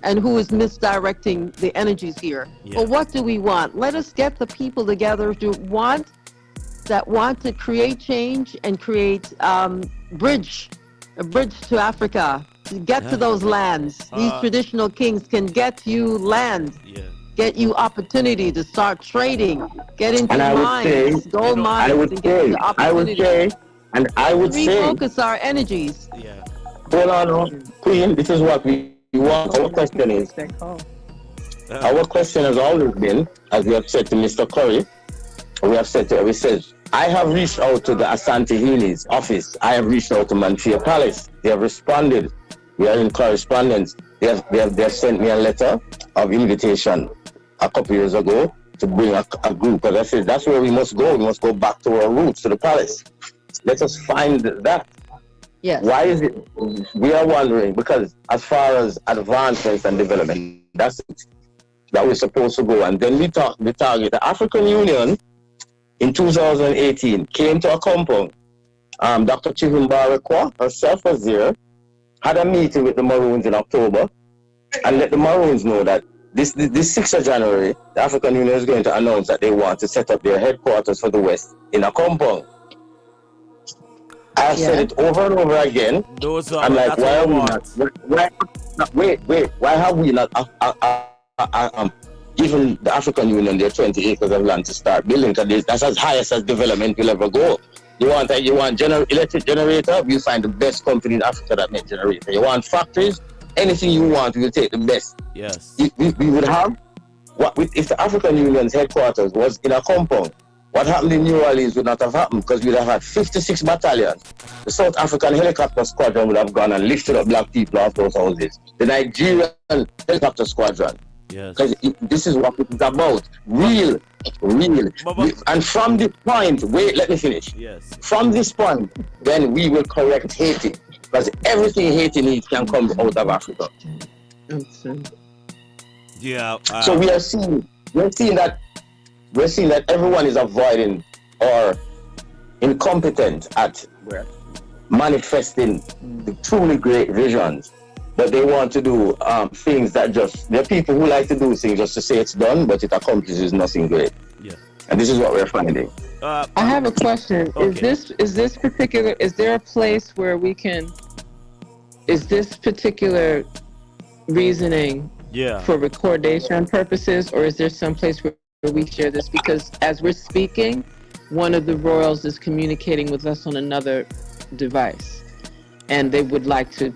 And who is misdirecting the energies here? Yeah. Well, what do we want? Let us get the people together who want to create change and create a bridge to Africa. Get to those lands. These traditional kings can get you land, get you opportunity to start trading, get into mines, gold mines, I would say, refocus our energies. Yeah. Hold on, Queen. This is what we want. Our question is, our question has always been, as we have said to Mr. Curry, we said, I have reached out to the Asante Healy's office. I have reached out to Manfia Palace. They have responded. We are in correspondence. They have sent me a letter of invitation a couple years ago to bring a group. But I said, that's where we must go. We must go back to our roots, to the palace. Let us find that. Yes. Why is it? We are wondering, because as far as advancements and development, that's it, that we're supposed to go. And then we target the African Union in 2018 came to a compound. Dr. Chivimbarekwa herself was there, had a meeting with the Maroons in October, and let the Maroons know that this 6th of January, the African Union is going to announce that they want to set up their headquarters for the West in a compound. I've said it over and over again. I'm like, why are we not? Why have we not given the African Union their 20 acres of land to start building? Because that's as highest as development will ever go. You want electric generator? You find the best company in Africa that makes generator. You want factories? Anything you want, we will take the best. Yes. We would have if the African Union's headquarters was in a compound. What happened in New Orleans would not have happened, because we'd have had 56 battalions. The South African helicopter squadron would have gone and lifted up black people off those houses. The Nigerian helicopter squadron. Yes. Because this is what it is about. Real. And from this point, let me finish. Yes. From this point, then we will correct Haiti. Because everything Haiti needs can come out of Africa. Yeah. So we're seeing that everyone is avoiding or incompetent at manifesting the truly great visions. But they want to do things that there are people who like to do things just to say it's done, but it accomplishes nothing great. Yeah. And this is what we're finding. I have a question. Okay. Is this particular? Is there a place where we can? Is this particular reasoning for recordation purposes, or is there some place where we share this? Because as we're speaking, one of the royals is communicating with us on another device, and they would like to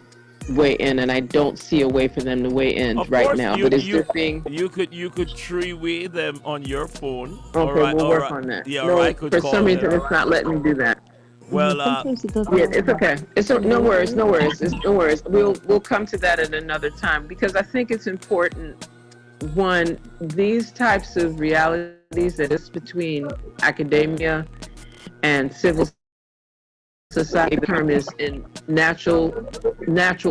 weigh in, and I don't see a way for them to weigh in right now. But is there being? You could three-way them on your phone. Okay, we'll work on that. Yeah, no, or I could for call some reason them. it's not letting me do that. Well, yeah, it's okay. No worries. No worries. We'll come to that at another time, because I think it's important. One, these types of realities that is between academia and civil society, the term is in natural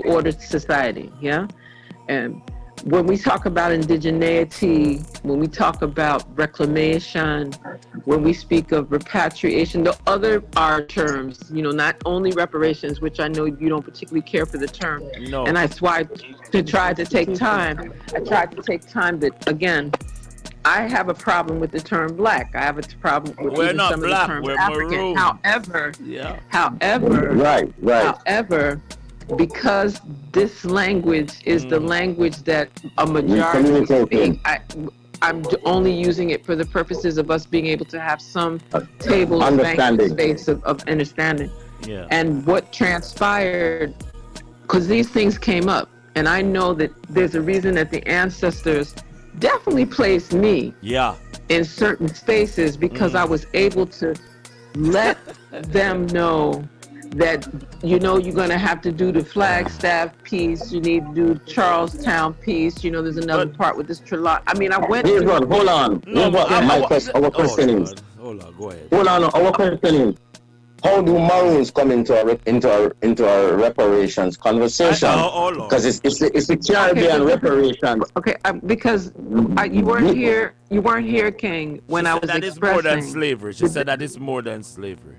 ordered society. Yeah, and when we talk about indigeneity, when we talk about reclamation, when we speak of repatriation, the other are terms, not only reparations, which I know you don't particularly care for the term. No. And that's why I tried to take time that, again, I have a problem with the term black. I have a problem with We're even not some black, of the terms we're African. maroon. However, because this language is the language that a majority speak, I'm only using it for the purposes of us being able to have some table space of understanding. Yeah. And what transpired, because these things came up, and I know that there's a reason that the ancestors definitely placed me in certain spaces, because I was able to let them know that, you're going to have to do the Flagstaff piece, you need to do Charlestown piece, there's another part with this Trelawney. I mean, I went Hold on. Our question is. Hold on, go ahead. Hold on, our question is, how do Maroons come into our reparations conversation? Because it's the Caribbean reparation. Okay, because you weren't here, King, when I was that expressing. That is more than slavery. She said that is more than slavery.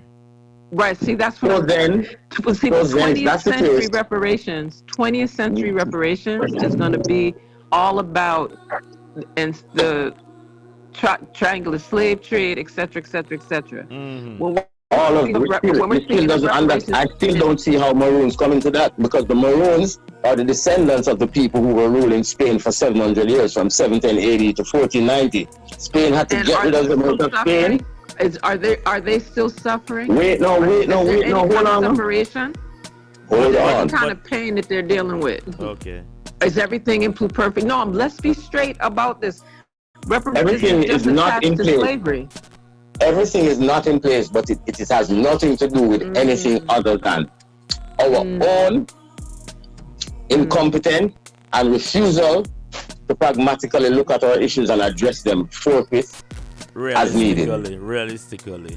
Right, see, that's what the 20th century reparations. 20th century reparations is going to be all about the triangular slave trade, etc., etc., etc. All of it. I still don't see how Maroons come into that, because the Maroons are the descendants of the people who were ruling Spain for 700 years, from 1780 to 1490. Spain had to get rid of the most of Spain. Are they still suffering? Hold on. Separation? Hold on. What kind of pain that they're dealing with? Okay. Is everything in perfect? No, let's be straight about this. Everything is not in place. Slavery. Everything is not in place, but it has nothing to do with anything other than our own incompetence and refusal to pragmatically look at our issues and address them forthwith as needed. Realistically.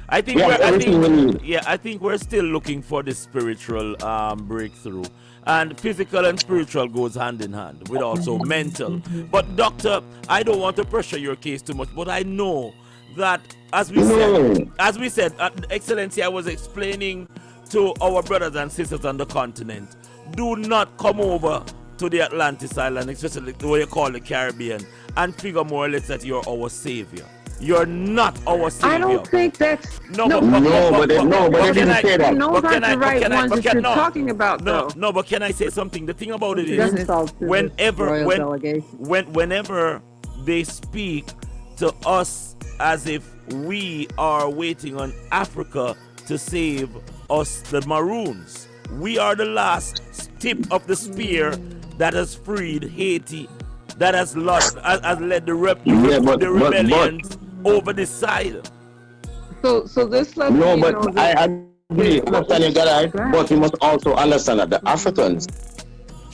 I think we're still looking for the spiritual breakthrough. And physical and spiritual goes hand in hand with also mental. But doctor, I don't want to pressure your case too much, but I know that as we said, Excellency, I was explaining to our brothers and sisters on the continent, do not come over to the Atlantis Island, especially what you call the Caribbean, and figure more or less that you're our savior. You're not our savior. I don't think that's but they didn't say that. Those aren't the right ones that you're talking about, though. No, but can I say something? The thing about it is, whenever they speak to us as if we are waiting on Africa to save us, the Maroons, we are the last tip of the spear that has freed Haiti, that has led the rebellions over the side. So this lets I agree. But you must also understand that the Africans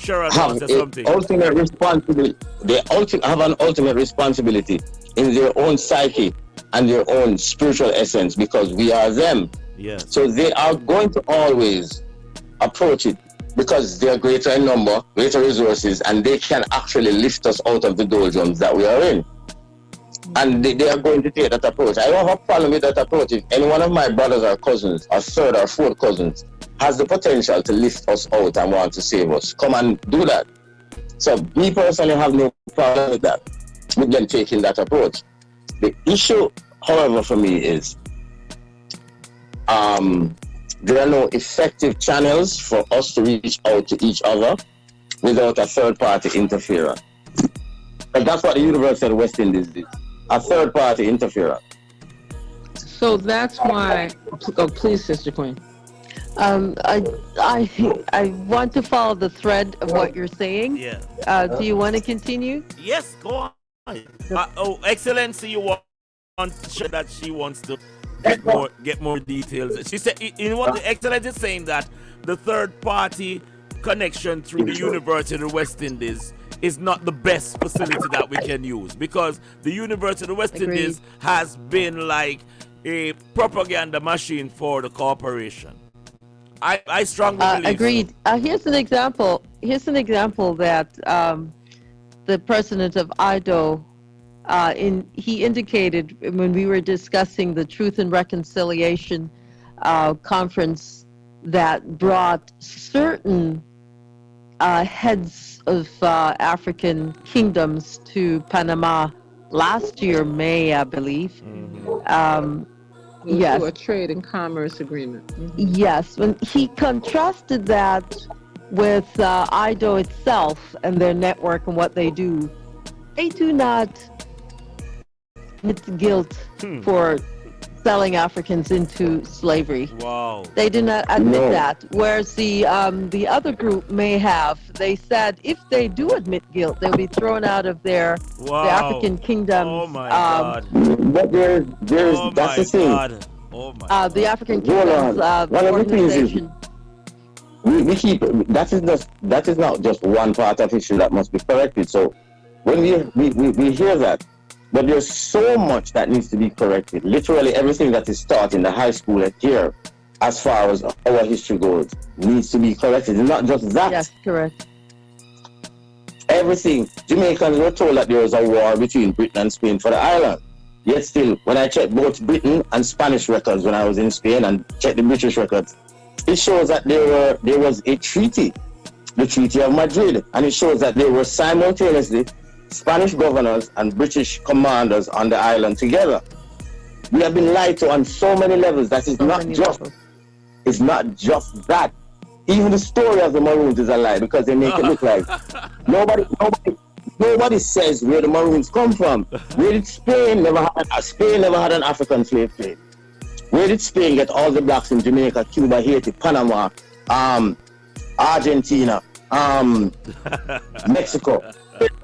have an ultimate responsibility. They have an ultimate responsibility in their own psyche and their own spiritual essence, because we are them. Yes. So they are going to always approach it because they are greater in number, greater resources, and they can actually lift us out of the doldrums that we are in. And they are going to take that approach. I don't have a problem with that approach. If any one of my brothers or cousins, or third or fourth cousins, has the potential to lift us out and want to save us, come and do that. So me personally have no problem with that, with them taking that approach. The issue however, for me is there are no effective channels for us to reach out to each other without a third-party interferer. And that's what the University of the West Indies is, a third-party interferer. So that's why. Oh, please, Sister Queen. I want to follow the thread of what you're saying. Yeah. Do you want to continue? Yes, go on. Excellency, you want to share that she wants to get more details. She said, you know what the Excellency is saying, that the third party connection through the University of the West Indies is not the best facility that we can use, because the University of the West Indies has been like a propaganda machine for the corporation. I strongly believe agreed. So. Here's an example. That the president of IDO, he indicated when we were discussing the Truth and Reconciliation conference that brought certain heads of African kingdoms to Panama last year, May, I believe. Yes. To a trade and commerce agreement. Mm-hmm. Yes, when he contrasted that with IDO itself and their network and what they do not admit guilt for selling Africans into slavery. Wow. They do not admit that. Whereas the other group may have. They said if they do admit guilt, they'll be thrown out of the African kingdoms. Oh my God. But there's that's the thing. Oh my the African kingdoms organization. We keep that is not just one part of history that must be corrected. So when we hear that, but there's so much that needs to be corrected. Literally everything that is taught in the high school here, as far as our history goes, needs to be corrected. It's not just that. Yes, correct. Everything. Jamaicans were told that there was a war between Britain and Spain for the island. Yet still, when I checked both Britain and Spanish records when I was in Spain and checked the British records, it shows that there was a treaty, the Treaty of Madrid, and it shows that there were simultaneously Spanish governors and British commanders on the island together. We have been lied to on so many levels that it's not just that. Even the story of the Maroons is a lie, because they make it look like nobody says where the Maroons come from. Where did Spain never had an African slave trade? Where did Spain get all the blacks in Jamaica, Cuba, Haiti, Panama, Argentina, Mexico?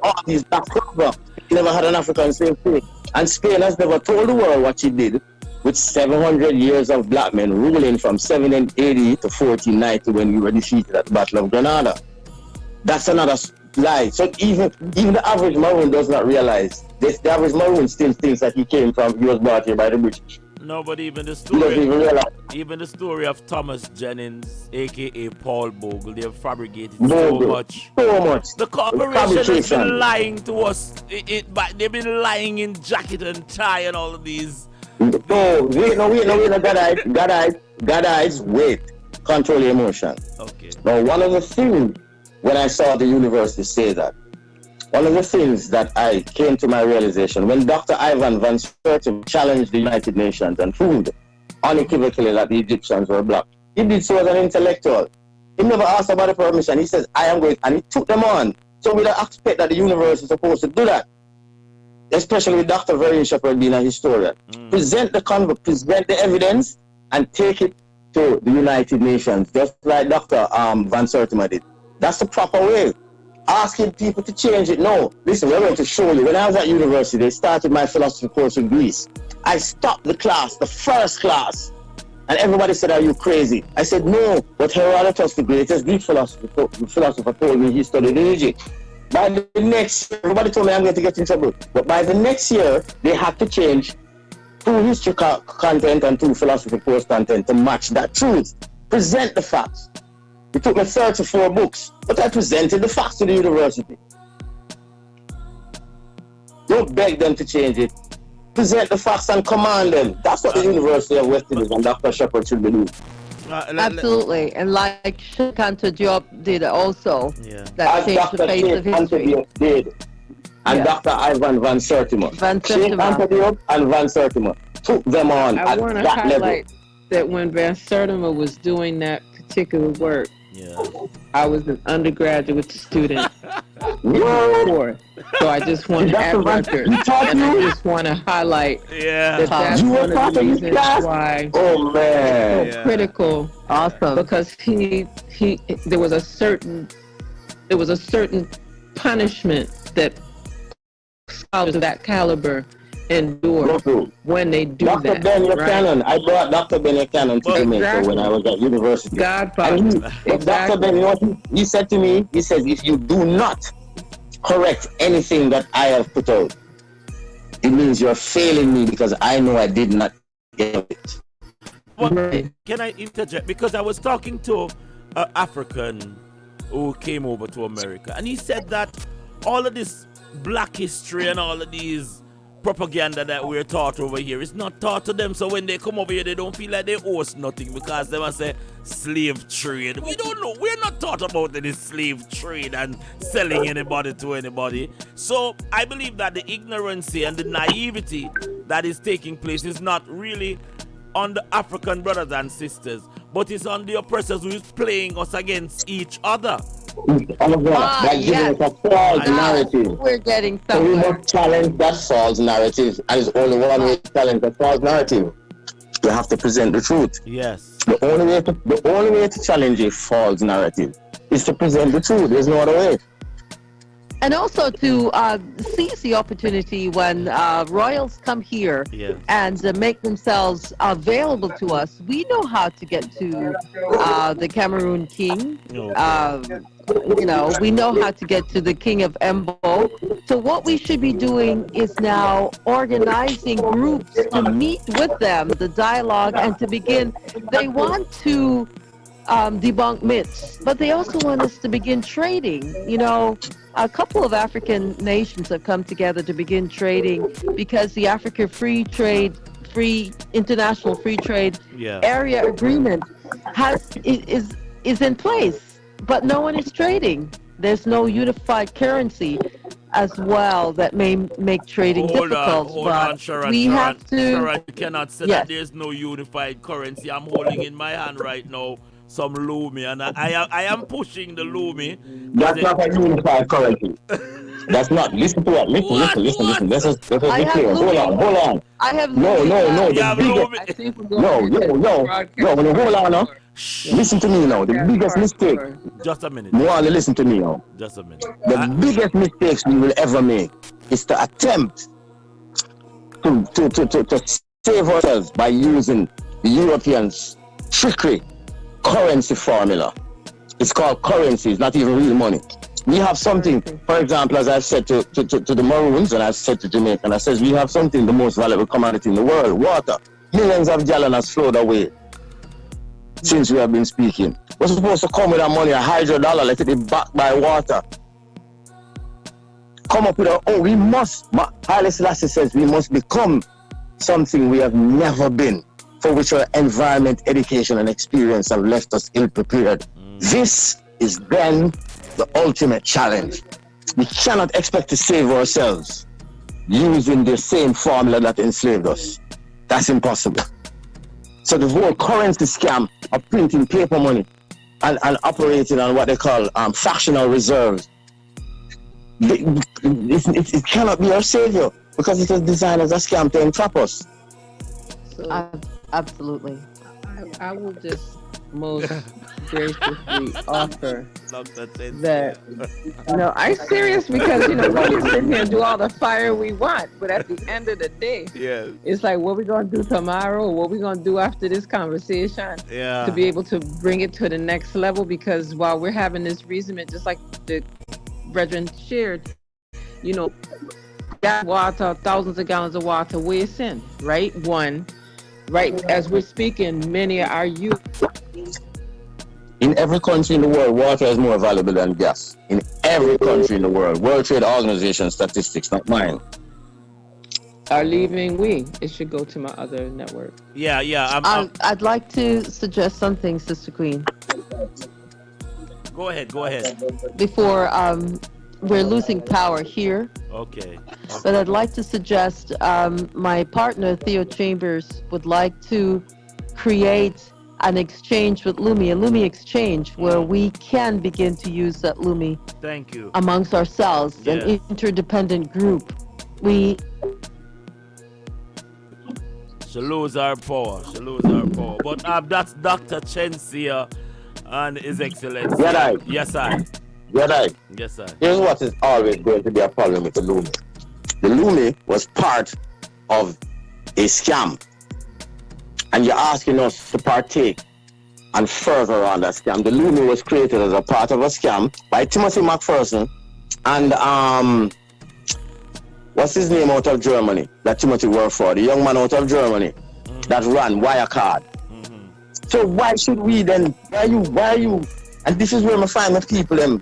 All these blacks come from. They never had an African slave trade. And Spain has never told the world what she did with 700 years of black men ruling from 780 to 1490 when we were defeated at the Battle of Granada. That's another lie. So even the average Maroon does not realize this. The average Maroon still thinks that he was brought here by the British. No, but even the story of Thomas Jennings, aka Paul Bogle, they have fabricated so much. The corporation has been lying to us. They've been lying in jacket and tie and all of these. No, guys, wait. Control your emotion. Okay. Now, one of the things, when I saw the university say that, one of the things that I came to my realization, when Dr. Ivan Van Sertim challenged the United Nations and proved unequivocally that the Egyptians were black, he did so as an intellectual. He never asked about the permission. He says, I am going, and he took them on. So we don't expect that the university is supposed to do that. Especially with Dr. Vereen Shepherd being a historian. Present the evidence and take it to the United Nations, just like Dr. Van Sertima did. That's the proper way. Asking people to change it. No, listen, we're going to show you. When I was at university, they started my philosophy course in Greece. I stopped the class, the first class, and everybody said, are you crazy? I said, no, but Herodotus, the greatest Greek philosopher, told me he studied in Egypt. By the next year, everybody told me I'm going to get in trouble. But by the next year, they had to change 2 history content and 2 philosophy course content to match that truth. Present the facts. It took me 34 books, but I presented the facts to the university. Don't beg them to change it. Present the facts and command them. That's what the University of West Indies and Dr. Shepherd should be doing. Absolutely, and like Shekanta Diop did also, that as changed Dr. the face of history. Diop did. and Dr. Ivan Van Sertima. Sheikh Antodiop and Van Sertima took them on I at want to that level. highlight that when Van Sertima was doing that particular work, I was an undergraduate student in the course. So I just want to add record, and I just want to highlight that that's one of the reasons why it's so critical. Awesome. Because there was a certain punishment that scholars of that caliber endure when they do Dr. that. Ben right? Cannon, I brought Dr. Ben Cannon to Jamaica when I was at university. Godfather. Dr. Ben, you know what he said to me? He said, if you do not correct anything that I have put out, it means you're failing me because I know I did not get it. Well, can I interject? Because I was talking to an African who came over to America, and he said that all of this black history and all of these propaganda that we're taught over here is not taught to them. So when they come over here, they don't feel like they owe us nothing because they must say slave trade. We don't know. We're not taught about any slave trade and selling anybody to anybody. So I believe that the ignorancy and the naivety that is taking place is not really on the African brothers and sisters, but it's on the oppressors who is playing us against each other. That gives us a false narrative. We're getting So we somewhere. must challenge that false narrative, and it's only one way to challenge the false narrative. You have to present the truth. Yes. The only way to challenge a false narrative is to present the truth. There's no other way. And also to seize the opportunity when royals come here and make themselves available to us. We know how to get to the Cameroon king. We know how to get to the king of Embo. So what we should be doing is now organizing groups to meet with them, the dialogue, and to begin. They want to debunk myths, but they also want us to begin trading. A couple of African nations have come together to begin trading because the Africa International Free Trade Area Agreement is in place, but no one is trading. There's no unified currency as well that may make trading difficult. Hold on, Sharon. Have to. Sharon, you cannot say that there's no unified currency. I'm holding in my hand right now some Lumi, and I am pushing the Lumi. That's not a unified currency. That's not. Listen to what? Listen. Let's just be clear. Hold on. I have no. The biggest. No. Hold on now. Listen to me now. The biggest mistake. Just a minute. You want to listen to me now. Just a minute. The biggest mistakes we will ever make is to attempt to save ourselves by using the Europeans' trickery currency formula. It's called currency. It's not even real money. We have something, for example, as I've said to the Maroons, and I've said to Jamaica, and I says we have something, the most valuable commodity in the world, water. Millions of gallons has flowed away since we have been speaking. We're supposed to come with our money, $100, let it be backed by water. Come up with we must, Haile Selassie says we must become something we have never been, for which our environment, education, and experience have left us ill-prepared. This is then the ultimate challenge. We cannot expect to save ourselves using the same formula that enslaved us. That's impossible. So the whole currency scam of printing paper money and operating on what they call fractional reserves, it cannot be our savior because it was designed as a scam to entrap us. Absolutely. I will just most graciously offer that. No, I'm serious because we can sit here and do all the fire we want, but at the end of the day, it's like what we gonna do tomorrow, what we gonna do after this conversation, to be able to bring it to the next level. Because while we're having this reasoning, just like the brethren shared, that water, thousands of gallons of water, waste in, right? Right, as we're speaking, many are youth. In every country in the world, water is more valuable than gas. In every country in the world. World Trade Organization statistics, not mine. Are leaving it should go to my other network. I'd like to suggest something, Sister Queen. Go ahead. Before we're losing power here. Okay. But I'd like to suggest my partner Theo Chambers would like to create an exchange with Lumi, a Lumi exchange, where we can begin to use that Lumi. Thank you. Amongst ourselves, Yes. an interdependent group. We She lose her power. She lose her power. But that's Dr. Chensia and His Excellency. Yeah, right. Yes, I. Yeah, right. Yes, sir. Here's what is always going to be a problem with the Lumi. The Lumi was part of a scam. And you're asking us to partake and further on that scam. The Lumi was created as a part of a scam by Timothy McPherson and what's his name out of Germany that Timothy worked for? The young man out of Germany that ran Wirecard. So why should we then? Why are you? And this is where I find my people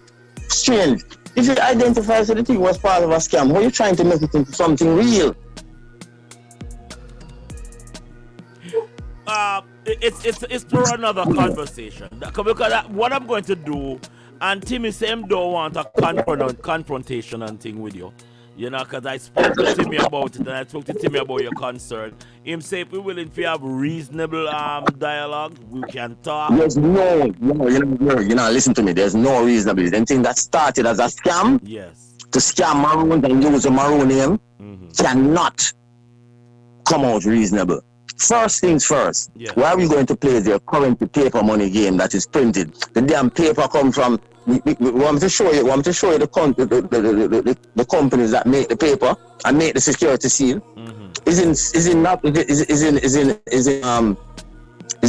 strange. If you identify that the thing was part of a scam, how are you trying to make it into something real? It's for another conversation. Because what I'm going to do, and Timmy same don't want a confrontation and thing with you. You know, because I spoke to Timmy about it, and I spoke to Timmy about your concern. Him say if we're willing to have reasonable dialogue, we can talk. There's no, listen to me. There's no reasonable. The thing that started as a scam, yes, to scam Maroons and use a Maroon name, cannot come out reasonable. First things first, why are we going to play their currency paper money game that is printed? The damn paper come from. We want to show you. The companies that make the paper and make the security seal. Is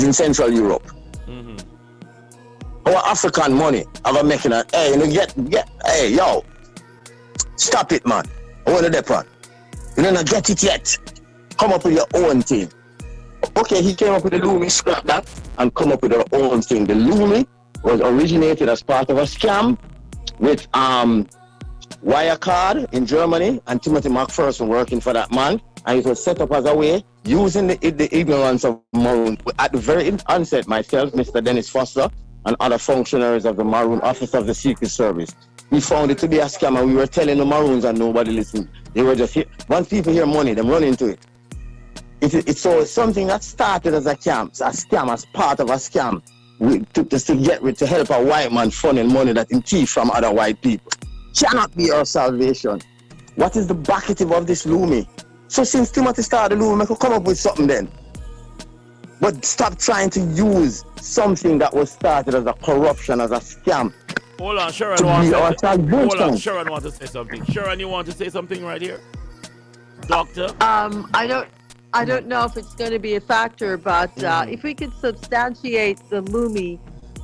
in Central Europe. Our African money are making a hey yo, stop it, man. I want to depart. You don't get it yet. Come up with your own thing. Okay, he came up with the Lumi, scrap that, and come up with their own thing. The Lumi was originated as part of a scam with Wirecard in Germany and Timothy McPherson working for that man. And it was set up as a way, using the ignorance of Maroon. At the very onset, myself, Mr. Dennis Foster, and other functionaries of the Maroon Office of the Secret Service, we found it to be a scam, and we were telling the Maroons and nobody listened. They were just here. Once people hear money, they run into it. It's something that started as a scam, as part of a scam, to help a white man funnel money that he thief from other white people. Cannot be our salvation. What is the bucketive of this Lumi? So since Timothy started the Lumi, I could come up with something then. But stop trying to use something that was started as a corruption, as a scam. Hold on, Sharon wants to say something. Sharon, you want to say something right here? Doctor? I don't know if it's going to be a factor, but if we could substantiate the Lumi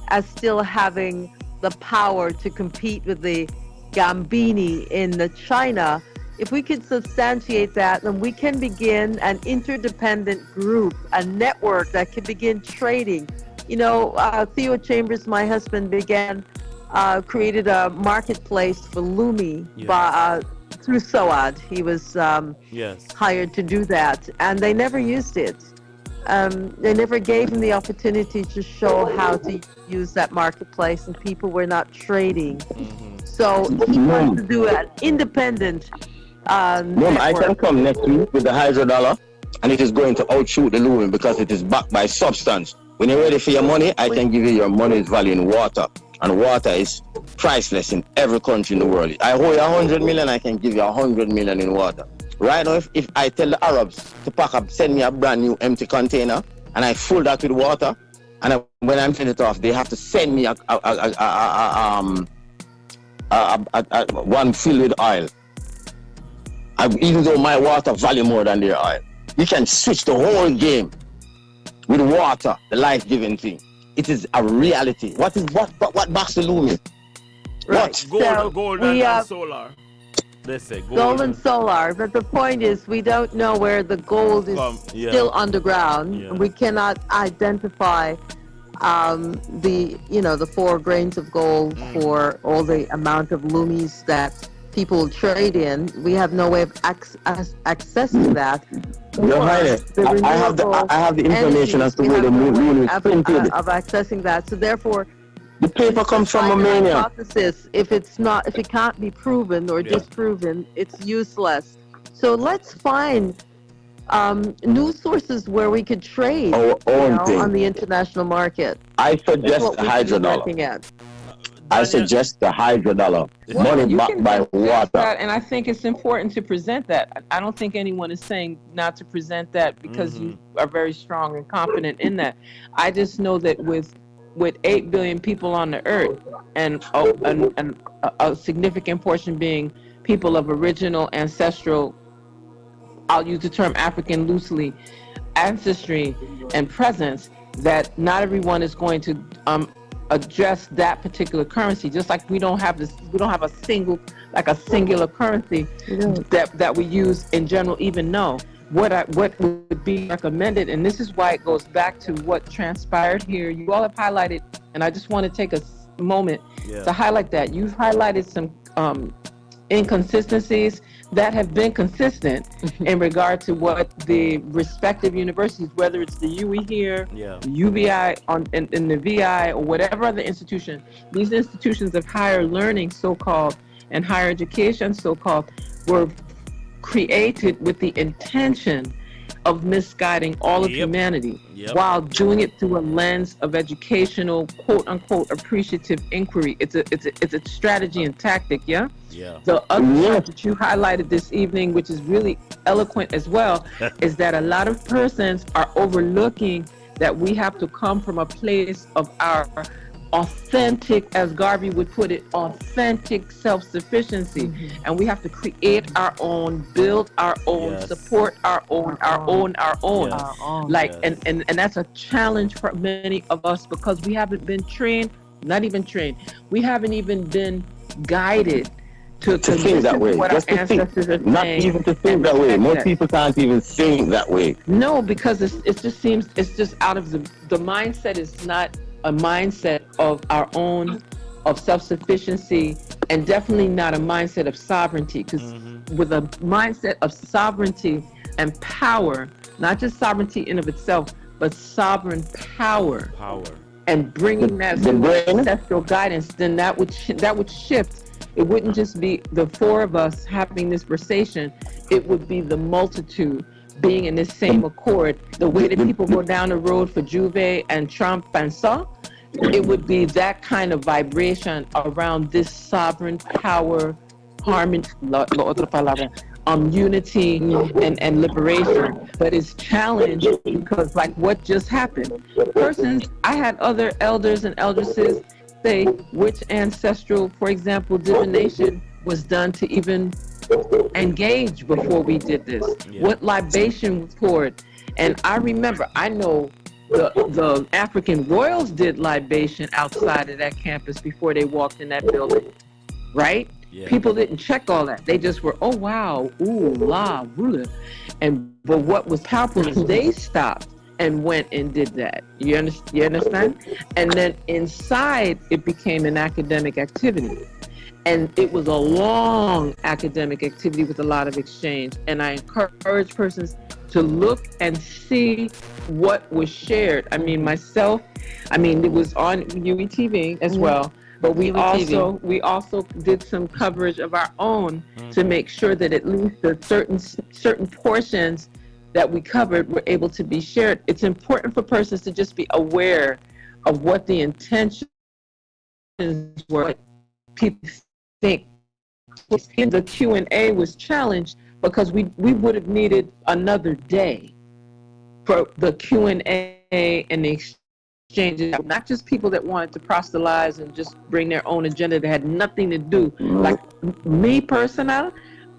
as still having the power to compete with the Gambini in the China, if we could substantiate that, then we can begin an interdependent group, a network that can begin trading. You know, Theo Chambers, my husband, created a marketplace for Lumi through SOAD. He was hired to do that, and they never used it. They never gave him the opportunity to show how to use that marketplace, and people were not trading. So he wants to do an independent I can come next week with the $100, and it is going to outshoot the Lumi because it is backed by substance. When you're ready for your money, I can give you your money's value in water, and water is priceless in every country in the world. I owe you 100 million, I can give you 100 million in water. Right now, if I tell the Arabs to pack up, send me a brand new empty container, and I fill that with water, and when I'm sending it off, they have to send me one filled with oil. Even though my water value more than their oil. You can switch the whole game with water, the life-giving thing. It is a reality. What backs the Lumi? Right. What? Gold and solar. They say gold and solar, but the point is we don't know where the gold is still underground. Yeah. We cannot identify the 4 grains of gold for all the amount of Lumis that people trade in. We have no way of accessing that. Your Highness, I have the information as to where the Lumi is printed. Of accessing that. So therefore, The paper comes from Romania. Hypothesis. If it can't be proven or disproven, it's useless. So let's find news sources where we could trade on the international market. I suggest the hydrodollar. I suggest the hydrodollar. Money backed by water. And I think it's important to present that. I don't think anyone is saying not to present that because you are very strong and confident in that. I just know that with 8 billion people on the earth and a significant portion being people of original ancestral, I'll use the term African loosely, ancestry and presence, that not everyone is going to address that particular currency. Just like we don't have a singular currency that we use in general. Even know what would be recommended, and this is why it goes back to what transpired here. You all have highlighted, and I just want to take a moment to highlight that you've highlighted some inconsistencies that have been consistent in regard to what the respective universities, whether it's the UE here, the UVI in the VI, or whatever other institution, these institutions of higher learning, so-called, and higher education, so-called, were created with the intention of misguiding all of humanity while doing it through a lens of educational, quote-unquote, appreciative inquiry. It's a strategy and tactic, The other part that you highlighted this evening, which is really eloquent as well, is that a lot of persons are overlooking that we have to come from a place of our authentic, as Garvey would put it, authentic self-sufficiency, and we have to create our own, build our own, support our own. And that's a challenge for many of us because we haven't been trained, we haven't even been guided to think that way. What just our ancestors are not saying, even to think that way. Most people can't even think that way. No, because it just seems it's just out of the mindset is not a mindset of our own, of self-sufficiency, and definitely not a mindset of sovereignty, because with a mindset of sovereignty and power, not just sovereignty in of itself, but sovereign power, and bringing that ancestral guidance, then that would shift. It wouldn't just be the four of us having this conversation, it would be the multitude being in this same accord. The way that people go down the road for Juve and Trump and so, it would be that kind of vibration around this sovereign power, harmony, unity and liberation. But it's challenged because, like what just happened, I had other elders and eldresses say which ancestral, for example, divination was done to even engage before we did this. What libation was poured. And I know the African royals did libation outside of that campus before they walked in that building, right? People didn't check all that. They just were, oh wow, ooh la, woola. But what was powerful is they stopped and went and did that. You understand? And then inside it became an academic activity. And it was a long academic activity with a lot of exchange. And I encourage persons to look and see what was shared. I mean, it was on UETV as well. But we also did some coverage of our own to make sure that at least the certain portions that we covered were able to be shared. It's important for persons to just be aware of what the intentions were. What people think. The Q&A was challenged because we would have needed another day for the Q&A and the exchanges. Not just people that wanted to proselytize and just bring their own agenda that had nothing to do. Like me personally,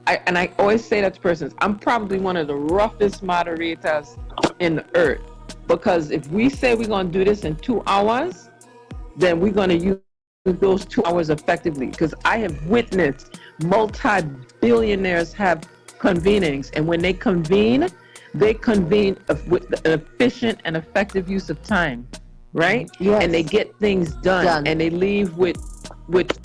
I always say that to persons, I'm probably one of the roughest moderators in the earth, because if we say we're going to do this in 2 hours, then we're going to use those 2 hours effectively, because I have witnessed multi-billionaires have convenings, and when they convene with an efficient and effective use of time, right? Yes. And they get things done. And they leave with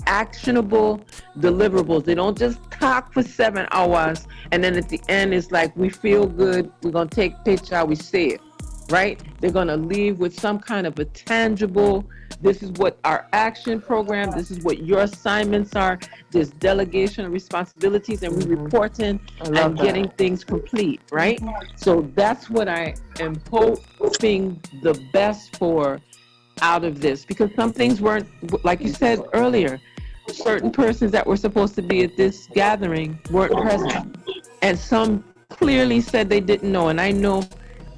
actionable deliverables. They don't just talk for 7 hours and then at the end it's like, we feel good, we're gonna take a picture, we say it. right? They're going to leave with some kind of a tangible, this is what our action program, this is what your assignments are, this delegation of responsibilities, and we reporting and getting things complete, right? So that's what I am hoping the best for out of this, because some things weren't, like you said earlier, certain persons that were supposed to be at this gathering weren't present, and some clearly said they didn't know. And I know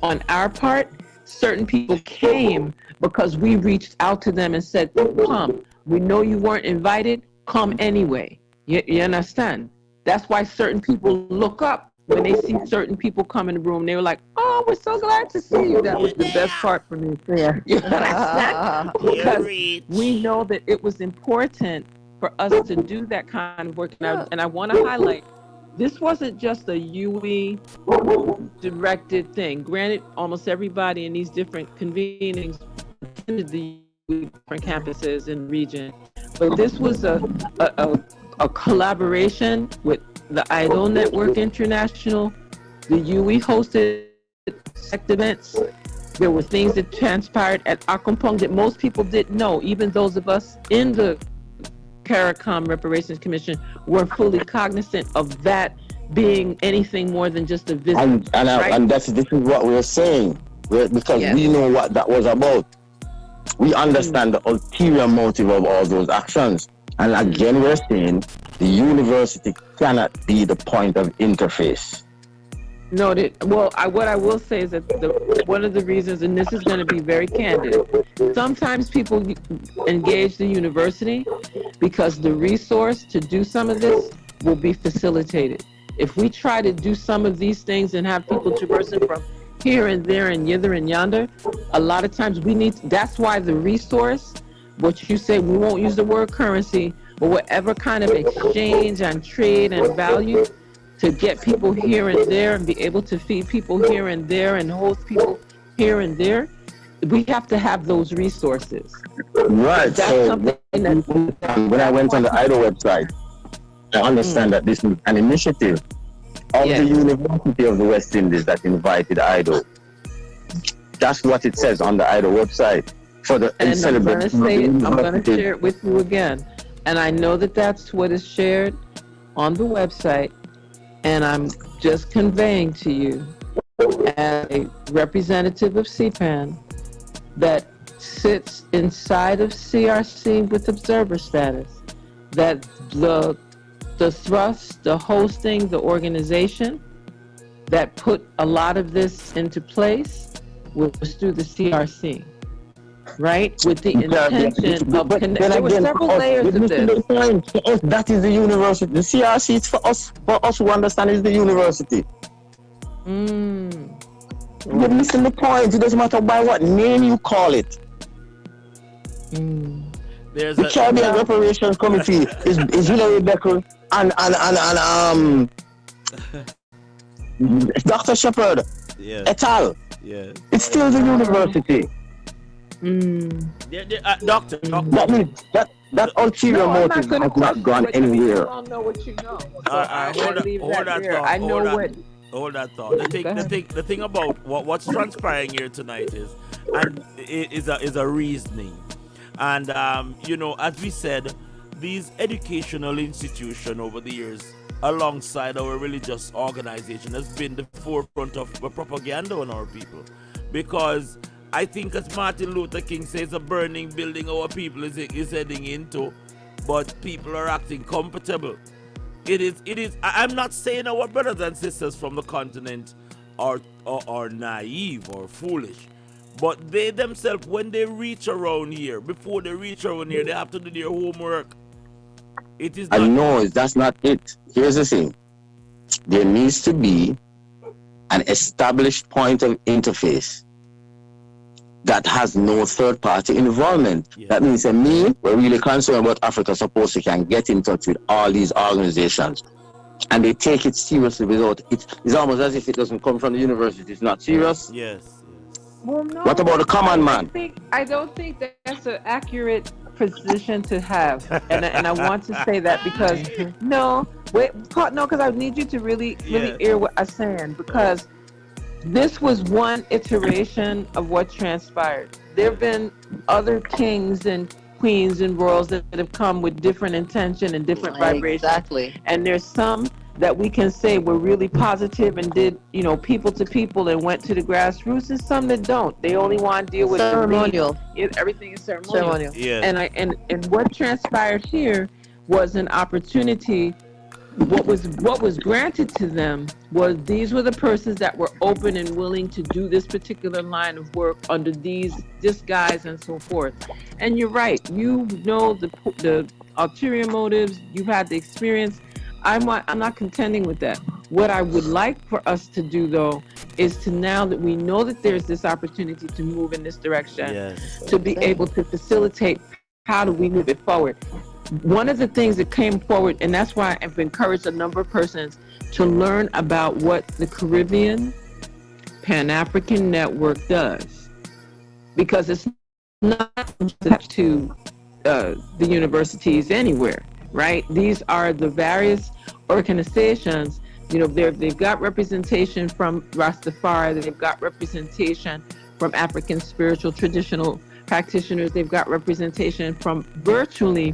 on our part, certain people came because we reached out to them and said, come, we know you weren't invited, come anyway. You understand? That's why certain people look up when they see certain people come in the room. They were like, oh, we're so glad to see you. That was the best part for me. Yeah. You understand? Because we know that it was important for us to do that kind of work. And I want to highlight, this wasn't just a UE directed thing. Granted, almost everybody in these different convenings attended the UE different campuses in the region, but this was a collaboration with the IDOL Network International. The UE hosted select events. There were things that transpired at Akumpong that most people didn't know. Even those of us in the CARICOM Reparations Commission were fully cognizant of that being anything more than just a visit. And this is what we're saying, because we know what that was about. We understand the ulterior motive of all those actions. And again, we're saying the university cannot be the point of interface. No, what I will say is that one of the reasons, and this is going to be very candid, sometimes people engage the university because the resource to do some of this will be facilitated. If we try to do some of these things and have people traversing from here and there and yither and yonder, a lot of times that's why the resource, what you say, we won't use the word currency, but whatever kind of exchange and trade and value to get people here and there and be able to feed people here and there and host people here and there, we have to have those resources. Right. That's so when I went on the IDO website, I understand that this is an initiative of the University of the West Indies that invited IDO. That's what it says on the IDO website. I'm going to share it with you again. And I know that that's what is shared on the website. And I'm just conveying to you, as a representative of CPAN that sits inside of CRC with observer status, that the thrust, the hosting, the organization that put a lot of this into place was through the CRC. Right? With the intention of there were several layers of this. For us, that is the university. The CRC is for us who understand is the university. You're missing the point. It doesn't matter by what name you call it. The Caribbean Reparations Committee is Hillary Becker and Dr. Shepherd et al. It's still the university. Doctor. That means that ulterior motive has not gone anywhere. You don't know what you know. Hold that thought. The thing about what's transpiring here tonight is a reasoning, and as we said, these educational institutions over the years, alongside our religious organization, has been the forefront of propaganda on our people, because I think, as Martin Luther King says, a burning building our people is heading into, but people are acting comfortable. It is. I'm not saying our brothers and sisters from the continent are naive or foolish, but they themselves, when they reach around here, before they reach around here, they have to do their homework. It is. I know that's not it. Here's the thing: there needs to be an established point of interface that has no third-party involvement. That means that we're really concerned about Africa supposed to can get in touch with all these organizations, and they take it seriously without it. It's almost as if it doesn't come from the university. It's not serious. Yes. Well, no, what about the common man? I don't think that's an accurate position to have, and I want to say that because because I need you to really hear what I'm saying, because this was one iteration of what transpired. There have been other kings and queens and royals that have come with different intention and different vibrations. Exactly. And there's some that we can say were really positive and did, people to people and went to the grassroots, and some that don't. They only want to deal with ceremonial. Everything is ceremonial. Yes. And what transpired here was an opportunity. What was granted to them was these were the persons that were open and willing to do this particular line of work under this guise and so forth. And you're right. You know the ulterior motives. You've had the experience. I'm not contending with that. What I would like for us to do, though, is to, now that we know that there's this opportunity to move in this direction, to be able to facilitate how do we move it forward. One of the things that came forward, and that's why I've encouraged a number of persons to learn about what the Caribbean Pan-African Network does, because it's not to the universities anywhere, right? These are the various organizations. They've got representation from Rastafari, they've got representation from African spiritual traditional practitioners, they've got representation from virtually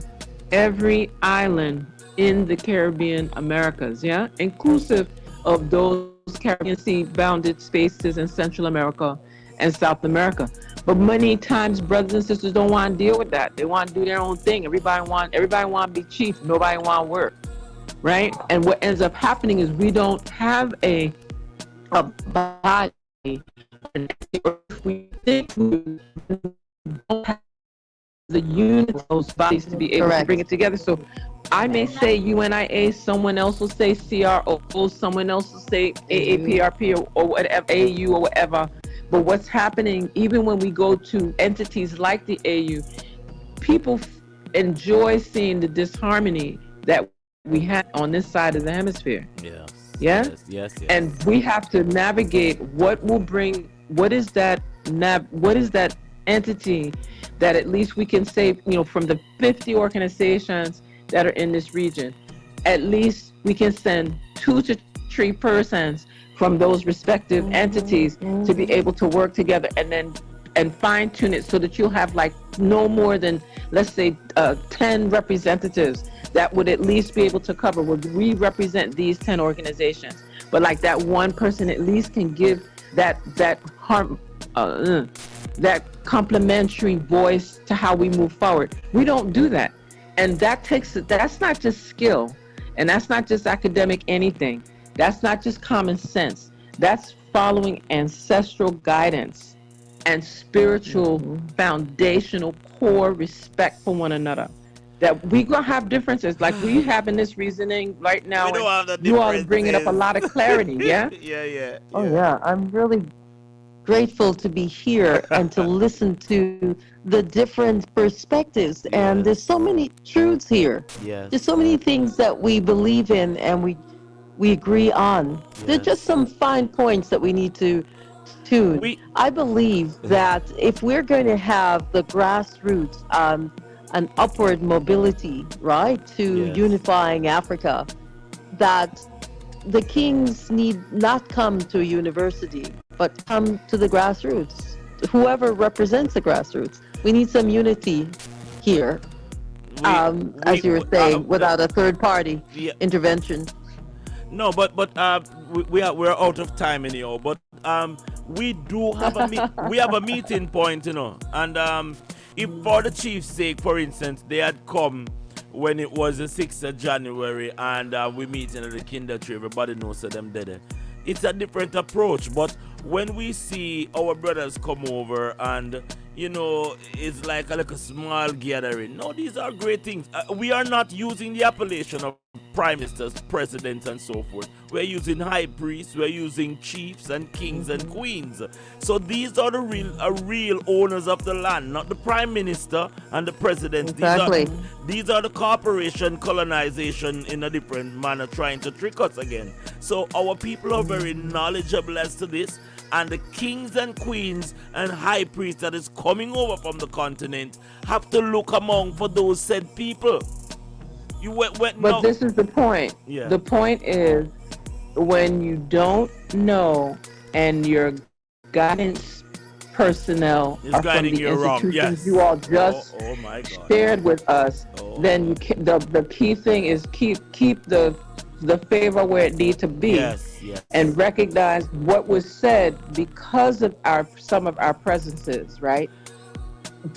every island in the Caribbean Americas, inclusive of those Caribbean Sea-bounded spaces in Central America and South America. But many times brothers and sisters don't want to deal with that. They want to do their own thing. Everybody want to be chief. Nobody want to work, right? And what ends up happening is we don't have a body. If we think we don't have the unit of those bodies to be able to bring it together. So I may say UNIA, someone else will say CRO, someone else will say AAPRP or whatever, AU or whatever. But what's happening, even when we go to entities like the AU, people enjoy seeing the disharmony that we have on this side of the hemisphere. Yes. And we have to navigate what is that entity that at least we can say, from the 50 organizations that are in this region, at least we can send 2 to 3 persons from those respective entities to be able to work together and fine tune it so that you'll have like no more than, let's say, 10 representatives that would at least be able to cover. We represent these 10 organizations, but like that one person at least can give that complementary voice to how we move forward. We don't do that. And that's not just skill, and that's not just academic anything. That's not just common sense. That's following ancestral guidance and spiritual foundational core respect for one another. That we gonna have differences, like we have in this reasoning right now. You all are bringing up a lot of clarity, yeah? Yeah. Oh yeah, I'm really grateful to be here and to listen to the different perspectives. And there's so many truths here. There's so many things that we believe in and we agree on. There's just some fine points that we need to tune. I believe that if we're going to have the grassroots, an upward mobility, right, to unifying Africa, that the kings need not come to a university, but come to the grassroots. Whoever represents the grassroots. We need some unity here, as you were saying, without a third party intervention. No, but we're out of time anyhow. But we do have a meeting point, and if for the chief's sake, for instance, they had come when it was the 6th of January and we meeting at the Kinder Tree, everybody knows that them dead. It's a different approach, but when we see our brothers come over and it's like a small gathering. No, these are great things. We are not using the appellation of prime ministers, presidents, and so forth. We're using high priests, we're using chiefs and kings and queens. So these are the real owners of the land, not the prime minister and the president. Exactly. These are the corporation colonization in a different manner trying to trick us again. So our people are very knowledgeable as to this. And the kings and queens and high priests that is coming over from the continent have to look among for those said people. This is the point. Yeah. The point is, when you don't know and your guidance personnel Is are from guiding the you wrong. institutions Yes. you all just Oh my God. shared with us, then you the key thing is keep the favor where it needs to be, Yes, yes. and recognize what was said because of some of our presences, right?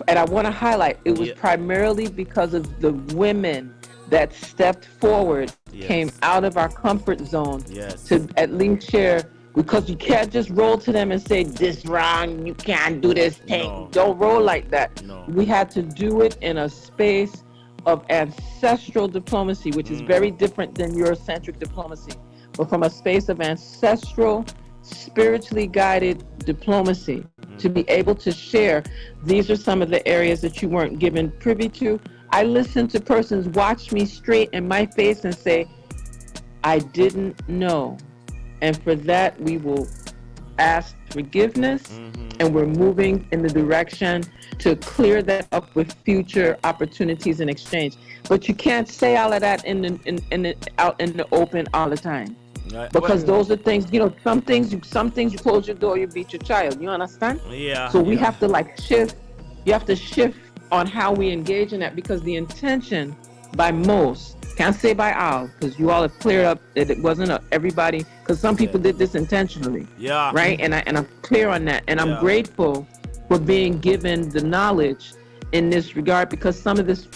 And I want to highlight it was primarily because of the women that stepped forward, came out of our comfort zone to at least share, because you can't just roll to them and say, this wrong, you can't do this thing. No. Don't roll like that. No. We had to do it in a space of ancestral diplomacy, which is very different than Eurocentric diplomacy, but from a space of ancestral, spiritually guided diplomacy, to be able to share, these are some of the areas that you weren't given privy to. I listened to persons watch me straight in my face and say, I didn't know. And for that, we will ask forgiveness, and we're moving in the direction to clear that up with future opportunities in exchange. But you can't say all of that out in the open all the time. Right. Because those are things, some things you close your door, you beat your child. You understand? Yeah. So we have to shift. You have to shift on how we engage in that, because the intention by most, can't say by all, because you all have cleared up that it wasn't everybody, because some people did this intentionally. Yeah. Right? And I'm clear on that. And I'm grateful for being given the knowledge in this regard, because some of this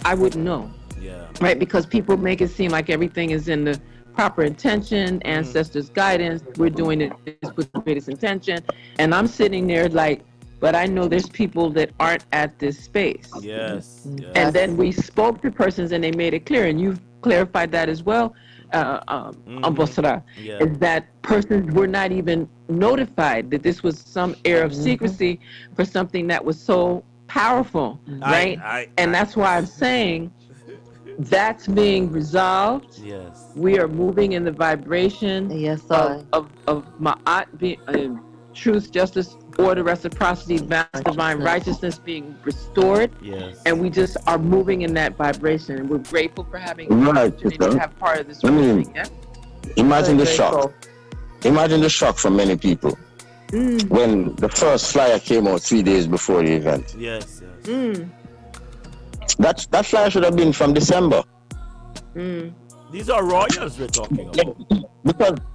I wouldn't know. Yeah. Right? Because people make it seem like everything is in the proper intention, ancestors' guidance, we're doing it with the greatest intention. And I'm sitting there like, but I know there's people that aren't at this space. Yes. And then we spoke to persons and they made it clear, and you've clarified that as well, Ambassador, is that persons were not even notified that this was some air of secrecy for something that was so powerful, right? And that's why I'm saying that's being resolved. Yes. We are moving in the vibration of Ma'at being truth, justice, order, reciprocity, balance, divine righteousness being restored. Yes. And we just are moving in that vibration. And we're grateful for having the opportunity to have part of this. Imagine the shock. Imagine the shock from many people when the first flyer came out 3 days before the event. Yes. That flyer should have been from December. These are royals we're talking about.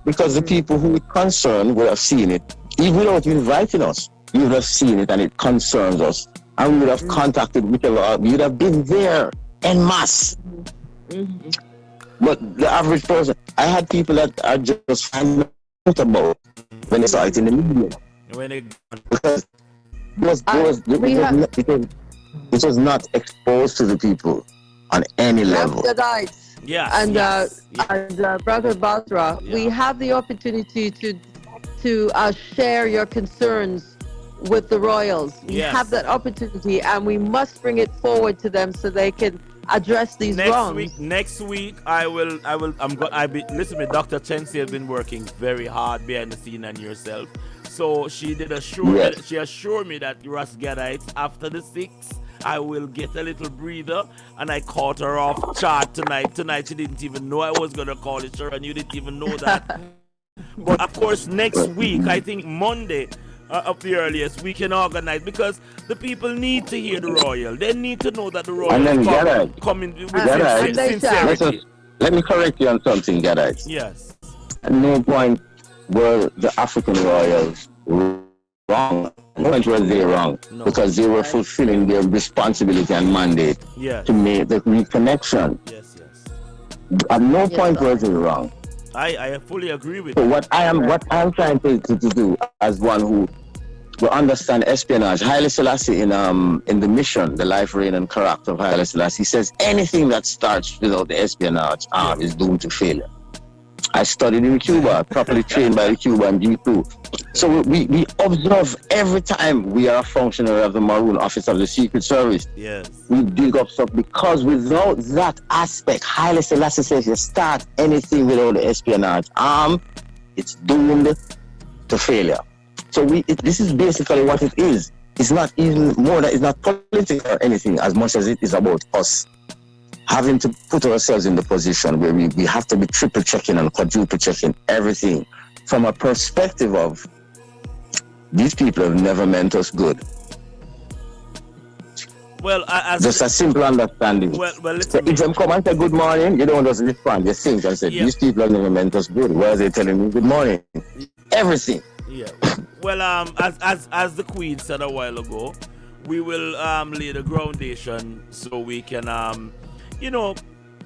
Because the people who it concerned would have seen it, even without inviting us. You would have seen it, and it concerns us, and we would have contacted whichever. We would have been there en masse. But the average person, I had people that are just finding out about when they saw it in the media. Because it was not exposed to the people on any level. Yes. And Brother Basra, we have the opportunity to share your concerns with the royals. We have that opportunity, and we must bring it forward to them so they can address these wrongs. Next week, listen, me, Dr. Chensi has been working very hard behind the scene and yourself. So she did she assured me that Ras Gadites after the 6th, I will get a little breather, and I caught her off chart tonight. Tonight she didn't even know I was gonna call it, sir, and you didn't even know that. But of course, next week, I think Monday of the earliest, we can organize, because the people need to hear the royal. They need to know that the royal is coming with sincerity. Let me correct you on something, Gadites. Yes. At no point were the African royals wrong. No point were they wrong, because they were fulfilling their responsibility and mandate to make the reconnection. Yes. At no point was they wrong. I fully agree with you. So what I am trying to do as one who will understand espionage, Haile Selassie in the mission, the life, reign, and character of Haile Selassie, he says anything that starts without the espionage arm is doomed to failure. I studied in Cuba, properly trained by the Cuban G2. So we observe every time we are a functionary of the Maroon Office of the Secret Service. Yes. We dig up stuff, because without that aspect, Haile Selassie says you start anything without the espionage arm, it's doomed to failure. So this is basically what it is. It's not even more that it's not political or anything as much as it is about us having to put ourselves in the position where we have to be triple checking and quadruple checking everything from a perspective of these people have never meant us good. Well, just a simple understanding. Well, so if them come and say good morning, you don't just respond. You think and say, these people have never meant us good. Why are they telling me good morning? Everything. Yeah. Well, as the Queen said a while ago, we will lay the foundation so we can,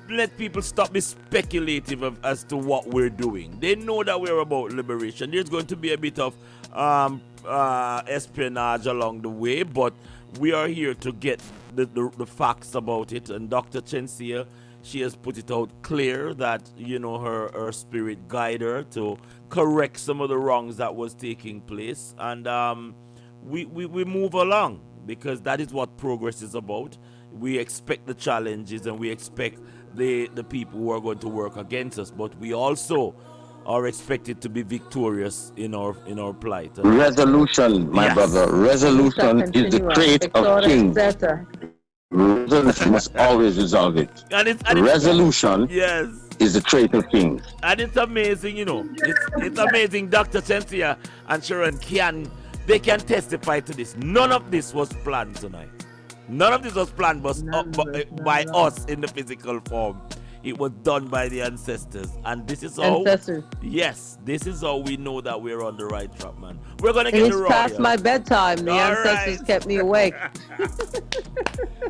let people stop being speculative as to what we're doing. They know that we're about liberation. There's going to be a bit of espionage along the way, but we are here to get the facts about it. And Dr. Chensia, she has put it out clear that, her spirit guide her to correct some of the wrongs that was taking place. And we move along, because that is what progress is about. We expect the challenges and we expect the people who are going to work against us, but we also are expected to be victorious in our plight. Resolution, my brother. Resolution is the trait of kings. Resolution must always resolve it. Resolution is the trait of kings. And it's amazing, it's amazing. Dr. Chensia and Sharon can testify to this. None of this was planned tonight. None of this was planned by us in the physical form. It was done by the ancestors. And this is how... Ancestors. Yes, this is how we know that we're on the right track, man. We're going to get the royal. It's past my bedtime. The ancestors kept me awake.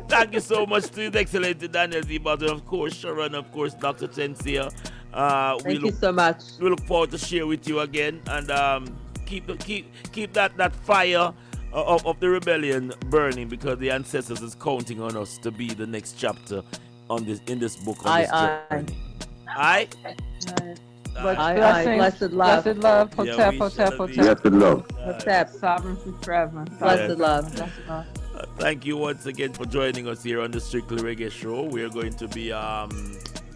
Thank you so much to His Excellency Daniel Zibaz, and of course, Sharon, of course, Dr. Chensia. Thank you so much. We look forward to share with you again. And keep that fire of the rebellion burning, because the ancestors is counting on us to be the next chapter in this book. Aye. Blessed love. Blessed love. Hotep, hotep, hotep. Blessed love. Hotep. Sovereignty forever. Blessed love. Blessed love. Thank you once again for joining us here on the Strickly Reggae Show. We're going to be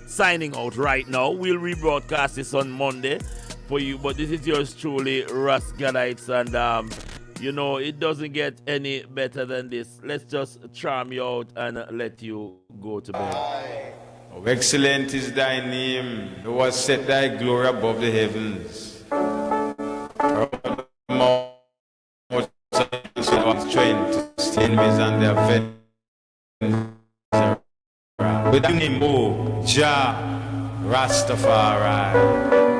signing out right now. We'll rebroadcast this on Monday for you, but this is yours truly, Russ Gadites, and it doesn't get any better than this. Let's just charm you out and let you go to bed. Oh, excellent is thy name, who has set thy glory above the heavens. Strength to enemies and their vengeance. With the name, Jah Rastafari.